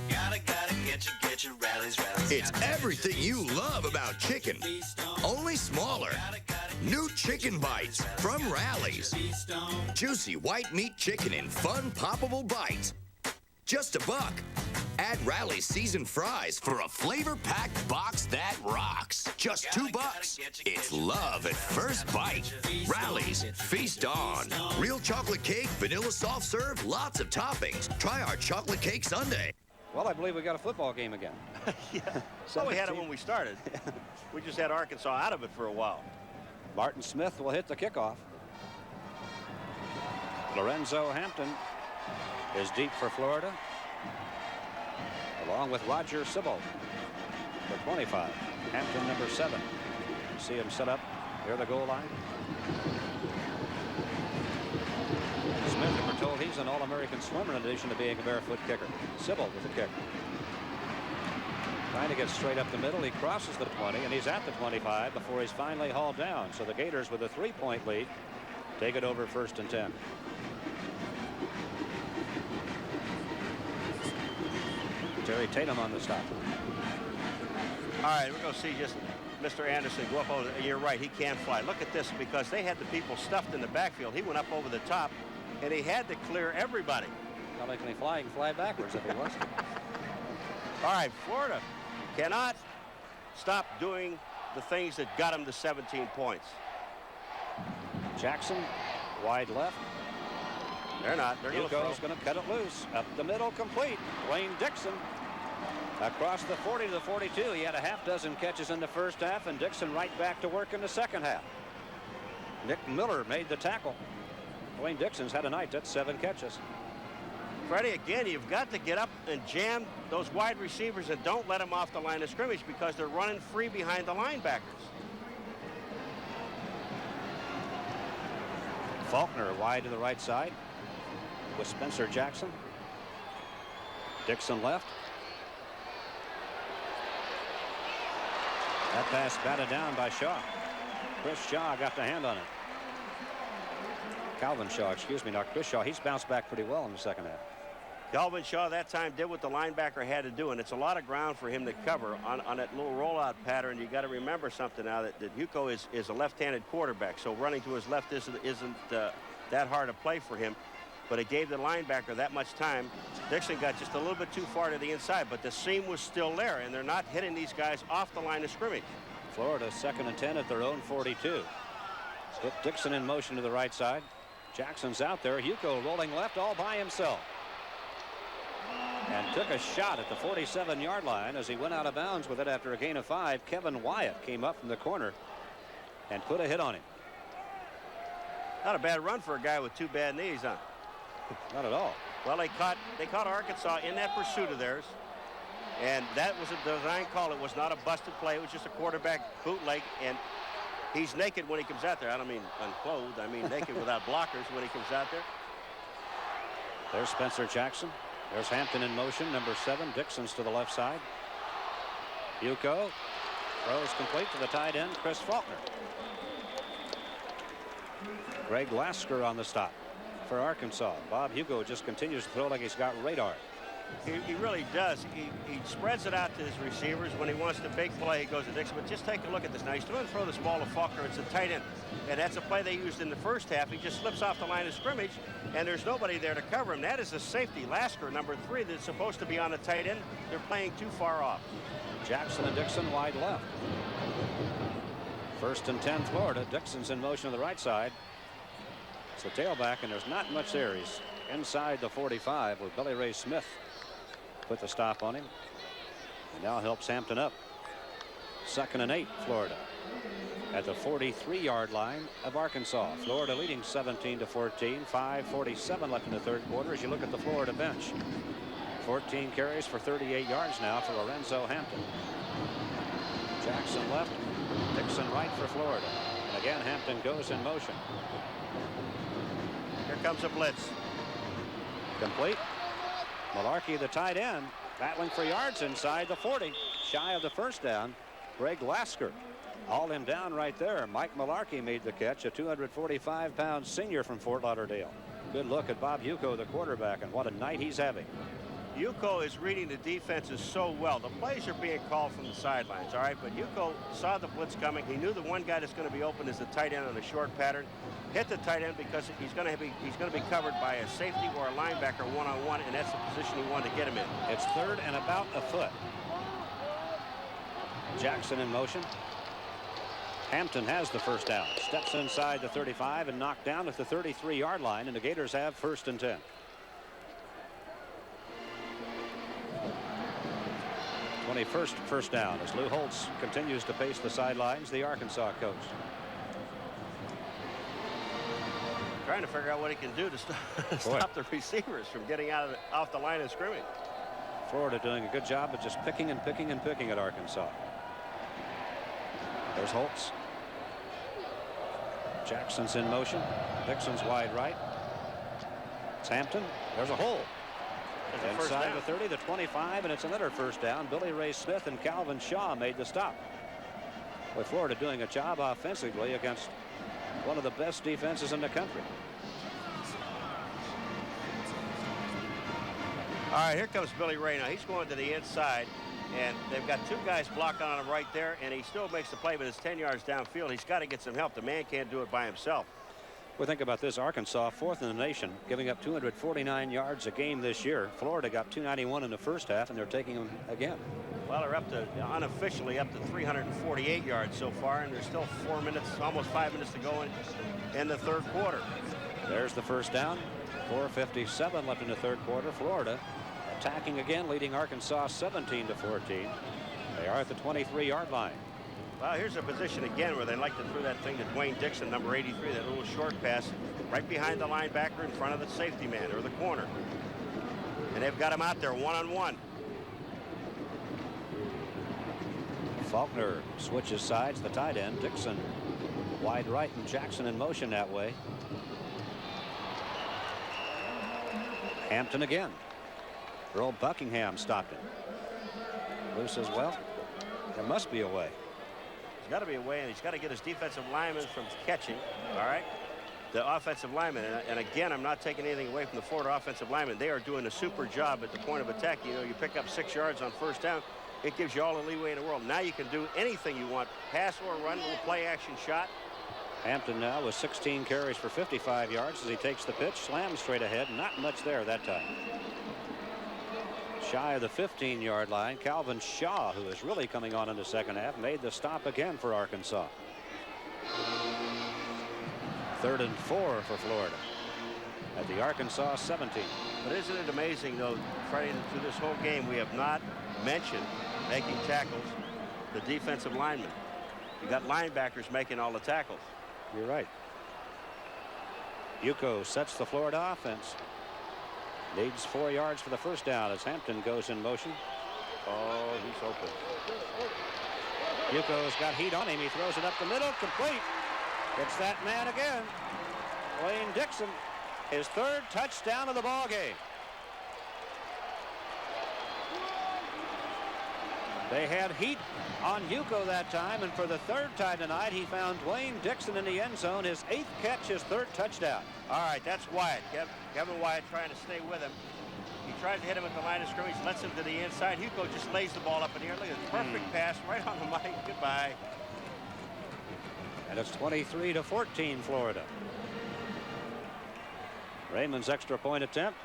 Gotta get your rallies. It's everything you love about chicken, only smaller. New chicken bites from Rallies. Juicy white meat chicken in fun, poppable bites. Just $1. Add Rallies seasoned fries for a flavor-packed box that rocks. Just $2. It's love at first bite. Rallies, feast on. Real chocolate cake, vanilla soft serve, lots of toppings. Try our chocolate cake sundae. Well, I believe we got a football game again. Yeah. Well, we had it when we started. We just had Arkansas out of it for a while. Martin Smith will hit the kickoff. Lorenzo Hampton is deep for Florida, along with Roger Sibbald, the 25. Hampton, number 7. See him set up near the goal line. Smith, we're told he's an All-American swimmer in addition to being a barefoot kicker. Sibbald with the kick. Trying to get straight up the middle. He crosses the 20, and he's at the 25 before he's finally hauled down. So the Gators, with a 3-point lead, take it over 1st and 10. Terry Tatum on the stop. All right, we're going to see just Mr. Anderson go up over. You're right, he can fly. Look at this, because they had the people stuffed in the backfield. He went up over the top, and he had to clear everybody. Not like he can fly backwards if he wants to. All right, Florida cannot stop doing the things that got him to 17 points. Jackson, wide left. They're not. They're going to Hugo's going to cut it loose. Up the middle, complete. Dwayne Dixon across the 40 to the 42. He had a half dozen catches in the first half, and Dixon right back to work in the second half. Nick Miller made the tackle. Dwayne Dixon's had a night. That's 7 catches. Freddie, again, you've got to get up and jam those wide receivers and don't let them off the line of scrimmage, because they're running free behind the linebackers. Faulkner wide to the right side with Spencer Jackson. Dixon left. That pass batted down by Shaw. Chris Shaw got the hand on it. Calvin Shaw, excuse me, not Chris Shaw. He's bounced back pretty well in the second half. Calvin Shaw that time did what the linebacker had to do, and it's a lot of ground for him to cover on that little rollout pattern. You got to remember something now, that Hugo is a left-handed quarterback, so running to his left isn't that hard a play for him. But it gave the linebacker that much time. Dixon got just a little bit too far to the inside, but the seam was still there, and they're not hitting these guys off the line of scrimmage. Florida 2nd and 10 at their own 42. Put Dixon in motion to the right side. Jackson's out there. Hugo rolling left all by himself. And took a shot at the 47-yard line as he went out of bounds with it after a gain of 5. Kevin Wyatt came up from the corner and put a hit on him. Not a bad run for a guy with 2 bad knees, huh? Not at all. Well, they caught Arkansas in that pursuit of theirs, and that was a design call. It was not a busted play. It was just a quarterback bootleg, and he's naked when he comes out there. I don't mean unclothed. I mean naked without blockers when he comes out there. There's Spencer Jackson. There's Hampton in motion, number 7. Dixon's to the left side. Hugo throws complete to the tight end, Chris Faulkner. Greg Lasker on the stop for Arkansas. Bob Hugo just continues to throw like he's got radar. He really does. He spreads it out to his receivers. When he wants the big play, he goes to Dixon. But just take a look at this. Now, he's going to throw this ball to Faulkner. It's a tight end. And that's a play they used in the first half. He just slips off the line of scrimmage, and there's nobody there to cover him. That is a safety. Lasker, number 3, that's supposed to be on the tight end. They're playing too far off. Jackson and Dixon wide left. 1st and 10 Florida. Dixon's in motion to the right side. It's a tailback, and there's not much there. He's inside the 45 with Billy Ray Smith put the stop on him, and now helps Hampton up. 2nd and 8 Florida at the 43-yard line of Arkansas. Florida leading 17-14. 5:47 left in the 3rd quarter. As you look at the Florida bench, 14 carries for 38 yards now for Lorenzo Hampton. Jackson left, Dixon right for Florida, and again Hampton goes in motion. Here comes a blitz. Complete. Malarkey, the tight end, battling for yards inside the 40. Shy of the first down. Greg Lasker hauled him down right there. Mike Malarkey made the catch, a 245-pound senior from Fort Lauderdale. Good look at Bob Hugo, the quarterback, and what a night he's having. Hugo is reading the defenses so well. The plays are being called from the sidelines, all right? But Hugo saw the blitz coming. He knew the one guy that's going to be open is the tight end on a short pattern. Hit the tight end because he's going to be covered by a safety or a linebacker one-on-one, and that's the position he wanted to get him in. It's 3rd and about a foot. Jackson in motion. Hampton has the first down. Steps inside the 35 and knocked down at the 33-yard line, and the Gators have 1st and 10. 21st first down as Lou Holtz continues to pace the sidelines, the Arkansas coach. Trying to figure out what he can do to stop the receivers from getting off the line of scrimmage. Florida doing a good job of just picking and picking and picking at Arkansas. There's Holtz. Jackson's in motion. Dixon's wide right. It's Hampton. There's a hole. Inside the 30, the 25, and it's another first down. Billy Ray Smith and Calvin Shaw made the stop. With Florida doing a job offensively against one of the best defenses in the country. All right, here comes Billy Ray. Now he's going to the inside, and they've got two guys blocking on him right there, and he still makes the play, but it's 10 yards downfield. He's got to get some help. The man can't do it by himself. Well, think about this. Arkansas, 4th in the nation, giving up 249 yards a game this year. Florida got 291 in the first half, and they're taking them again. Well, they're up to, unofficially, up to 348 yards so far, and there's still 4 minutes, almost 5 minutes to go in the third quarter. There's the first down. 4:57 left in the third quarter. Florida attacking again, leading Arkansas 17-14. They are at the 23-yard line. Well, here's a position again where they like to throw that thing to Dwayne Dixon, number 83, that little short pass right behind the linebacker in front of the safety man or the corner. And they've got him out there one-on-one. Faulkner switches sides, the tight end. Dixon wide right and Jackson in motion that way. Hampton again. Earl Buckingham stopped him. Lou says, well, there must be a way. There's got to be a way, and he's got to get his defensive lineman from catching. All right. The offensive lineman, and again, I'm not taking anything away from the Florida offensive lineman. They are doing a super job at the point of attack. You know, you pick up 6 yards on first down. It gives you all the leeway in the world. Now you can do anything you want. Pass or run, a little play action shot. Hampton now with 16 carries for 55 yards as he takes the pitch, slams straight ahead. Not much there that time. Shy of the 15-yard line, Calvin Shaw, who is really coming on in the second half, made the stop again for Arkansas. 3rd and 4 for Florida at the Arkansas 17. But isn't it amazing, though, Freddie, that through this whole game we have not mentioned making tackles the defensive linemen. You got linebackers making all the tackles. You're right. Yuko sets the Florida offense. Needs 4 yards for the first down as Hampton goes in motion. Oh, he's open. Yuko's got heat on him. He throws it up the middle, complete. It's that man again. Dwayne Dixon, his 3rd touchdown of the ball game. They had heat on Yuko that time, and for the 3rd time tonight, he found Dwayne Dixon in the end zone. His 8th catch, his 3rd touchdown. All right, that's Wyatt. Kevin Wyatt trying to stay with him. He tries to hit him at the line of scrimmage, lets him to the inside. Yuko just lays the ball up in the air. Look at the perfect pass right on the money. Goodbye. And it's 23-14 Florida. Raymond's extra point attempt.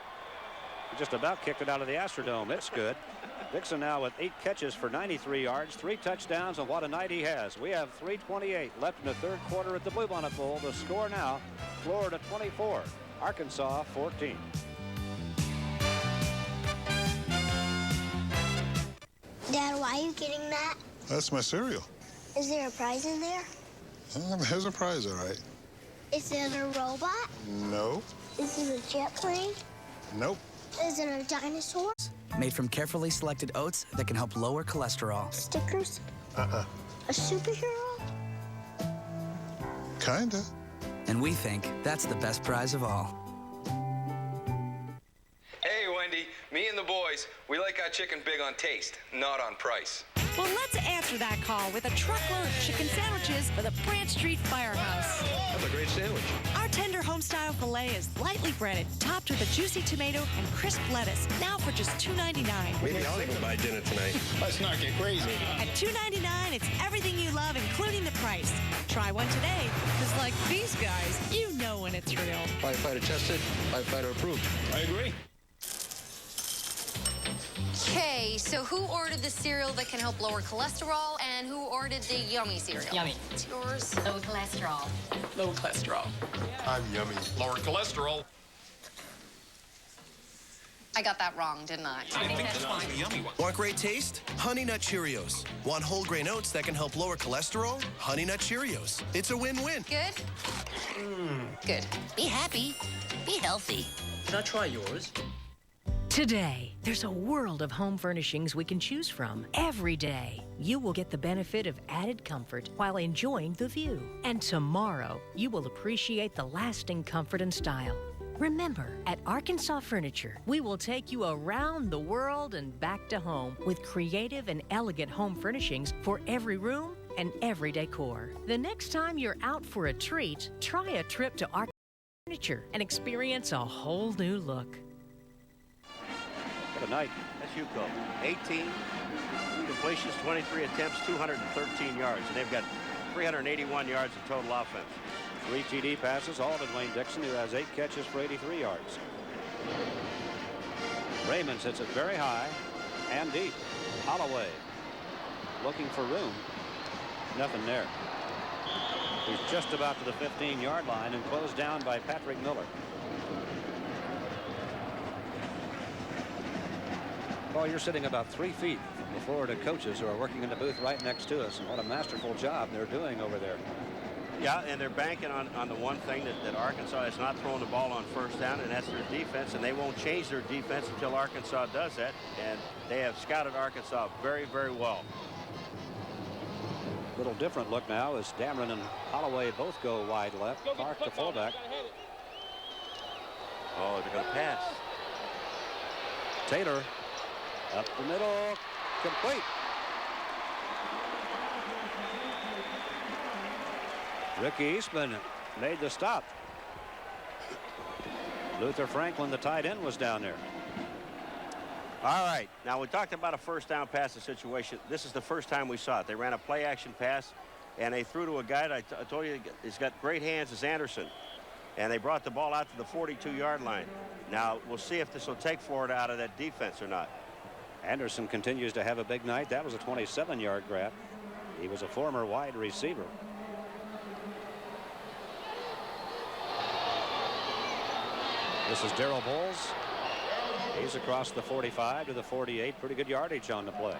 He just about kicked it out of the Astrodome. It's good. Dixon now with 8 catches for 93 yards, 3 touchdowns, and what a night he has. We have 3:28 left in the third quarter at the Bluebonnet Bowl. The score now, Florida 24, Arkansas 14. Dad, why are you getting that? That's my cereal. Is there a prize in there? There's a prize, all right. Is it a robot? No. Is it a jet plane? Nope. Is it a dinosaur? Made from carefully selected oats that can help lower cholesterol. Stickers? Uh-uh. A superhero? Kinda. And we think that's the best prize of all. Hey, Wendy, me and the boys, we like our chicken big on taste, not on price. Well, let's answer that call with a truckload of chicken sandwiches for the Branch Street Firehouse. That's a great sandwich. Our tender homestyle filet is lightly breaded, topped with a juicy tomato and crisp lettuce, now for just $2.99. Maybe I'll even buy dinner tonight. Let's not get crazy. At $2.99, it's everything you love, including the price. Try one today, because like these guys, you know when it's real. Firefighter tested, firefighter approved. I agree. Okay, so who ordered the cereal that can help lower cholesterol, and who ordered the yummy cereal? Yummy. It's yours. Low cholesterol. Low cholesterol. I'm yummy. Lower cholesterol. I got that wrong, didn't I? I think that's one of the yummy ones. Want great taste? Honey Nut Cheerios. Want whole grain oats that can help lower cholesterol? Honey Nut Cheerios. It's a win-win. Good? Good. Be happy. Be healthy. Can I try yours? Today, there's a world of home furnishings we can choose from. Every day, you will get the benefit of added comfort while enjoying the view. And tomorrow, you will appreciate the lasting comfort and style. Remember, at Arkansas Furniture, we will take you around the world and back to home with creative and elegant home furnishings for every room and every decor. The next time you're out for a treat, try a trip to Arkansas Furniture and experience a whole new look. Good night. That's Yuko. 18 completions, 23 attempts, 213 yards. And they've got 381 yards in total offense. 3 TD passes, all to Dwayne Dixon, who has 8 catches for 83 yards. Raymond hits it very high and deep. Holloway looking for room. Nothing there. He's just about to the 15-yard line and closed down by Patrick Miller. Well, you're sitting about 3 feet from the Florida coaches who are working in the booth right next to us, and what a masterful job they're doing over there. Yeah, and they're banking on the one thing that Arkansas is not throwing the ball on first down, and that's their defense, and they won't change their defense until Arkansas does that, and they have scouted Arkansas very, very well. Little different look now as Dameron and Holloway both go wide left. Clark the fullback. Oh, they're going to pass. Taylor up the middle, complete. Ricky Eastman made the stop. Luther Franklin, the tight end, was down there. All right, now we talked about a first down passing situation. This is the first time we saw it. They ran a play action pass, and they threw to a guy that I told you he's got great hands, is Anderson. And they brought the ball out to the 42-yard line. Now we'll see if this will take Florida out of that defense or not. Anderson continues to have a big night. That was a 27-yard grab. He was a former wide receiver. This is Darrell Bowles. He's across the 45 to the 48. Pretty good yardage on the play.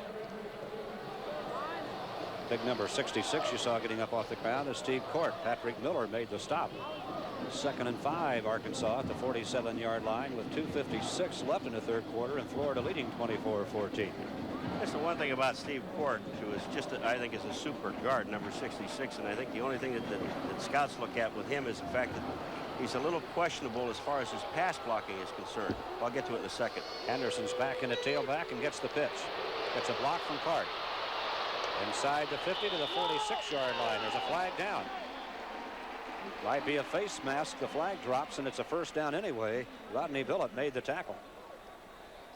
Big number 66 you saw getting up off the ground is Steve Court. Patrick Miller made the stop. 2nd and 5, Arkansas at the 47-yard line with 2:56 left in the third quarter, and Florida leading 24-14. That's the one thing about Steve Court, who is just, I think, is a super guard, number 66, and I think the only thing that scouts look at with him is the fact that he's a little questionable as far as his pass blocking is concerned. I'll get to it in a second. Anderson's back in the tailback and gets the pitch. Gets a block from Clark. Inside the 50 to the 46-yard line. There's a flag down. Might be a face mask. The flag drops, and it's a first down anyway. Rodney Billett made the tackle.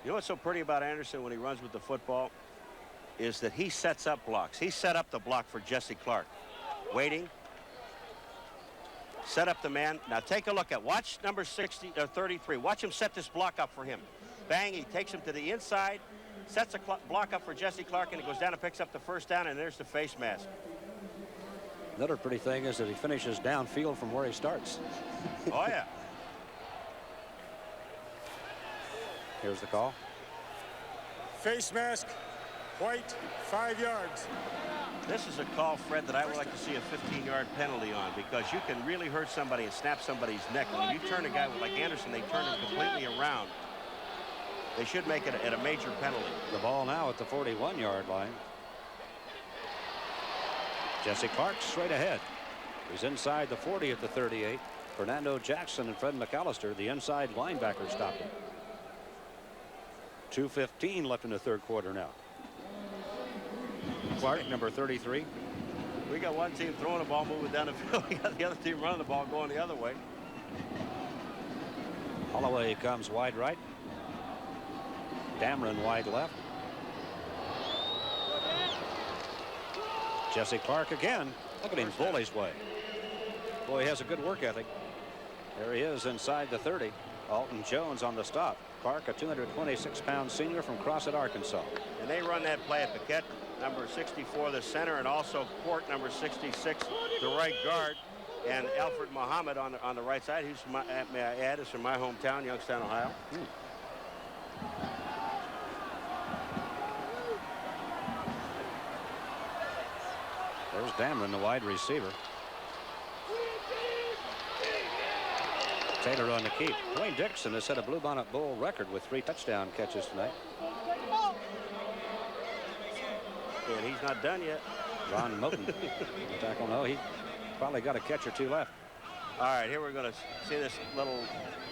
You know what's so pretty about Anderson when he runs with the football is that he sets up blocks. He set up the block for Jesse Clark. Waiting. Set up the man. Now take a look at. Watch number 33. Watch him set this block up for him. Bang, he takes him to the inside, sets a block up for Jesse Clark, and he goes down and picks up the first down, and there's the face mask. Another pretty thing is that he finishes downfield from where he starts. Oh, yeah. Here's the call. Face mask, white, 5 yards. This is a call, Fred, that I would like to see a 15-yard penalty on, because you can really hurt somebody and snap somebody's neck. When you turn a guy like Anderson, they turn him completely around. They should make it a major penalty. The ball now at the 41-yard line. Jesse Clark straight ahead. He's inside the 40 at the 38. Fernando Jackson and Fred McAllister, the inside linebacker, stopped him. 2:15 left in the third quarter now. Clark, number 33. We got one team throwing the ball, moving down the field. We got the other team running the ball, going the other way. Holloway comes wide right. Dameron wide left. Jesse Clark again. Look at him bull his way. Boy, he has a good work ethic. There he is inside the 30. Alton Jones on the stop. Clark, a 226-pound senior from Crossett, Arkansas. And they run that play at Paquette, number 64, the center, and also Court, number 66, the right guard, and Alfred Muhammad on the right side. He's from may I add, is from my hometown, Youngstown, Ohio. Here's Dameron, the wide receiver. Taylor on the keep. Dwayne Dixon has set a Bluebonnet Bowl record with 3 touchdown catches tonight. And he's not done yet. Ron Moten. Tackle, no, he probably got a catch or 2 left. All right, here we're going to see this little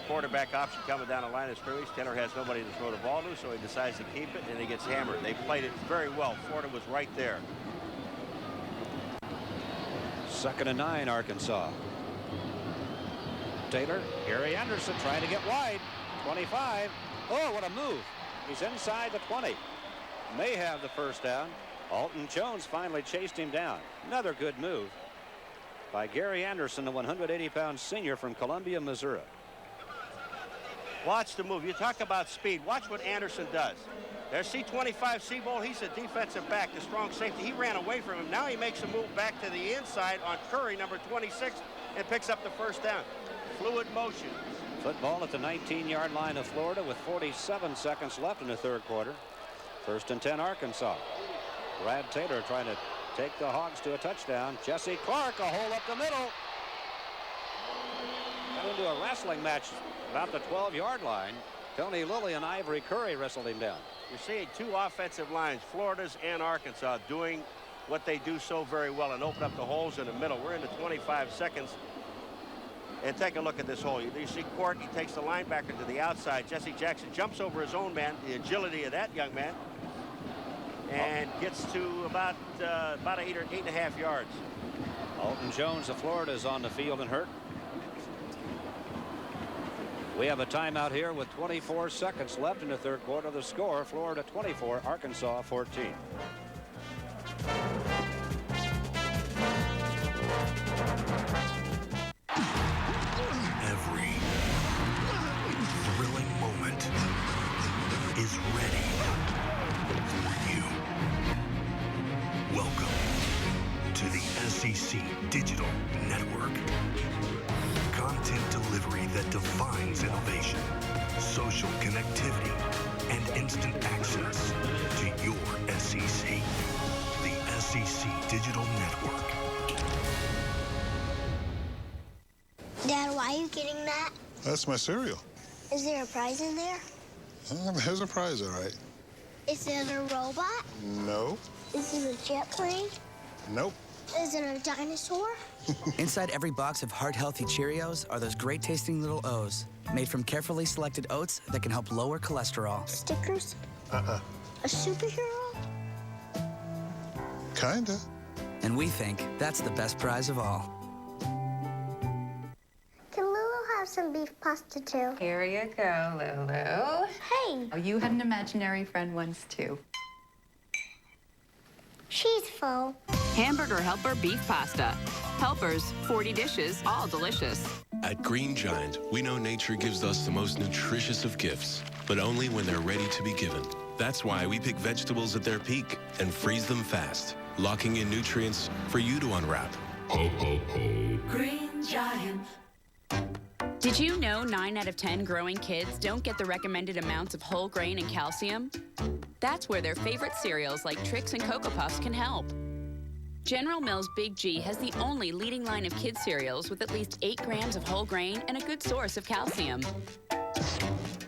quarterback option coming down the line of scrimmage. Taylor has nobody to throw the ball to, so he decides to keep it, and he gets hammered. They played it very well. Florida was right there. 2nd and 9, Arkansas. Taylor, Gary Anderson trying to get wide. 25. Oh, what a move. He's inside the 20. May have the first down. Alton Jones finally chased him down. Another good move by Gary Anderson, the 180-pound senior from Columbia, Missouri. Watch the move. You talk about speed. Watch what Anderson does. There's C25 Seabold. He's a defensive back, the strong safety. He ran away from him. Now he makes a move back to the inside on Curry, number 26, and picks up the first down. Fluid motion. Football at the 19-yard line of Florida with 47 seconds left in the 3rd quarter. 1st and 10, Arkansas. Brad Taylor trying to take the Hogs to a touchdown. Jesse Clark, a hole up the middle. Got into a wrestling match about the 12-yard line. Tony Lilly and Ivory Curry wrestled him down. You're seeing 2 offensive lines, Florida's and Arkansas, doing what they do so very well and open up the holes in the middle. We're into 25 seconds. And take a look at this hole. You see Court, he takes the linebacker to the outside. Jesse Jackson jumps over his own man, the agility of that young man, and gets to about 8.5 yards. Alton Jones of Florida is on the field and hurt. We have a timeout here with 24 seconds left in the 3rd quarter. The score, Florida 24, Arkansas 14. Every thrilling moment is ready for you. Welcome to the SEC Digital Network. Content delivery that defines innovation, social connectivity, and instant access to your SEC. The SEC Digital Network. Dad, why are you getting that? That's my cereal. Is there a prize in there? There's a prize, all right. Is it a robot? No. Is it a jet plane? Nope. Is it a dinosaur? Inside every box of heart-healthy Cheerios are those great-tasting little O's, made from carefully selected oats that can help lower cholesterol. Stickers? A superhero? Kinda. And we think that's the best prize of all. Can Lulu have some beef pasta too? Here you go, Lulu. Hey! Oh, you had an imaginary friend once, too. She's full. Hamburger Helper beef pasta. Helpers, 40 dishes, all delicious. At Green Giant, we know nature gives us the most nutritious of gifts, but only when they're ready to be given. That's why we pick vegetables at their peak and freeze them fast, locking in nutrients for you to unwrap. Ho, ho, ho. Green Giant. Did you know 9 out of 10 growing kids don't get the recommended amounts of whole grain and calcium? That's where their favorite cereals like Trix and Cocoa Puffs can help. General Mills Big G has the only leading line of kids cereals with at least 8 grams of whole grain and a good source of calcium.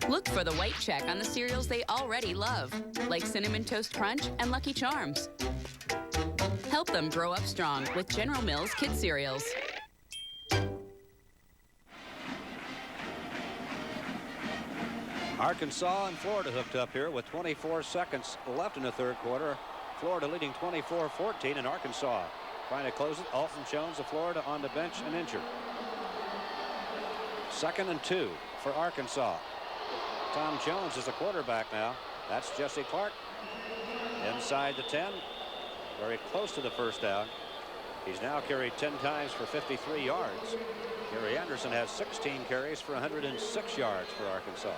Look for the white check on the cereals they already love, like Cinnamon Toast Crunch and Lucky Charms. Help them grow up strong with General Mills Kids cereals. Arkansas and Florida hooked up here with 24 seconds left in the 3rd quarter. Florida leading 24-14, and Arkansas trying to close it. Alton Jones of Florida on the bench and injured. 2nd and 2 for Arkansas. Tom Jones is the quarterback now. That's Jesse Clark. Inside the 10. Very close to the first down. He's now carried 10 times for 53 yards. Gary Anderson has 16 carries for 106 yards for Arkansas.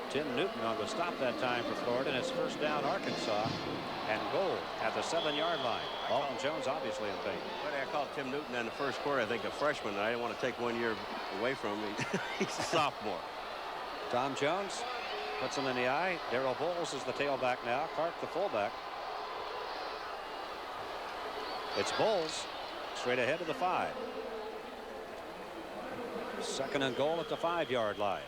Tim Newton on the stop that time for Florida, and it's first down Arkansas and goal at the 7-yard line. Alton Jones obviously in pain. But I called Tim Newton in the first quarter, I think a freshman, and I didn't want to take 1 year away from him. He's a sophomore. Tom Jones puts him in the eye. Darrell Bowles is the tailback now. Clark the fullback. It's Bowles straight ahead of the 5. Second and goal at the 5-yard line.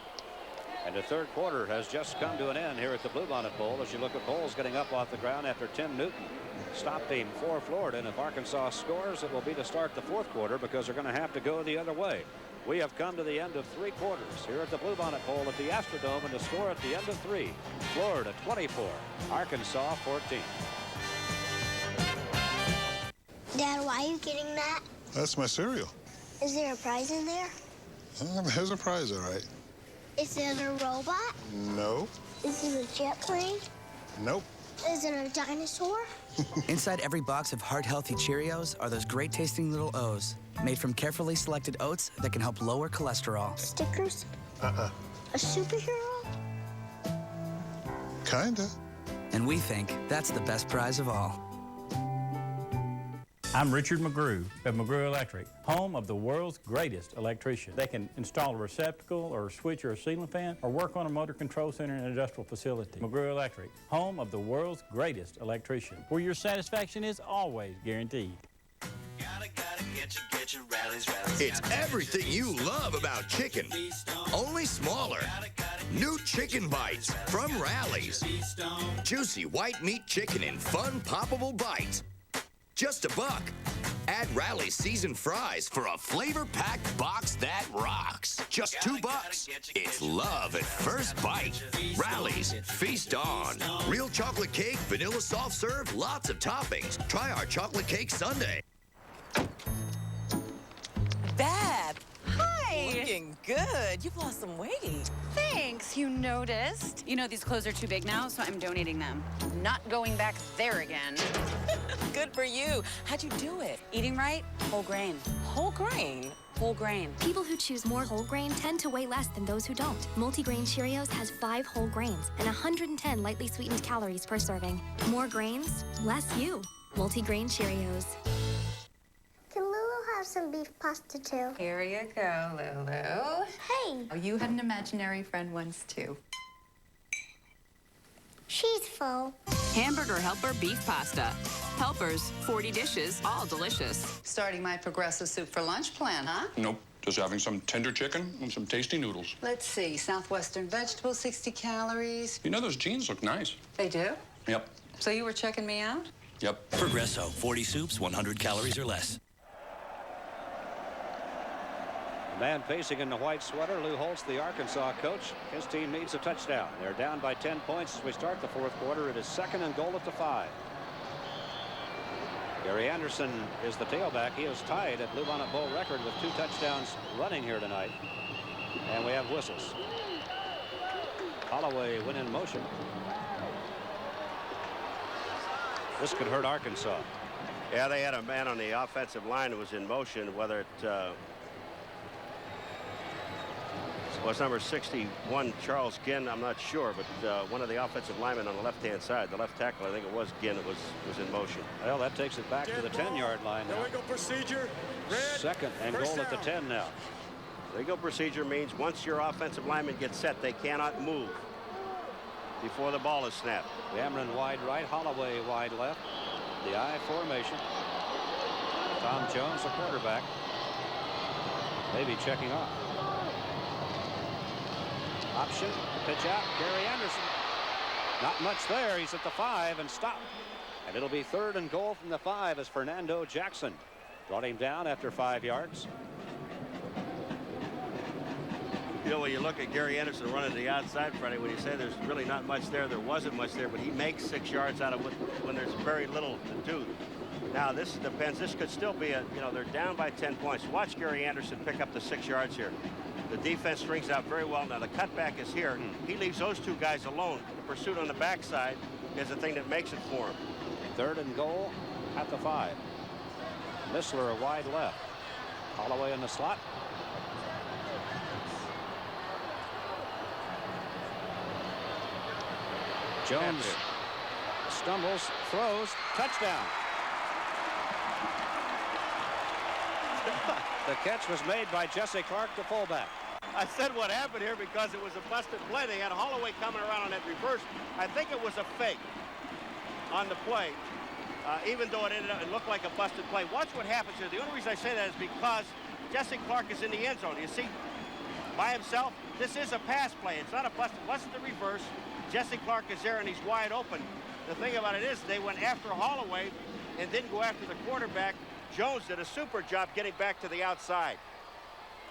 And the third quarter has just come to an end here at the Bluebonnet Bowl as you look at Bowles getting up off the ground after Tim Newton stopped him for Florida. And if Arkansas scores, it will be to start the fourth quarter because they're going to have to go the other way. We have come to the end of 3 quarters here at the Bluebonnet Bowl at the Astrodome, and the score at the end of 3. Florida 24, Arkansas 14. Dad, why are you getting that? That's my cereal. Is there a prize in there? There's a prize, all right. Is it a robot? No. Is it a jet plane? Nope. Is it a dinosaur? Inside every box of heart-healthy Cheerios are those great-tasting little O's, made from carefully selected oats that can help lower cholesterol. Stickers? A superhero? Kinda. And we think that's the best prize of all. I'm Richard McGrew of McGrew Electric, home of the world's greatest electrician. They can install a receptacle or a switch or a ceiling fan or work on a motor control center in an industrial facility. McGrew Electric, home of the world's greatest electrician, where your satisfaction is always guaranteed. It's everything you love about chicken, only smaller. New chicken bites from Rally's. Juicy white meat chicken in fun, poppable bites. Just $1. Add Rally's seasoned fries for a flavor-packed box that rocks. Just $2. It's love at first bite. Rally's, feast on. Real chocolate cake, vanilla soft serve, lots of toppings. Try our chocolate cake sundae. Bab, hi. Looking good. You've lost some weight. Thanks, you noticed. You know, these clothes are too big now, so I'm donating them. Not going back there again. Good for you. How'd you do it? Eating right, whole grain. Whole grain? Whole grain. People who choose more whole grain tend to weigh less than those who don't. Multigrain Cheerios has 5 whole grains and 110 lightly sweetened calories per serving. More grains, less you. Multigrain Cheerios. Can Lulu have some beef pasta too? Here you go, Lulu. Hey. Oh, you had an imaginary friend once, too. She's full. Hamburger Helper beef pasta. Helpers, 40 dishes, all delicious. Starting my progressive soup for lunch plan, huh? Nope. Just having some tender chicken and some tasty noodles. Let's see. Southwestern vegetables, 60 calories. You know, those jeans look nice. They do? Yep. So you were checking me out? Yep. Progresso, 40 soups, 100 calories or less. The man facing in the white sweater, Lou Holtz, the Arkansas coach. His team needs a touchdown. They're down by 10 points as we start the fourth quarter. It is second and goal at the 5. Gary Anderson is the tailback. He is tied at Bluebonnet Bowl record with 2 touchdowns running here tonight. And we have whistles. Holloway went in motion. This could hurt Arkansas. Yeah, they had a man on the offensive line who was in motion, whether it was number 61, Charles Ginn, I'm not sure, but one of the offensive linemen on the left-hand side, the left tackle, I think it was Ginn, was in motion. Well, that takes it back to the 10-yard line now. Legal procedure. Red. Second and goal at the 10 now. Legal procedure means once your offensive linemen get set, they cannot move before the ball is snapped. Cameron wide right, Holloway wide left. The I formation. Tom Jones, the quarterback, maybe checking off. Option, pitch out, Gary Anderson. Not much there. He's at the 5 and stopped. And it'll be third and goal from the 5 as Fernando Jackson brought him down after 5 yards. You know, when you look at Gary Anderson running to the outside, Freddie, when you say there's really not much there, there wasn't much there, but he makes 6 yards out of when there's very little to do. Now, this depends. This could still be they're down by 10 points. Watch Gary Anderson pick up the 6 yards here. The defense strings out very well. Now, the cutback is here. He leaves those 2 guys alone. The pursuit on the backside is the thing that makes it for him. Third and goal at the 5. Missler wide left. Holloway in the slot. Jones stumbles, throws, touchdown. The catch was made by Jesse Clark, the fullback. I said what happened here because it was a busted play. They had Holloway coming around on that reverse. I think it was a fake on the play. even though it looked like a busted play. Watch what happens here. The only reason I say that is because Jesse Clark is in the end zone. You see, by himself, this is a pass play. It's not a bust. It wasn't the reverse. Jesse Clark is there, and he's wide open. The thing about it is they went after Holloway and didn't go after the quarterback. Jones did a super job getting back to the outside.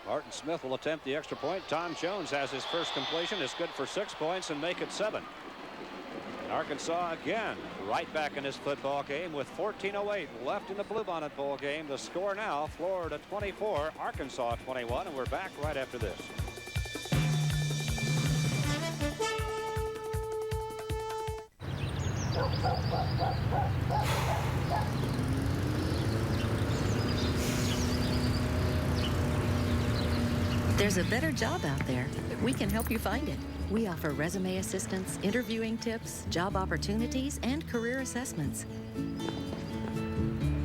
Martin Smith will attempt the extra point. Tom Jones has his first completion. It's good for 6 points and make it 7. And Arkansas again right back in this football game with 14:08 left in the Bluebonnet Bowl game. The score now, Florida 24, Arkansas 21, and we're back right after this. There's a better job out there. We can help you find it. We offer resume assistance, interviewing tips, job opportunities, and career assessments.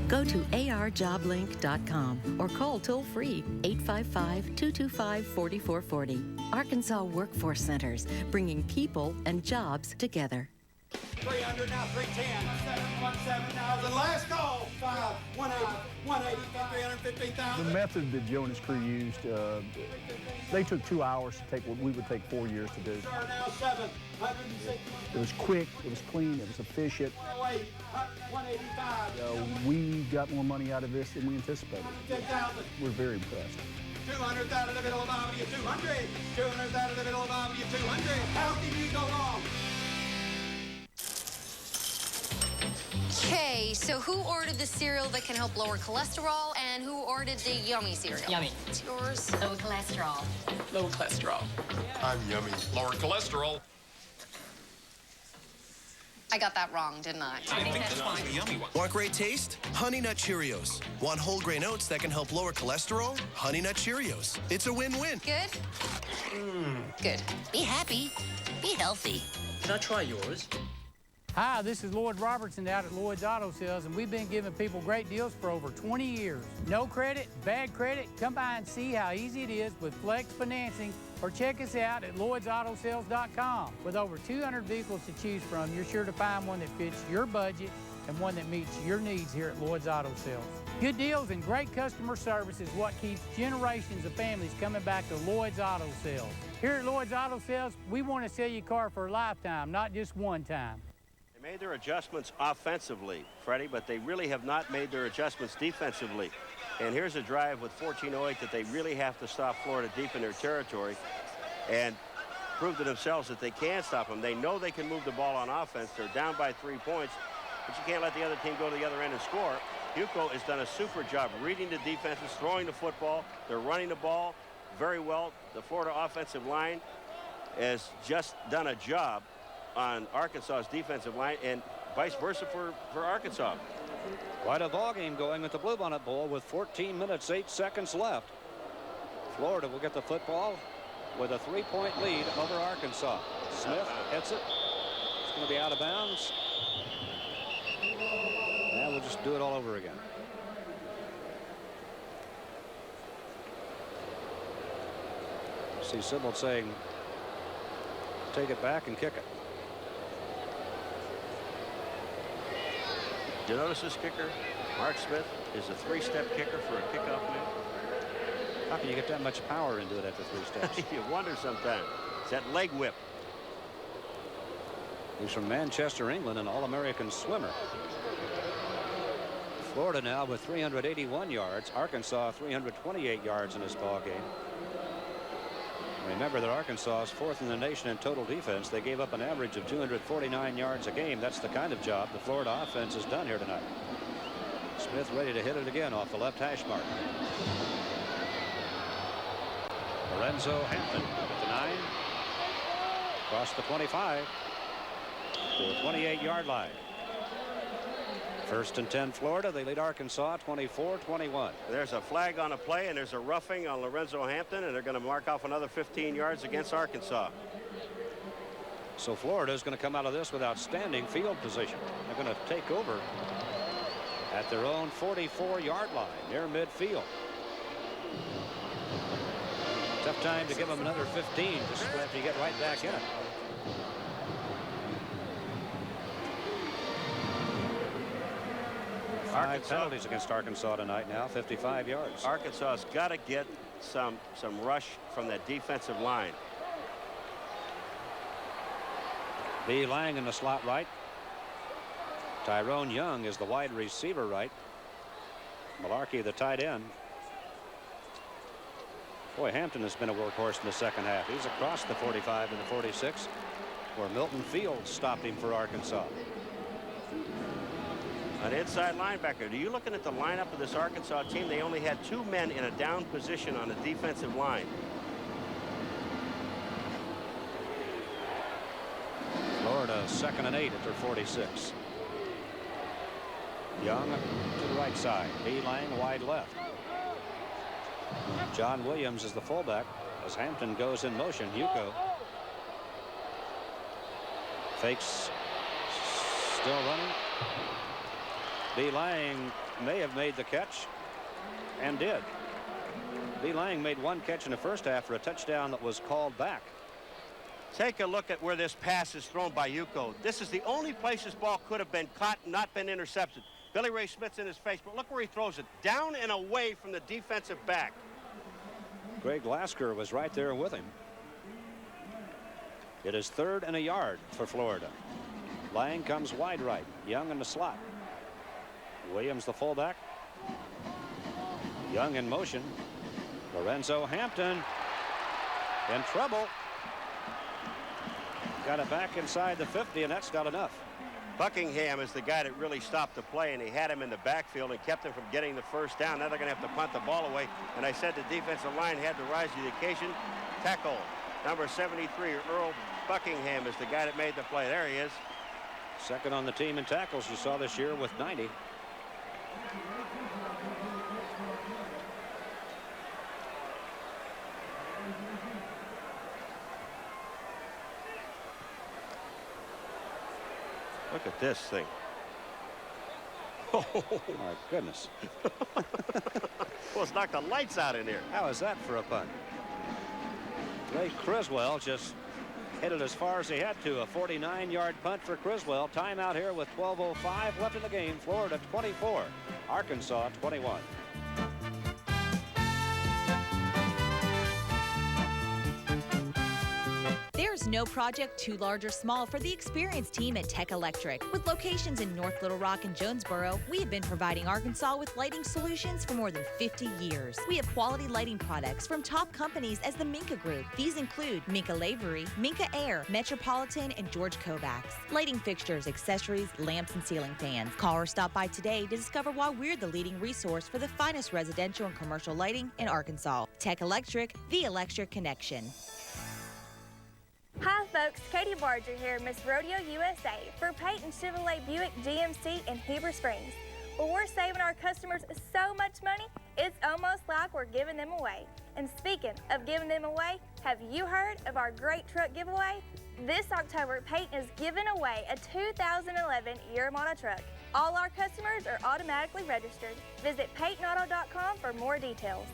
Go to arjoblink.com or call toll-free 855-225-4440. Arkansas Workforce Centers, bringing people and jobs together. 300 now, 310, 17 now. The last call, 5, 180, 315,000. The method that Joe and his crew used, they took 2 hours to take what we would take 4 years to do. Sir, now 7, 160. It was quick, it was clean, it was efficient. 185. We got more money out of this than we anticipated. 10,000. We're very impressed. 200 out of the middle of Avenue, 200. 200 out of the middle of Avenue, 200. How can you go wrong? Okay, so who ordered the cereal that can help lower cholesterol, and who ordered the yummy cereal? Yummy. It's yours. Low cholesterol. Low cholesterol. I'm yummy. Lower cholesterol. I got that wrong, didn't I? I think that's fine. The yummy one. Want great taste? Honey Nut Cheerios. Want whole grain oats that can help lower cholesterol? Honey Nut Cheerios. It's a win-win. Good? Good. Be happy. Be healthy. Can I try yours? Hi, this is Lloyd Robertson out at Lloyd's Auto Sales, and we've been giving people great deals for over 20 years. No credit, bad credit, come by and see how easy it is with Flex Financing, or check us out at LloydsAutoSales.com. With over 200 vehicles to choose from, you're sure to find one that fits your budget and one that meets your needs here at Lloyd's Auto Sales. Good deals and great customer service is what keeps generations of families coming back to Lloyd's Auto Sales. Here at Lloyd's Auto Sales, we want to sell you a car for a lifetime, not just one time. They made their adjustments offensively, Freddie, but they really have not made their adjustments defensively. And here's a drive with 14:08 that they really have to stop Florida deep in their territory and prove to themselves that they can stop them. They know they can move the ball on offense. They're down by 3 points, but you can't let the other team go to the other end and score. Hugo has done a super job reading the defenses, throwing the football. They're running the ball very well. The Florida offensive line has just done a job on Arkansas's defensive line, and vice versa for Arkansas. Quite a ball game going at the Bluebonnet Bowl with 14 minutes, 8 seconds left. Florida will get the football with a 3-point lead over Arkansas. Smith hits it. It's going to be out of bounds. Now we'll just do it all over again. See Sybil saying, take it back and kick it. Do you notice this kicker? Mark Smith is a 3-step kicker for a kickoff man. How can you get that much power into it after 3 steps? You wonder sometimes. It's that leg whip. He's from Manchester, England, an All-American swimmer. Florida now with 381 yards. Arkansas 328 yards in this ball game. Remember that Arkansas is 4th in the nation in total defense. They gave up an average of 249 yards a game. That's the kind of job the Florida offense has done here tonight. Smith ready to hit it again off the left hash mark. Lorenzo Hampton at the 9. Across the 25 to the 28-yard line. 1st and 10 Florida. They lead Arkansas 24-21. There's a flag on a play, and there's a roughing on Lorenzo Hampton, and they're going to mark off another 15 yards against Arkansas. So Florida is going to come out of this with outstanding field position. They're going to take over at their own 44-yard line near midfield. Tough time to give them another 15 just after you get right back in it. 5 penalties against Arkansas tonight now, 55 yards. Arkansas's got to get some rush from that defensive line. B. Lang in the slot right. Tyrone Young is the wide receiver right. Malarkey the tight end. Boy, Hampton has been a workhorse in the second half. He's across the 45 and the 46, where Milton Fields stopped him for Arkansas. An inside linebacker. Are you looking at the lineup of this Arkansas team? They only had 2 men in a down position on the defensive line. Florida 2nd and 8 at their 46. Young to the right side. B. Lang wide left. John Williams is the fullback as Hampton goes in motion. Hugo fakes, still running. B. Lang may have made the catch and did. B. Lang made 1 catch in the first half for a touchdown that was called back. Take a look at where this pass is thrown by Yuko. This is the only place this ball could have been caught and not been intercepted. Billy Ray Smith's in his face, but look where he throws it. Down and away from the defensive back. Greg Lasker was right there with him. It is 3rd and a yard for Florida. Lang comes wide right. Young in the slot. Williams the fullback. Young in motion. Lorenzo Hampton in trouble. Got it back inside the 50, and that's not enough. Buckingham is the guy that really stopped the play, and he had him in the backfield and kept him from getting the first down. Now they're going to have to punt the ball away, and I said the defensive line had to rise to the occasion. Tackle number 73, Earl Buckingham, is the guy that made the play. There he is. 2nd on the team in tackles you saw this year with 90. Look at this thing. Oh, my goodness. Well, it's knocked the lights out in here. How is that for a punt? Ray Criswell just hit it as far as he had to. A 49-yard punt for Criswell. Timeout here with 12:05 left in the game. Florida 24, Arkansas 21. There's no project too large or small for the experienced team at Tech Electric. With locations in North Little Rock and Jonesboro, we have been providing Arkansas with lighting solutions for more than 50 years. We have quality lighting products from top companies as the Minka Group. These include Minka Lavery, Minka Air, Metropolitan, and George Kovacs. Lighting fixtures, accessories, lamps, and ceiling fans. Call or stop by today to discover why we're the leading resource for the finest residential and commercial lighting in Arkansas. Tech Electric, the electric connection. Hi folks, Katie Barger here, Miss Rodeo USA for Peyton Chevrolet Buick GMC in Heber Springs. Well, we're saving our customers so much money, it's almost like we're giving them away. And speaking of giving them away, have you heard of our great truck giveaway? This October, Peyton is giving away a 2011 year model truck. All our customers are automatically registered. Visit PeytonAuto.com for more details.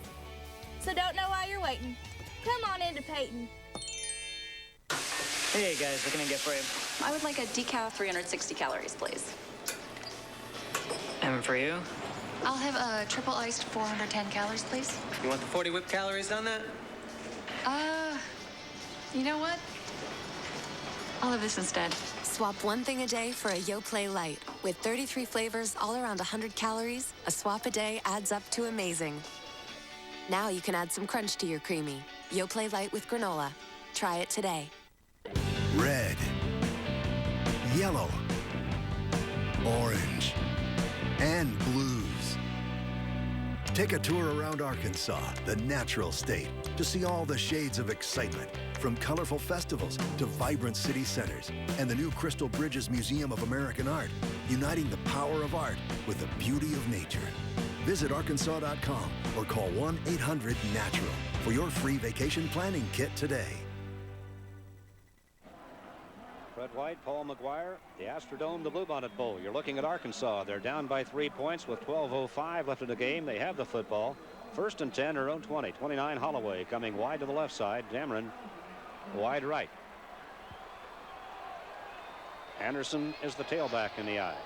So don't know why you're waiting. Come on into Peyton. Hey guys, what can I get for you? I would like a decaf 360 calories, please. And for you? I'll have a triple iced 410 calories, please. You want the 40 whip calories on that? You know what? I'll have this instead. Swap one thing a day for a Yoplait Light. With 33 flavors, all around 100 calories, a swap a day adds up to amazing. Now you can add some crunch to your creamy. Yoplait Light with granola. Try it today. Red, yellow, orange, and blues. Take a tour around Arkansas, the natural state, to see all the shades of excitement, from colorful festivals to vibrant city centers, and the new Crystal Bridges Museum of American Art, uniting the power of art with the beauty of nature. Visit Arkansas.com or call 1-800-NATURAL for your free vacation planning kit today. Fred White, Paul McGuire, the Astrodome, the Bluebonnet Bowl. You're looking at Arkansas. They're down by 3 points with 12:05 left in the game. They have the football. 1st and 10, their own 20. 29 Holloway coming wide to the left side. Dameron wide right. Anderson is the tailback in the eye.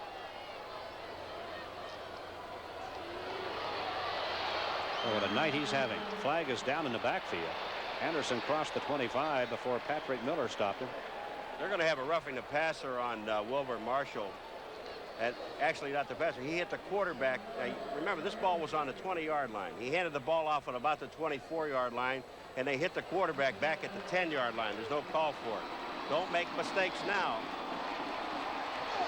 Oh, what a night he's having. Flag is down in the backfield. Anderson crossed the 25 before Patrick Miller stopped him. They're going to have a roughing the passer on Wilbur Marshall. Actually, not the passer. He hit the quarterback. Remember, this ball was on the 20-yard line. He handed the ball off at about the 24-yard line, and they hit the quarterback back at the 10-yard line. There's no call for it. Don't make mistakes now.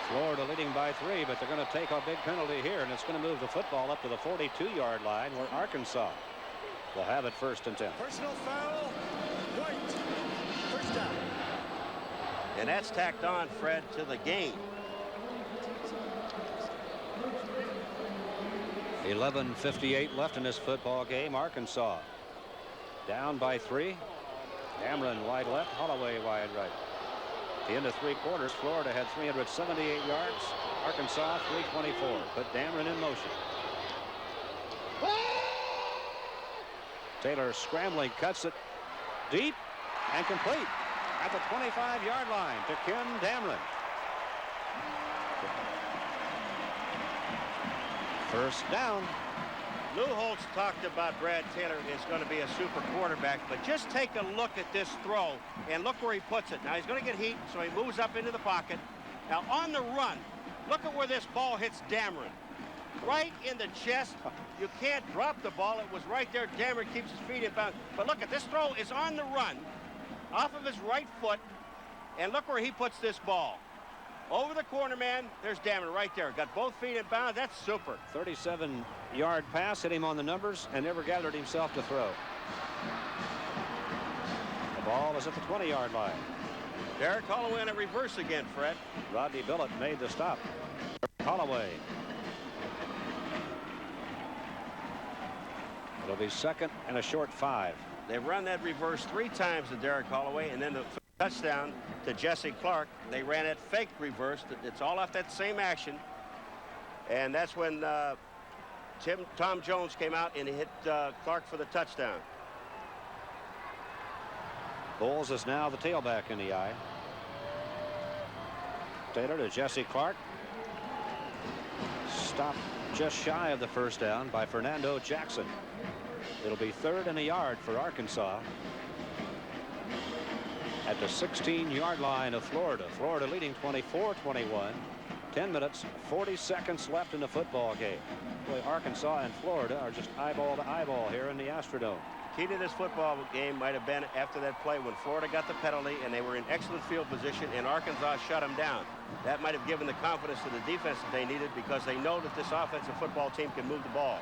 Florida leading by 3, but they're going to take a big penalty here, and it's going to move the football up to the 42-yard line where Arkansas will have it 1st and 10. Personal foul, White. First down. And that's tacked on, Fred, to the game. 11:58 left in this football game. Arkansas down by 3. Cameron wide left, Holloway wide right. At the end of 3 quarters, Florida had 378 yards. Arkansas 324. Put Dameron in motion. Taylor scrambling, cuts it deep and complete at the 25-yard line to Ken Dameron. First down. Lou Holtz talked about Brad Taylor is going to be a super quarterback, but just take a look at this throw and look where he puts it. Now he's going to get heat, so he moves up into the pocket. Now on the run, look at where this ball hits Dameron. Right in the chest. You can't drop the ball. It was right there. Dameron keeps his feet in bounds. But look at this throw is on the run off of his right foot, and look where he puts this ball. Over the corner man, there's Dameron right there. Got both feet in bounds. That's super. 37-yard pass, hit him on the numbers, and never gathered himself to throw. The ball is at the 20-yard line. Derek Holloway in a reverse again, Fred. Rodney Billett made the stop. Holloway. It'll be 2nd and a short 5. They've run that reverse 3 times to Derek Holloway, and then the touchdown to Jesse Clark. They ran it fake reverse. It's all off that same action. And that's when Tom Jones came out and hit Clark for the touchdown. Bowles is now the tailback in the eye. Taylor to Jesse Clark. Stopped just shy of the first down by Fernando Jackson. It'll be 3rd and a yard for Arkansas at the 16-yard line of Florida. Florida leading 24-21. 10 minutes, 40 seconds left in the football game. Boy, Arkansas and Florida are just eyeball to eyeball here in the Astrodome. Key to this football game might have been after that play when Florida got the penalty and they were in excellent field position and Arkansas shut them down. That might have given the confidence to the defense that they needed because they know that this offensive football team can move the ball.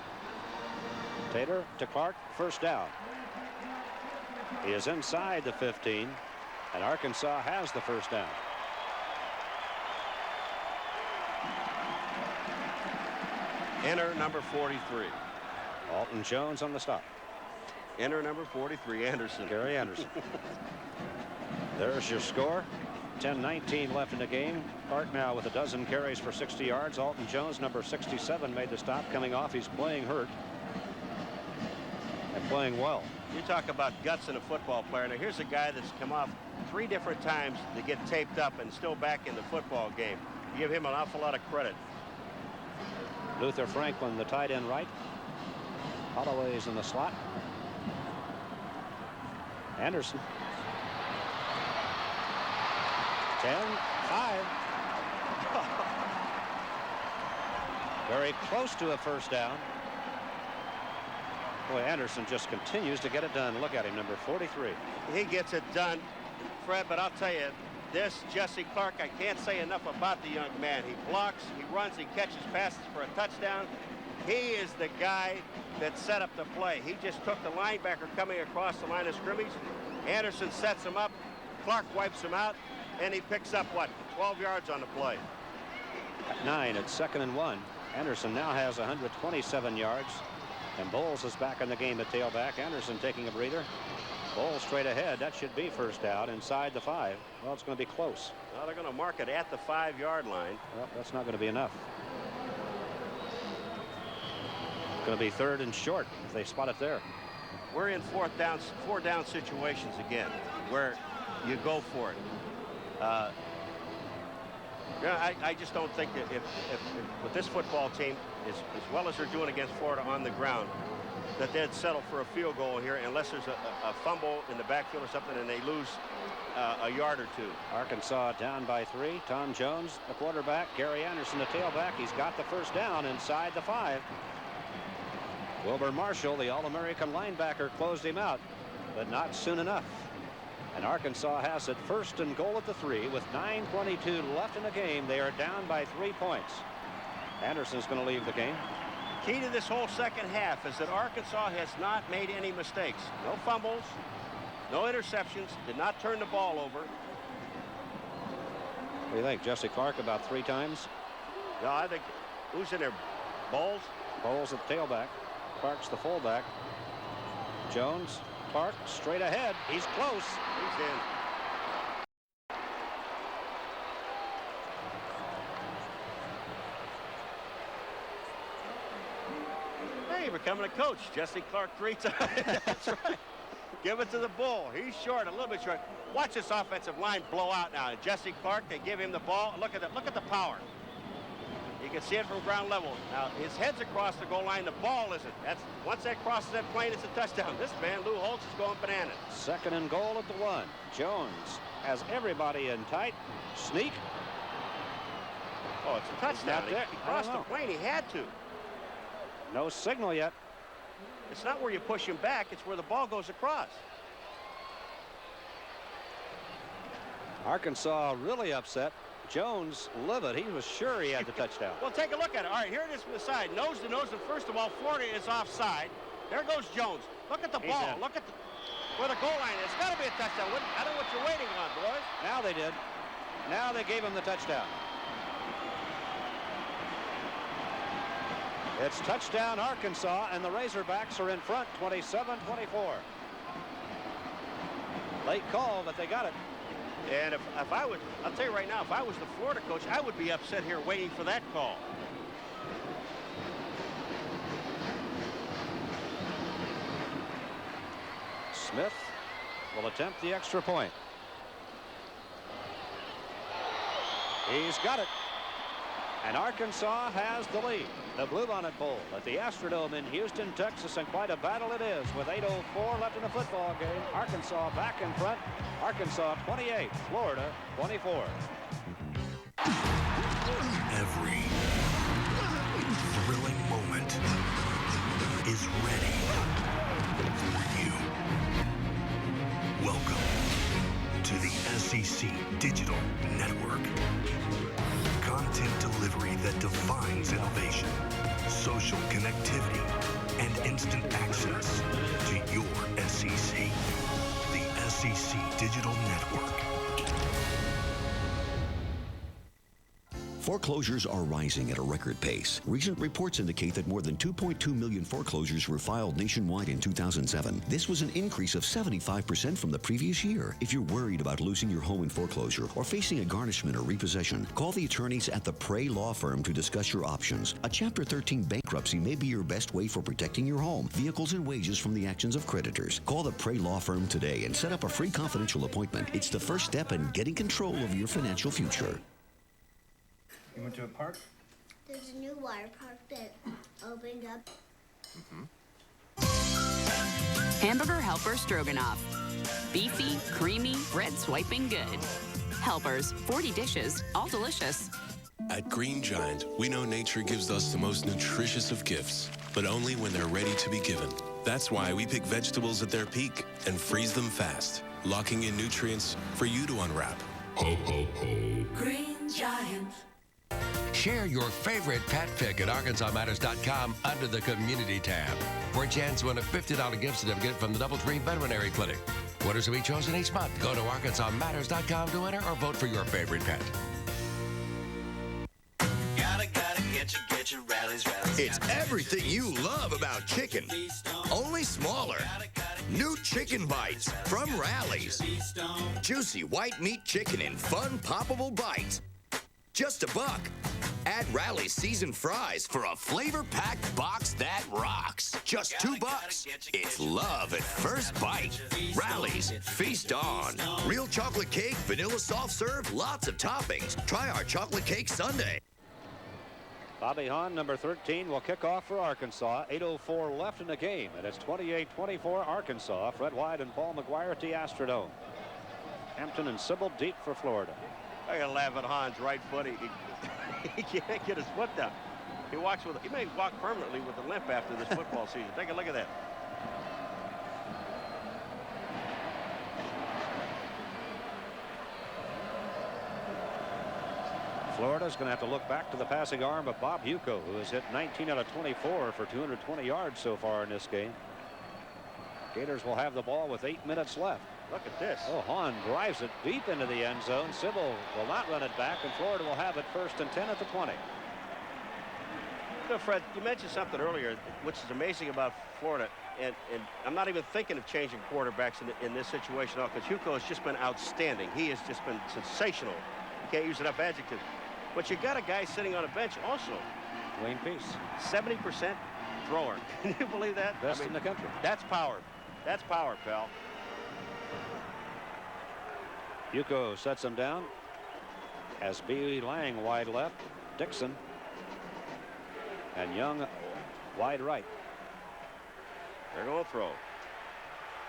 Taylor to Clark, first down. He is inside the 15, and Arkansas has the first down. Enter number 43. Alton Jones on the stop. Enter number 43, Anderson. Gary Anderson. There's your score. 10:19 left in the game. Clark now with a dozen carries for 60 yards. Alton Jones, number 67, made the stop. Coming off, he's playing hurt and playing well. You talk about guts in a football player. Now here's a guy that's come off 3 different times to get taped up and still back in the football game. You give him an awful lot of credit. Luther Franklin, the tight end right. Holloway's in the slot. Anderson. 10, 5. Very close to a first down. Boy, Anderson just continues to get it done. Look at him, number 43. He gets it done, Fred, but I'll tell you, this Jesse Clark, I can't say enough about the young man. He blocks, he runs, he catches passes for a touchdown. He is the guy that set up the play. He just took the linebacker coming across the line of scrimmage. Anderson sets him up. Clark wipes him out, and he picks up, what, 12 yards on the play. At 9, it's 2nd and 1. Anderson now has 127 yards, and Bowles is back in the game at tailback. Anderson taking a breather. Bowles straight ahead. That should be first down inside the 5. Well, it's going to be close. Well, they're going to mark it at the 5-yard line. Well, that's not going to be enough. It's going to be 3rd and short if they spot it there. We're in 4 down situations again where you go for it. I just don't think that if with this football team, as well as they're doing against Florida on the ground, that they'd settle for a field goal here unless there's a fumble in the backfield or something and they lose a yard or two. Arkansas down by 3. Tom Jones, the quarterback. Gary Anderson, the tailback. He's got the first down inside the 5. Wilbur Marshall, the All-American linebacker, closed him out, but not soon enough. And Arkansas has it 1st and goal at the 3 with 9:22 left in the game. They are down by 3 points. Anderson's going to leave the game. Key to this whole second half is that Arkansas has not made any mistakes. No fumbles, no interceptions, did not turn the ball over. What do you think? Jesse Clark about 3 times? No, I think, who's in there? Bowles? Bowles at the tailback. Clark's the fullback. Jones, Clark straight ahead. He's close. He's in. Hey, becoming a coach. Jesse Clark 3 times. That's right. Give it to the Bull. He's short, a little bit short. Watch this offensive line blow out now. Jesse Clark, they give him the ball. Look at that. Look at the power. You can see it from ground level. Now, his head's across the goal line. The ball isn't. That's once that crosses that plane, it's a touchdown. This man, Lou Holtz, is going bananas. 2nd and goal at the 1. Jones has everybody in tight. Sneak. Oh, it's a touchdown. He crossed the plane. He had to. No signal yet. It's not where you push him back. It's where the ball goes across. Arkansas really upset. Jones livid. He was sure he had the touchdown. Well, take a look at it. All right, here it is from the side. Nose to nose. And first of all, Florida is offside. There goes Jones. Look at the ball. Look at where the goal line is. It's got to be a touchdown. I don't know what you're waiting on, boys. Now they did. Now they gave him the touchdown. It's touchdown Arkansas, and the Razorbacks are in front, 27-24. Late call, but they got it. And if I was, I'll tell you right now, if I was the Florida coach, I would be upset here waiting for that call. Smith will attempt the extra point. He's got it. And Arkansas has the lead. The Bluebonnet Bowl at the Astrodome in Houston, Texas, and quite a battle it is with 8:04 left in the football game. Arkansas back in front. Arkansas 28, Florida 24. Every thrilling moment is ready for you. Welcome to the SEC Digital Network. Content delivery that defines innovation, social connectivity, and instant access to your SEC. The SEC Digital Network. Foreclosures are rising at a record pace. Recent reports indicate that more than 2.2 million foreclosures were filed nationwide in 2007. This was an increase of 75% from the previous year. If you're worried about losing your home in foreclosure or facing a garnishment or repossession, call the attorneys at the Pray Law Firm to discuss your options. A Chapter 13 bankruptcy may be your best way for protecting your home, vehicles, and wages from the actions of creditors. Call the Pray Law Firm today and set up a free confidential appointment. It's the first step in getting control of your financial future. You went to a park? There's a new water park that opened up. Hamburger Helper Stroganoff. Beefy, creamy, bread swiping good. Helpers, 40 dishes, all delicious. At Green Giant, we know nature gives us the most nutritious of gifts, but only when they're ready to be given. That's why we pick vegetables at their peak and freeze them fast, locking in nutrients for you to unwrap. Ho, ho, ho. Green Giant. Share your favorite pet pick at ArkansasMatters.com under the Community tab for a chance to win a $50 gift certificate from the Doubletree Veterinary Clinic. Winners will be chosen each month. Go to ArkansasMatters.com to enter or vote for your favorite pet. Get your rallies. It's everything you love about chicken, only smaller. New chicken bites from Rallies. Juicy white meat chicken in fun, poppable bites. Just $1. Add Rally's seasoned fries for a flavor-packed box that rocks. Just $2. It's love at first bite. Rally's, feast on. Real chocolate cake, vanilla soft serve, lots of toppings. Try our chocolate cake sundae. Bobby Hahn, number 13, will kick off for Arkansas. 8:04 left in the game, and it's 28-24 Arkansas. Fred White and Paul McGuire at the Astrodome. Hampton and Sybil deep for Florida. I gotta laugh at Hahn's right foot. He can't get his foot down. He may walk permanently with a limp after this football season. Take a look at that. Florida's going to have to look back to the passing arm of Bob Huco, who has hit 19 out of 24 for 220 yards so far in this game. Gators will have the ball with 8 minutes left. Look at this. Oh, Hahn drives it deep into the end zone. Sybil will not run it back, and Florida will have it 1st and 10 at the 20. You know, Fred, you mentioned something earlier, which is amazing about Florida, and I'm not even thinking of changing quarterbacks in this situation at all, because Huco has just been outstanding. He has just been sensational. You can't use enough adjectives. But you got a guy sitting on a bench also. Wayne Peace. 70% thrower. Can you believe that? Best in the country. That's power. That's power, Pell. Huco sets him down. Has B. Lang wide left. Dixon. And Young wide right. They're going to throw.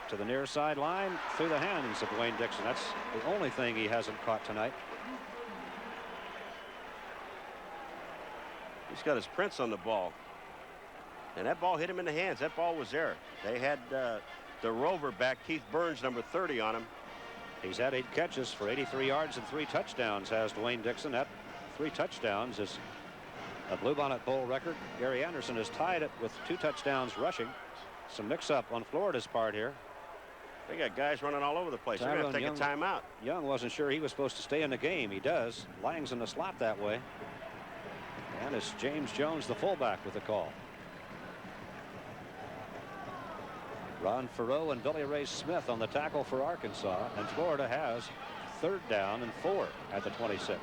To the near sideline, through the hands of Wayne Dixon. That's the only thing he hasn't caught tonight. He's got his prints on the ball. And that ball hit him in the hands. That ball was there. They had the rover back, Keith Burns, number 30, on him. He's had 8 catches for 83 yards and 3 touchdowns, has Dwayne Dixon. That 3 touchdowns is a Bluebonnet Bowl record. Gary Anderson has tied it with 2 touchdowns rushing. Some mix-up on Florida's part here. They got guys running all over the place. They're going to take a timeout. Young wasn't sure he was supposed to stay in the game. He does. Lang's in the slot that way. And it's James Jones, the fullback, with the call. Ron Farrow and Billy Ray Smith on the tackle for Arkansas, and Florida has 3rd down and 4 at the 26.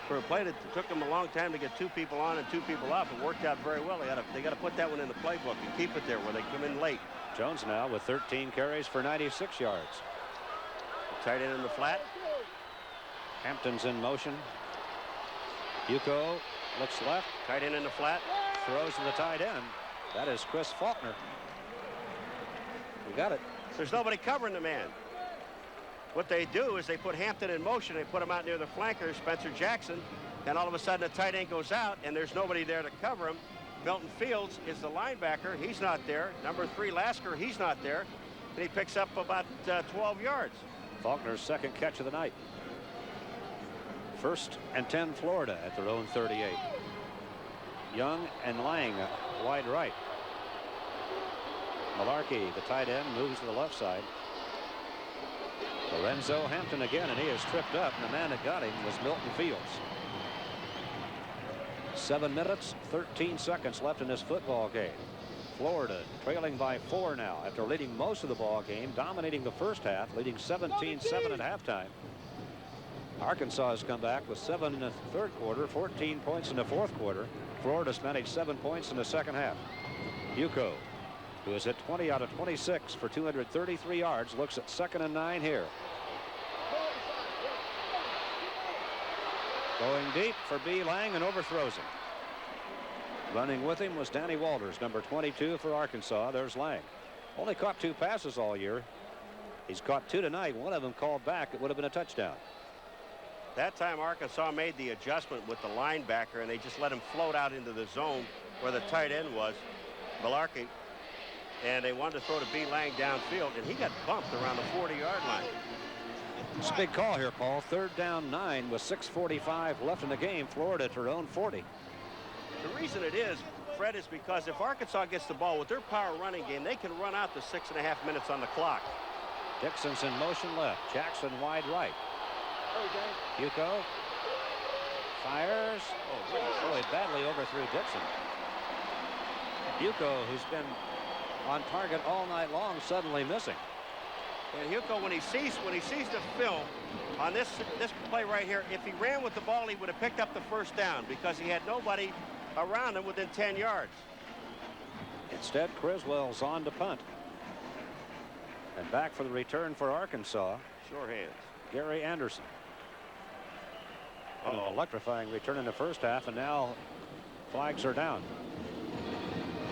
For a play that took them a long time to get 2 people on and 2 people off, it worked out very well. They got to put that one in the playbook and keep it there where they come in late. Jones now with 13 carries for 96 yards. Tight end in the flat. Hampton's in motion. Huco looks left. Tight end in the flat. Throws to the tight end. That is Chris Faulkner. We got it. There's nobody covering the man. What they do is they put Hampton in motion. They put him out near the flanker, Spencer Jackson, and all of a sudden the tight end goes out and there's nobody there to cover him. Milton Fields is the linebacker. He's not there. Number 3, Lasker, he's not there. And he picks up about 12 yards. Faulkner's 2nd catch of the night. 1st and 10 Florida at their own 38. Young and Lang wide right. Malarkey, the tight end, moves to the left side. Lorenzo Hampton again, and he is tripped up, and the man that got him was Milton Fields. 7 minutes, 13 seconds left in this football game. Florida trailing by 4 now after leading most of the ball game, dominating the first half, leading 17-7 at halftime. Arkansas has come back with 7 in the 3rd quarter, 14 points in the 4th quarter. Florida's managed 7 points in the 2nd half. Huco, who is at 20 out of 26 for 233 yards, looks at 2nd and 9 here. Going deep for B. Lang and overthrows him. Running with him was Danny Walters, number 22 for Arkansas. There's Lang. Only caught 2 passes all year. He's caught 2 tonight. One of them called back. It would have been a touchdown. That time Arkansas made the adjustment with the linebacker, and they just let him float out into the zone where the tight end was, Malarkey. And they wanted to throw to B. Lang downfield, and he got bumped around the 40-yard line. It's a big call here, Paul. 3rd down 9 with 6:45 left in the game. Florida at their own 40. The reason it is, Fred, is because if Arkansas gets the ball with their power running game, they can run out the 6.5 minutes on the clock. Dixon's in motion left. Jackson wide right. Huco fires. Oh, he badly overthrew Dixon. Huco, who's been on target all night long, suddenly missing. And Huco, when he sees the film on this play right here, if he ran with the ball, he would have picked up the 1st down because he had nobody around him within 10 yards. Instead, Criswell's on to punt. And back for the return for Arkansas. Sure hands. Gary Anderson. An electrifying return in the first half, and now Flags are down.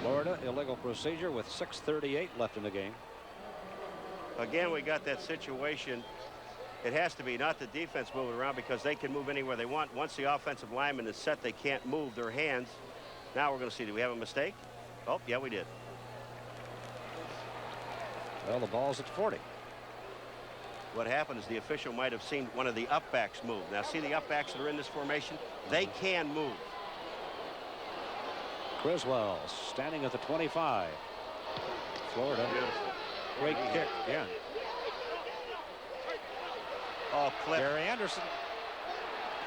Florida, illegal procedure with 6:38 left in the game. Again, we got that situation. It has to be not the defense moving around because they can move anywhere they want. Once the offensive lineman is set, they can't move their hands. Now we're going to see, do we have a mistake? Oh, yeah, we did. Well, the ball's at 40. What happened is the official might have seen one of the upbacks move. Now, see the upbacks that are in this formation? They can move. Criswell standing at the 25. Florida. Beautiful. Great kick again. Oh, clip. Gary Anderson.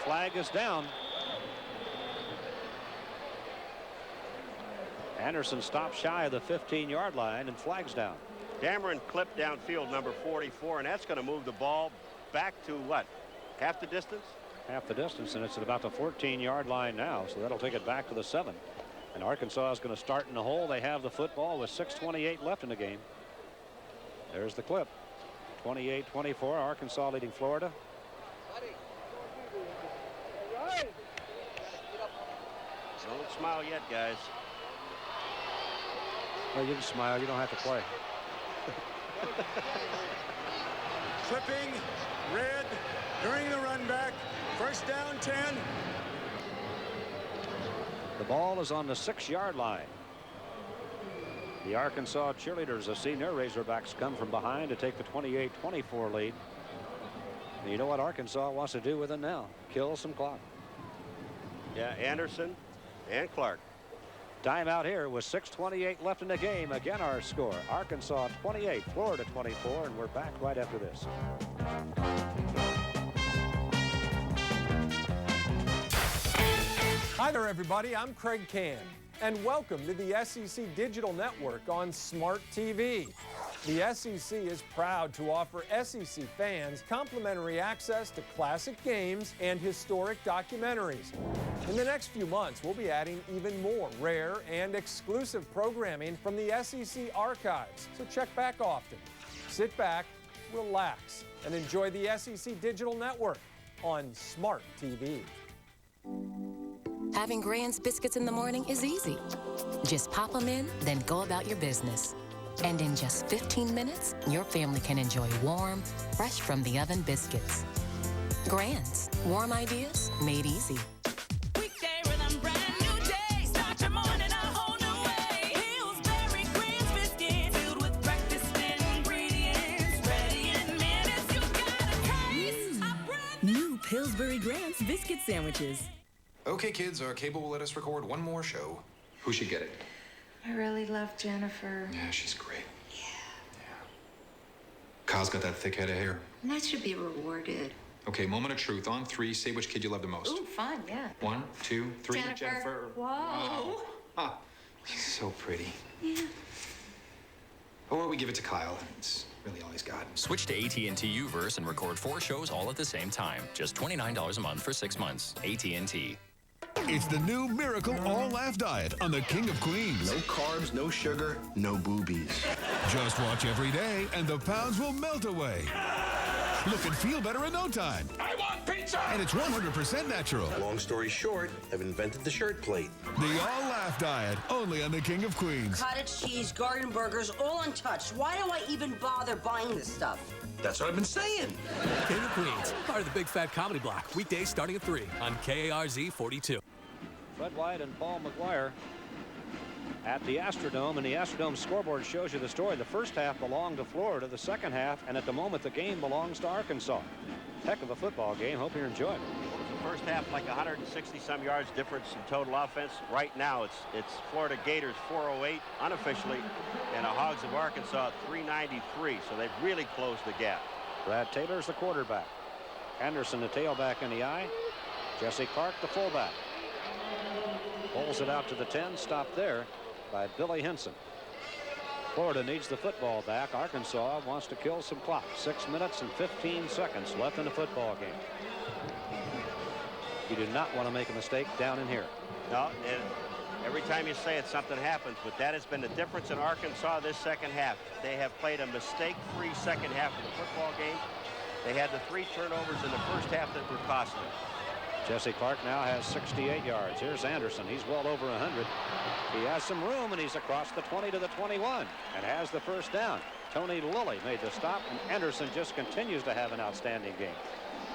Flag is down. Anderson stopped shy of the 15-yard line and flags down. Cameron clipped downfield, number 44, and that's going to move the ball back to what? Half the distance? Half the distance, and it's at about the 14-yard line now, so that'll take it back to the 7. And Arkansas is going to start in the hole. They have the football with 6:28 left in the game. There's the clip. 28-24, Arkansas leading Florida. Don't smile yet, guys. Well, you can smile. You don't have to play. Clipping, red, during the run back. First down, 10. The ball is on the 6-yard line. The Arkansas cheerleaders, the senior Razorbacks, come from behind to take the 28-24 lead. And you know what Arkansas wants to do with it now? Kill some clock. Yeah, Anderson and Clark. Timeout here with 6:28 left in the game. Again, our score, Arkansas 28, Florida 24, and we're back right after this. Hi there, everybody. I'm Craig Can, and welcome to the SEC Digital Network on Smart TV. The SEC is proud to offer SEC fans complimentary access to classic games and historic documentaries. In the next few months, we'll be adding even more rare and exclusive programming from the SEC archives, so check back often. Sit back, relax, and enjoy the SEC Digital Network on Smart TV. Having Grand's biscuits in the morning is easy. Just pop them in, then go about your business. And in just 15 minutes, your family can enjoy warm, fresh from the oven biscuits. Grand's, warm ideas made easy. Weekday rhythm, brand new day. Start your morning a whole new way. Pillsbury Grand's biscuits filled with breakfast ingredients. Ready in minutes, you gotta taste a brand new Pillsbury Grand's biscuit sandwiches. Okay, kids, our cable will let us record one more show. Who should get it? I really love Jennifer. Yeah, she's great. Yeah. Kyle's got that thick head of hair. And that should be rewarded. Okay, moment of truth. On 3, say which kid you love the most. Ooh, fun, yeah. 1, 2, 3. Jennifer. Whoa. Oh. Ah, she's so pretty. Yeah. Or we give it to Kyle. It's really all he's got. Switch to AT&T U-verse and record 4 shows all at the same time. Just $29 a month for 6 months. AT&T. It's the new Miracle All-Laugh Diet on the King of Queens. No carbs, no sugar, no boobies. Just watch every day and the pounds will melt away. Look and feel better in no time. I want pizza! And it's 100% natural. Long story short, I've invented the shirt plate. The All-Laugh Diet, only on the King of Queens. Cottage cheese, garden burgers, all untouched. Why do I even bother buying this stuff? That's what I've been saying. King of Queens, part of the Big Fat Comedy Block. Weekdays starting at 3 on KARZ 42. Fred White and Paul McGuire at the Astrodome, and the Astrodome scoreboard shows you the story. The first half belonged to Florida, the second half, and at the moment the game belongs to Arkansas. Heck of a football game. Hope you're enjoying it. The first half, like 160-some yards difference in total offense. Right now, it's Florida Gators 408 unofficially, and the Hogs of Arkansas 393. So they've really closed the gap. Brad Taylor's the quarterback. Anderson the tailback in the eye. Jesse Clark the fullback. Pulls it out to the 10, stopped there by Billy Henson. Florida needs the football back. Arkansas wants to kill some clock. 6 minutes and 15 seconds left in the football game. You do not want to make a mistake down in here. No, and every time you say it, something happens, but that has been the difference in Arkansas this second half. They have played a mistake-free second half of the football game. They had the 3 turnovers in the first half that were costly. Jesse Clark now has 68 yards. Here's Anderson. He's well over 100. He has some room, and he's across the 20 to the 21 and has the first down. Tony Lilly made the stop, and Anderson just continues to have an outstanding game.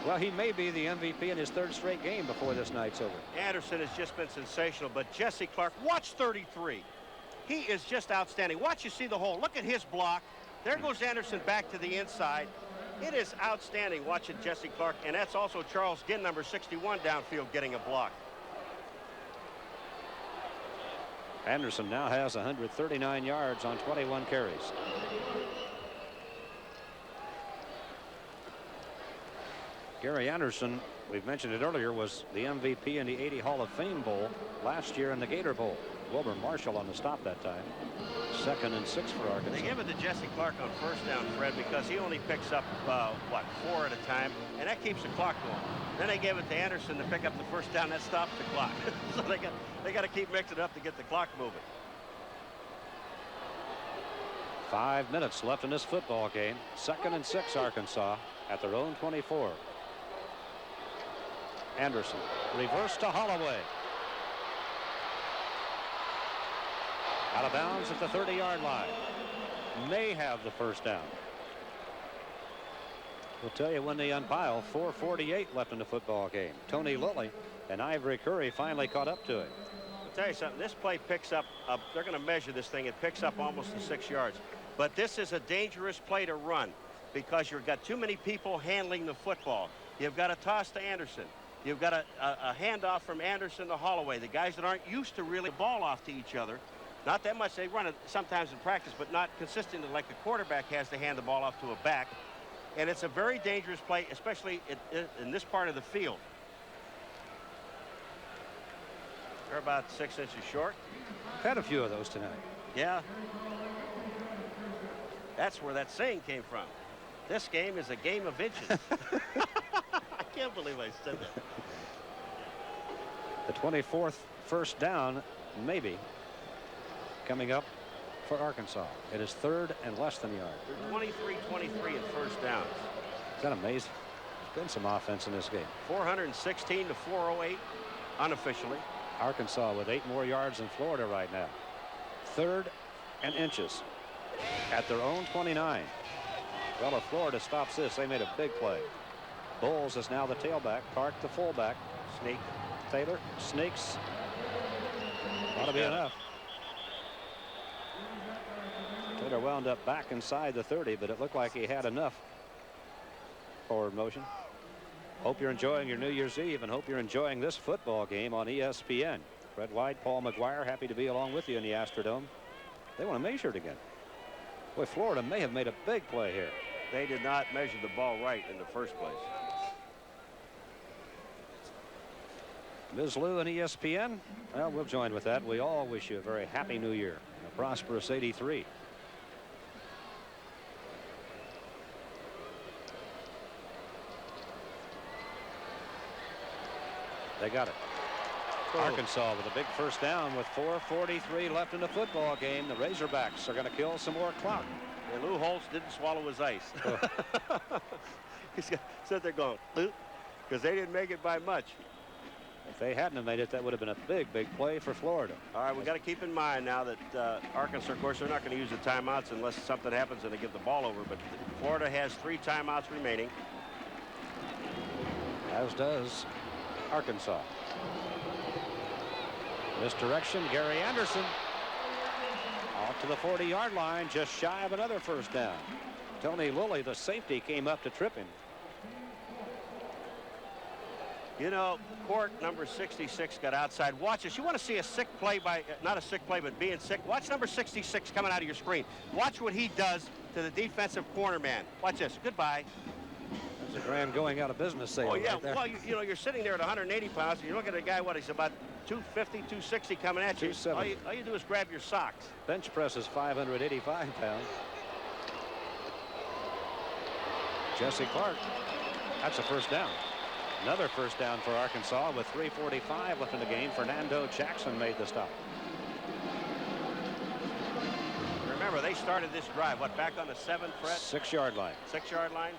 Well, he may be the MVP in his third straight game before this night's over. Anderson has just been sensational, but Jesse Clark, watch 33. He is just outstanding. Watch, you see the hole. Look at his block. There goes Anderson back to the inside. It is outstanding watching Jesse Clark, and that's also Charles Ginn, number 61, downfield getting a block. Anderson now has 139 yards on 21 carries. Gary Anderson, we've mentioned it earlier, was the MVP in the 80 Hall of Fame Bowl last year in the Gator Bowl. Wilbur Marshall on the stop that time. 2nd and 6 for Arkansas. They give it to Jesse Clark on first down, Fred, because he only picks up, 4 at a time, and that keeps the clock going. Then they gave it to Anderson to pick up the first down. That stops the clock. So they got to keep mixing it up to get the clock moving. 5 minutes left in this football game. 2nd and 6 Arkansas at their own 24. Anderson reverse to Holloway. Out of bounds at the 30-yard line. May have the first down. We'll tell you when they unpile. 4:48 left in the football game. Tony Lilly and Ivory Curry finally caught up to it. I'll tell you something. This play picks up. They're going to measure this thing. It picks up almost to 6 yards. But this is a dangerous play to run because you've got too many people handling the football. You've got a toss to Anderson. You've got a handoff from Anderson to Holloway. The guys that aren't used to really the ball off to each other. Not that much. They run it sometimes in practice, but not consistently like the quarterback has to hand the ball off to a back. And it's a very dangerous play, especially in this part of the field. They're about 6 inches short. Had a few of those tonight. Yeah. That's where that saying came from. This game is a game of inches. I can't believe I said that. The 24th first down, maybe, coming up for Arkansas. It is 3rd and less than a yard. They're 23-23 in first downs. Is that amazing? There's been some offense in this game. 416 to 408 unofficially. Arkansas with 8 more yards than Florida right now. 3rd and inches at their own 29. Well, if Florida stops this, they made a big play. Bowles is now the tailback. Clark the fullback. Sneak. Taylor sneaks. Ought to be enough. Taylor wound up back inside the 30, but it looked like he had enough forward motion. Hope you're enjoying your New Year's Eve and hope you're enjoying this football game on ESPN. Fred White, Paul McGuire, happy to be along with you in the Astrodome. They want to measure it again. Boy, Florida may have made a big play here. They did not measure the ball right in the first place. Ms. Lou and ESPN, well, we'll join with that. We all wish you a very happy New Year, a prosperous 83. They got it. Arkansas with a big first down with 4:43 left in the football game. The Razorbacks are going to kill some more clock. And Lou Holtz didn't swallow his ice. He's sat there going, because they didn't make it by much. If they hadn't have made it, that would have been a big, big play for Florida. All right, we got to keep in mind now that Arkansas, of course, they're not going to use the timeouts unless something happens and they get the ball over. But Florida has 3 timeouts remaining. As does Arkansas. Misdirection, Gary Anderson. Off to the 40-yard line, just shy of another first down. Tony Lilly, the safety, came up to trip him. You know, court number 66 got outside. Watch this. You want to see a sick play by, not a sick play, but being sick. Watch number 66 coming out of your screen. Watch what he does to the defensive corner man. Watch this. Goodbye. There's a grand going out of business sale. Oh, yeah. Right there. Well, you know, you're sitting there at 180 pounds, and you look at a guy, what, he's about 250, 260 coming at you. 270. All you do is grab your socks. Bench press is 585 pounds. Jesse Clark. That's a first down. Another first down for Arkansas with 3:45 left in the game. Fernando Jackson made the stop. Remember, they started this drive, what, back on the 7th, Fred? 6-yard line. 6-yard line.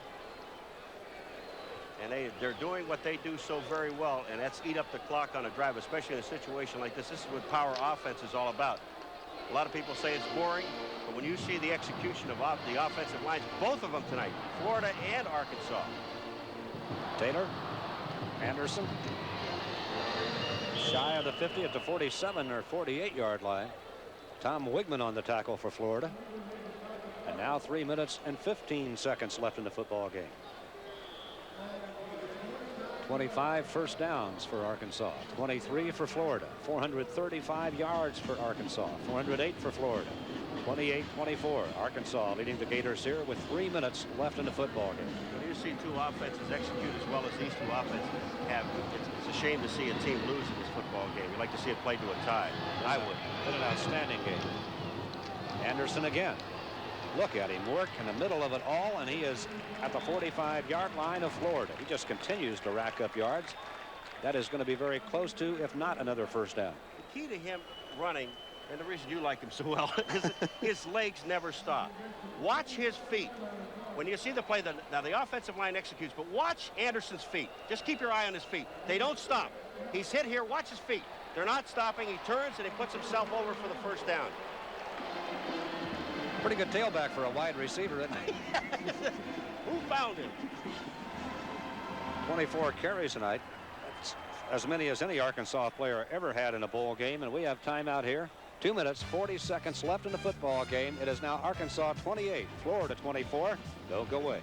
And they're doing what they do so very well, and that's eat up the clock on a drive, especially in a situation like this. This is what power offense is all about. A lot of people say it's boring, but when you see the execution of the offensive lines, both of them tonight, Florida and Arkansas. Taylor, Anderson, shy of the 50 at the 47 or 48-yard line. Tom Wigman on the tackle for Florida. And now 3 minutes and 15 seconds left in the football game. 25 first downs for Arkansas, 23 for Florida, 435 yards for Arkansas, 408 for Florida, 28-24. Arkansas leading the Gators here with 3 minutes left in the football game. When you see two offenses execute as well as these two offenses have, it's a shame to see a team lose in this football game. You'd like to see it played to a tie. I would. Been an outstanding game. Anderson again. Look at him work in the middle of it all, and he is at the 45-yard line of Florida. He just continues to rack up yards. That is going to be very close to, if not another first down. The key to him running, and the reason you like him so well, is his legs never stop. Watch his feet. When you see the play, now the offensive line executes, but watch Anderson's feet. Just keep your eye on his feet. They don't stop. He's hit here. Watch his feet. They're not stopping. He turns, and he puts himself over for the first down. Pretty good tailback for a wide receiver, isn't he? Who found him? 24 carries tonight. That's as many as any Arkansas player ever had in a bowl game, and we have timeout here. 2 minutes, 40 seconds left in the football game. It is now Arkansas 28, Florida 24. Don't go away.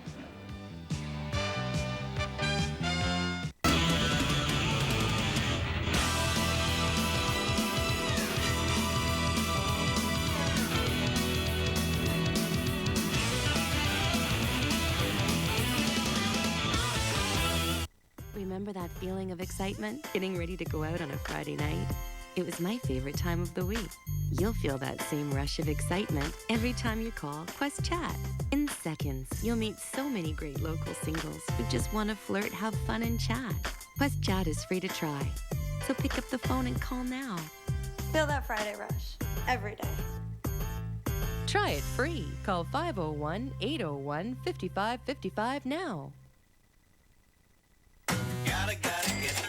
Remember that feeling of excitement getting ready to go out on a Friday night? It was my favorite time of the week. You'll feel that same rush of excitement every time you call Quest Chat. In seconds, you'll meet so many great local singles who just want to flirt, have fun, and chat. Quest Chat is free to try, so pick up the phone and call now. Feel that Friday rush every day. Try it free. Call 501-801-5555 now.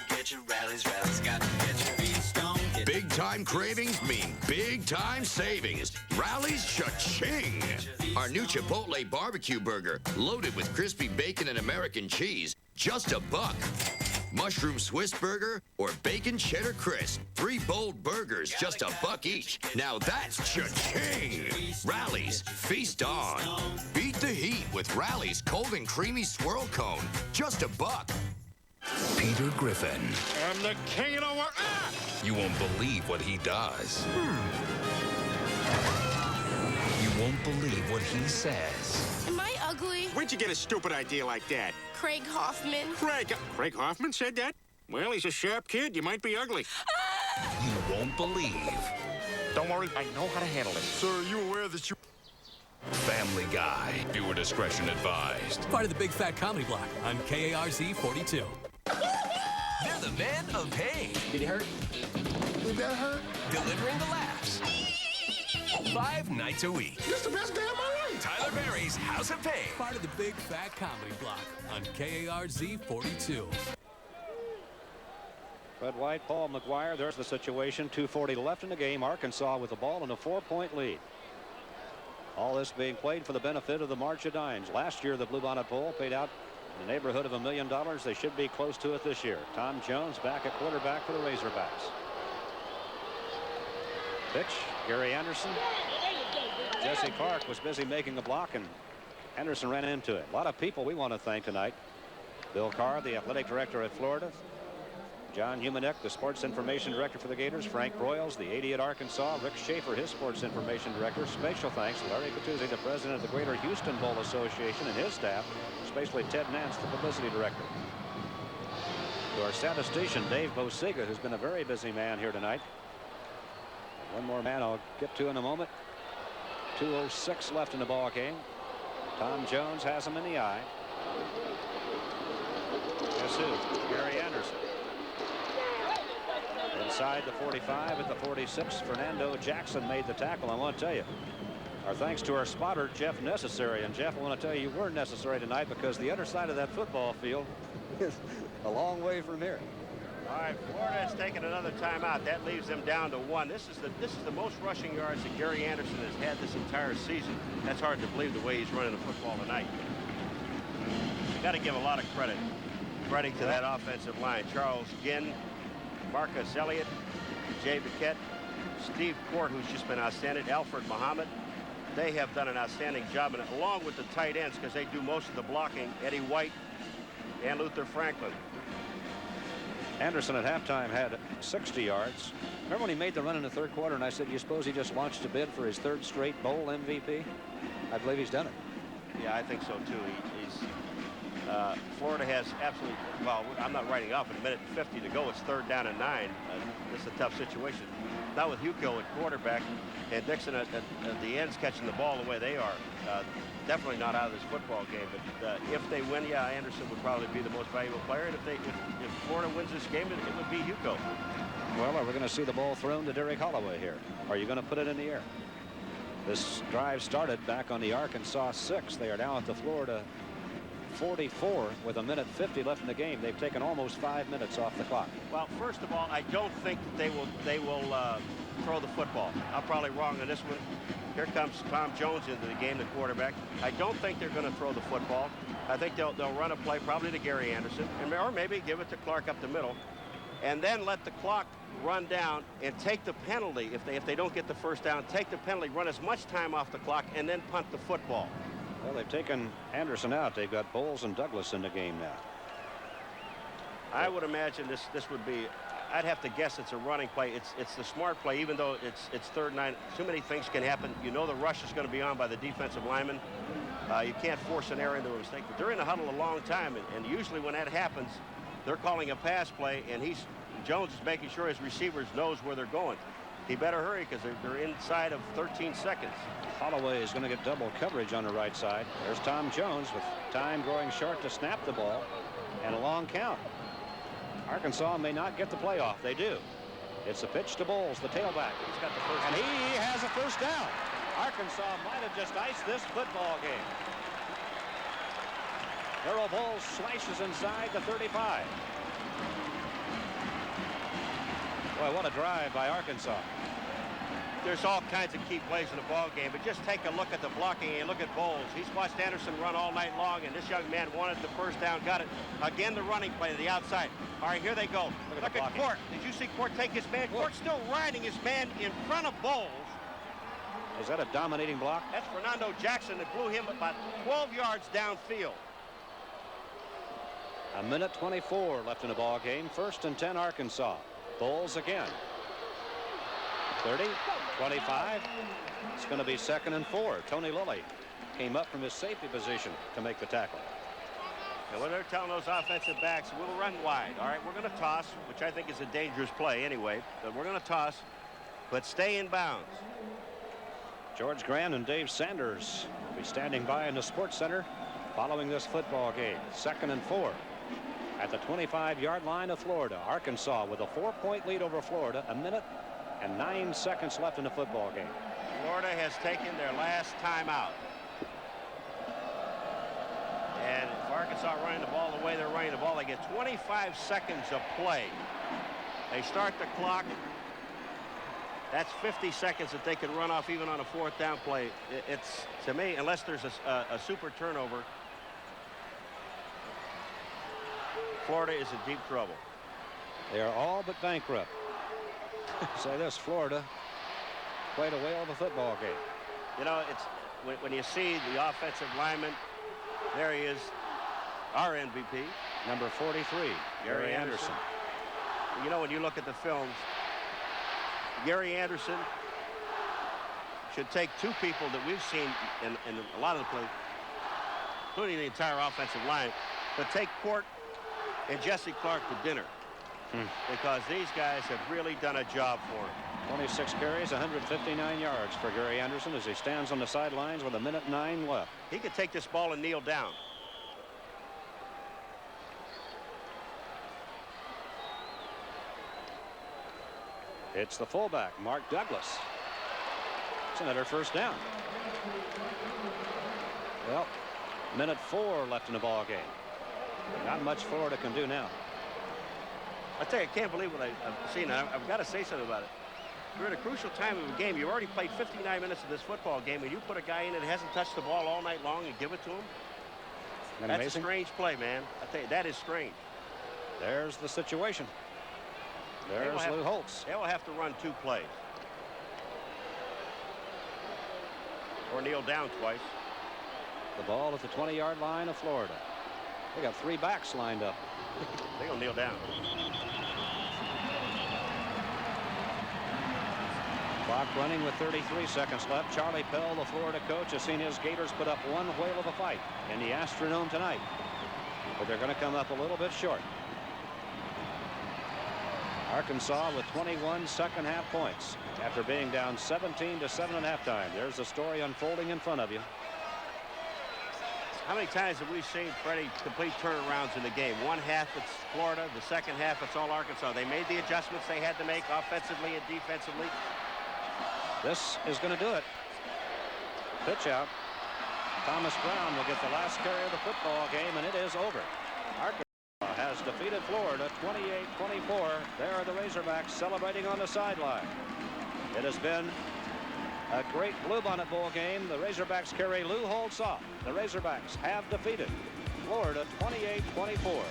Get your rallies, gotta get your feet stoned. Big time cravings mean big time savings. Rallies cha-ching. Our new Chipotle barbecue burger, loaded with crispy bacon and American cheese, just $1. Mushroom Swiss burger or bacon cheddar crisp. 3 bold burgers, just $1 each. Now that's cha-ching. Rallies, feast on. Beat the heat with Rallies cold and creamy swirl cone, just $1. Peter Griffin. I'm the king of the world. Ah! You won't believe what he does. You won't believe what he says. Am I ugly? Where'd you get a stupid idea like that? Craig Hoffman. Craig Hoffman said that? Well, he's a sharp kid. You might be ugly. You won't believe. Don't worry, I know how to handle it. Sir, are you aware that you... Family Guy. Viewer discretion advised. Part of the Big Fat Comedy Block on KARZ 42. They're the men of pain. Did he hurt? Did that hurt? Delivering the laughs. 5 nights a week. This the best day of my life. Tyler Berry's House of Pain. Part of the Big Fat Comedy Block on KARZ 42. Fred White, Paul McGuire. There's the situation. 2:40 left in the game. Arkansas with the ball and a 4-point lead. All this being played for the benefit of the March of Dimes. Last year, the Bluebonnet Bowl paid out in the neighborhood of $1 million. They should be close to it this year. Tom Jones back at quarterback for the Razorbacks. Pitch, Gary Anderson. Jesse Clark was busy making a block, and Anderson ran into it. A lot of people we want to thank tonight. Bill Carr, the athletic director at Florida. John Humanek, the sports information director for the Gators. Frank Broyles, the AD at Arkansas. Rick Schaefer, his sports information director. Special thanks to Larry Catuzzi, the president of the Greater Houston Bowl Association, and his staff, especially Ted Nance, the publicity director. To our statistician, Dave Bosiga, who's been a very busy man here tonight. One more man I'll get to in a moment. 2:06 left in the ball game. Tom Jones has him in the eye. Guess who? Gary Anderson. Inside the 45 at the 46, Fernando Jackson made the tackle. I want to tell you, our thanks to our spotter, Jeff Necessary. And Jeff, I want to tell you, you were necessary tonight because the other side of that football field is a long way from here. All right, Florida has taken another timeout. That leaves them down to 1. This is the most rushing yards that Gary Anderson has had this entire season. That's hard to believe the way he's running the football tonight. You got to give a lot of credit to that offensive line. Charles Ginn, Marcus Elliott, Jay Biquette, Steve Court, who's just been outstanding, Alfred Muhammad. They have done an outstanding job, and along with the tight ends, because they do most of the blocking, Eddie White and Luther Franklin. Anderson at halftime had 60 yards. Remember when he made the run in the third quarter, and I said, you suppose he just launched a bid for his 3rd straight bowl MVP? I believe he's done it. Yeah, I think so, too. Florida has absolutely, well, I'm not writing off at 1:50 to go. It's 3rd down and 9. This is a tough situation. Now with Hugo at quarterback and Dixon at the ends catching the ball the way they are, definitely not out of this football game. But if they win, yeah, Anderson would probably be the most valuable player. And if Florida wins this game, it would be Hugo. Well, are we going to see the ball thrown to Derek Holloway here? Are you going to put it in the air? This drive started back on the Arkansas 6. They are now at the Florida 44 with 1:50 left in the game. They've taken almost 5 minutes off the clock. Well, first of all, I don't think that they will throw the football. I'm probably wrong on this one. Here comes Tom Jones into the game, the quarterback. I don't think they're going to throw the football. I think they'll run a play probably to Gary Anderson, or maybe give it to Clark up the middle, and then let the clock run down and take the penalty. If they don't get the first down, take the penalty, run as much time off the clock, and then punt the football. Well, they've taken Anderson out. They've got Bowles and Douglas in the game now. I would imagine this would be, I'd have to guess it's a running play. It's the smart play, even though it's 3rd and 9. Too many things can happen. You know the rush is going to be on by the defensive lineman. You can't force an error into a mistake. But they're in the huddle a long time, and usually when that happens, they're calling a pass play, and Jones is making sure his receivers knows where they're going. He better hurry because they're inside of 13 seconds. Holloway is going to get double coverage on the right side. There's Tom Jones with time growing short to snap the ball and a long count. Arkansas may not get the playoff. They do. It's a pitch to Bowles, the tailback. He's got the first and he has a first down. Arkansas might have just iced this football game. Darrell Bowles slashes inside the 35. Boy, what a drive by Arkansas. There's all kinds of key plays in the ball game, but just take a look at the blocking and look at Bowles. He's watched Anderson run all night long, and this young man wanted the first down, got it. Again, the running play to the outside. All right, here they go. Look at Court. Did you see Court take his man? Court's still riding his man in front of Bowles. Is that a dominating block? That's Fernando Jackson that blew him about 12 yards downfield. 1:24 left in the ball game. 1st and 10 Arkansas. Bowles again. 30, 25. It's going to be 2nd and 4. Tony Lilly came up from his safety position to make the tackle. And what they're telling those offensive backs, we'll run wide. All right, we're going to toss, which I think is a dangerous play anyway, but we're going to toss, but stay in bounds. George Grant and Dave Sanders will be standing by in the Sports Center following this football game. 2nd and 4 at the 25-yard line of Florida. Arkansas with a 4-point lead over Florida. 1:09 left in the football game. Florida has taken their last timeout. And if Arkansas running the ball the way they're running the ball, they get 25 seconds of play. They start the clock. That's 50 seconds that they could run off even on a 4th down play. It's, to me, unless there's a super turnover, Florida is in deep trouble. They are all but bankrupt. Say this, Florida played a whale of a football game. You know, it's when you see the offensive lineman, there he is, our MVP. Number 43, Gary Anderson. You know, when you look at the films, Gary Anderson should take 2 people that we've seen in a lot of the plays, including the entire offensive line, but take Court and Jesse Clark to dinner. Because these guys have really done a job for him. 26 carries, 159 yards for Gary Anderson as he stands on the sidelines with 1:09 left. He could take this ball and kneel down. It's the fullback, Mark Douglas. It's another first down. Well, 1:04 left in the ball game. Not much Florida can do now. I tell you, I can't believe what I've seen. I've got to say something about it. You're at a crucial time of the game. You've already played 59 minutes of this football game, and you put a guy in that hasn't touched the ball all night long and give it to him. That's amazing? A strange play, man. I tell you, that is strange. There's the situation. There's Lou Holtz. They will have to run 2 plays. Or kneel down twice. The ball at the 20-yard line of Florida. They got 3 backs lined up. They're going to kneel down. Clock running with 33 seconds left. Charlie Pell, the Florida coach, has seen his Gators put up one whale of a fight in the Astrodome tonight. But they're going to come up a little bit short. Arkansas with 21 second-half points after being down 17-7 at halftime. There's the story unfolding in front of you. How many times have we seen Freddie complete turnarounds in the game? One half it's Florida, the second half it's all Arkansas. They made the adjustments they had to make offensively and defensively. This is going to do it. Pitch out. Thomas Brown will get the last carry of the football game, and it is over. Arkansas has defeated Florida 28-24. There are the Razorbacks celebrating on the sideline. It has been a great Bluebonnet Bowl game. The Razorbacks carry Lou Holtz off. The Razorbacks have defeated Florida 28-24.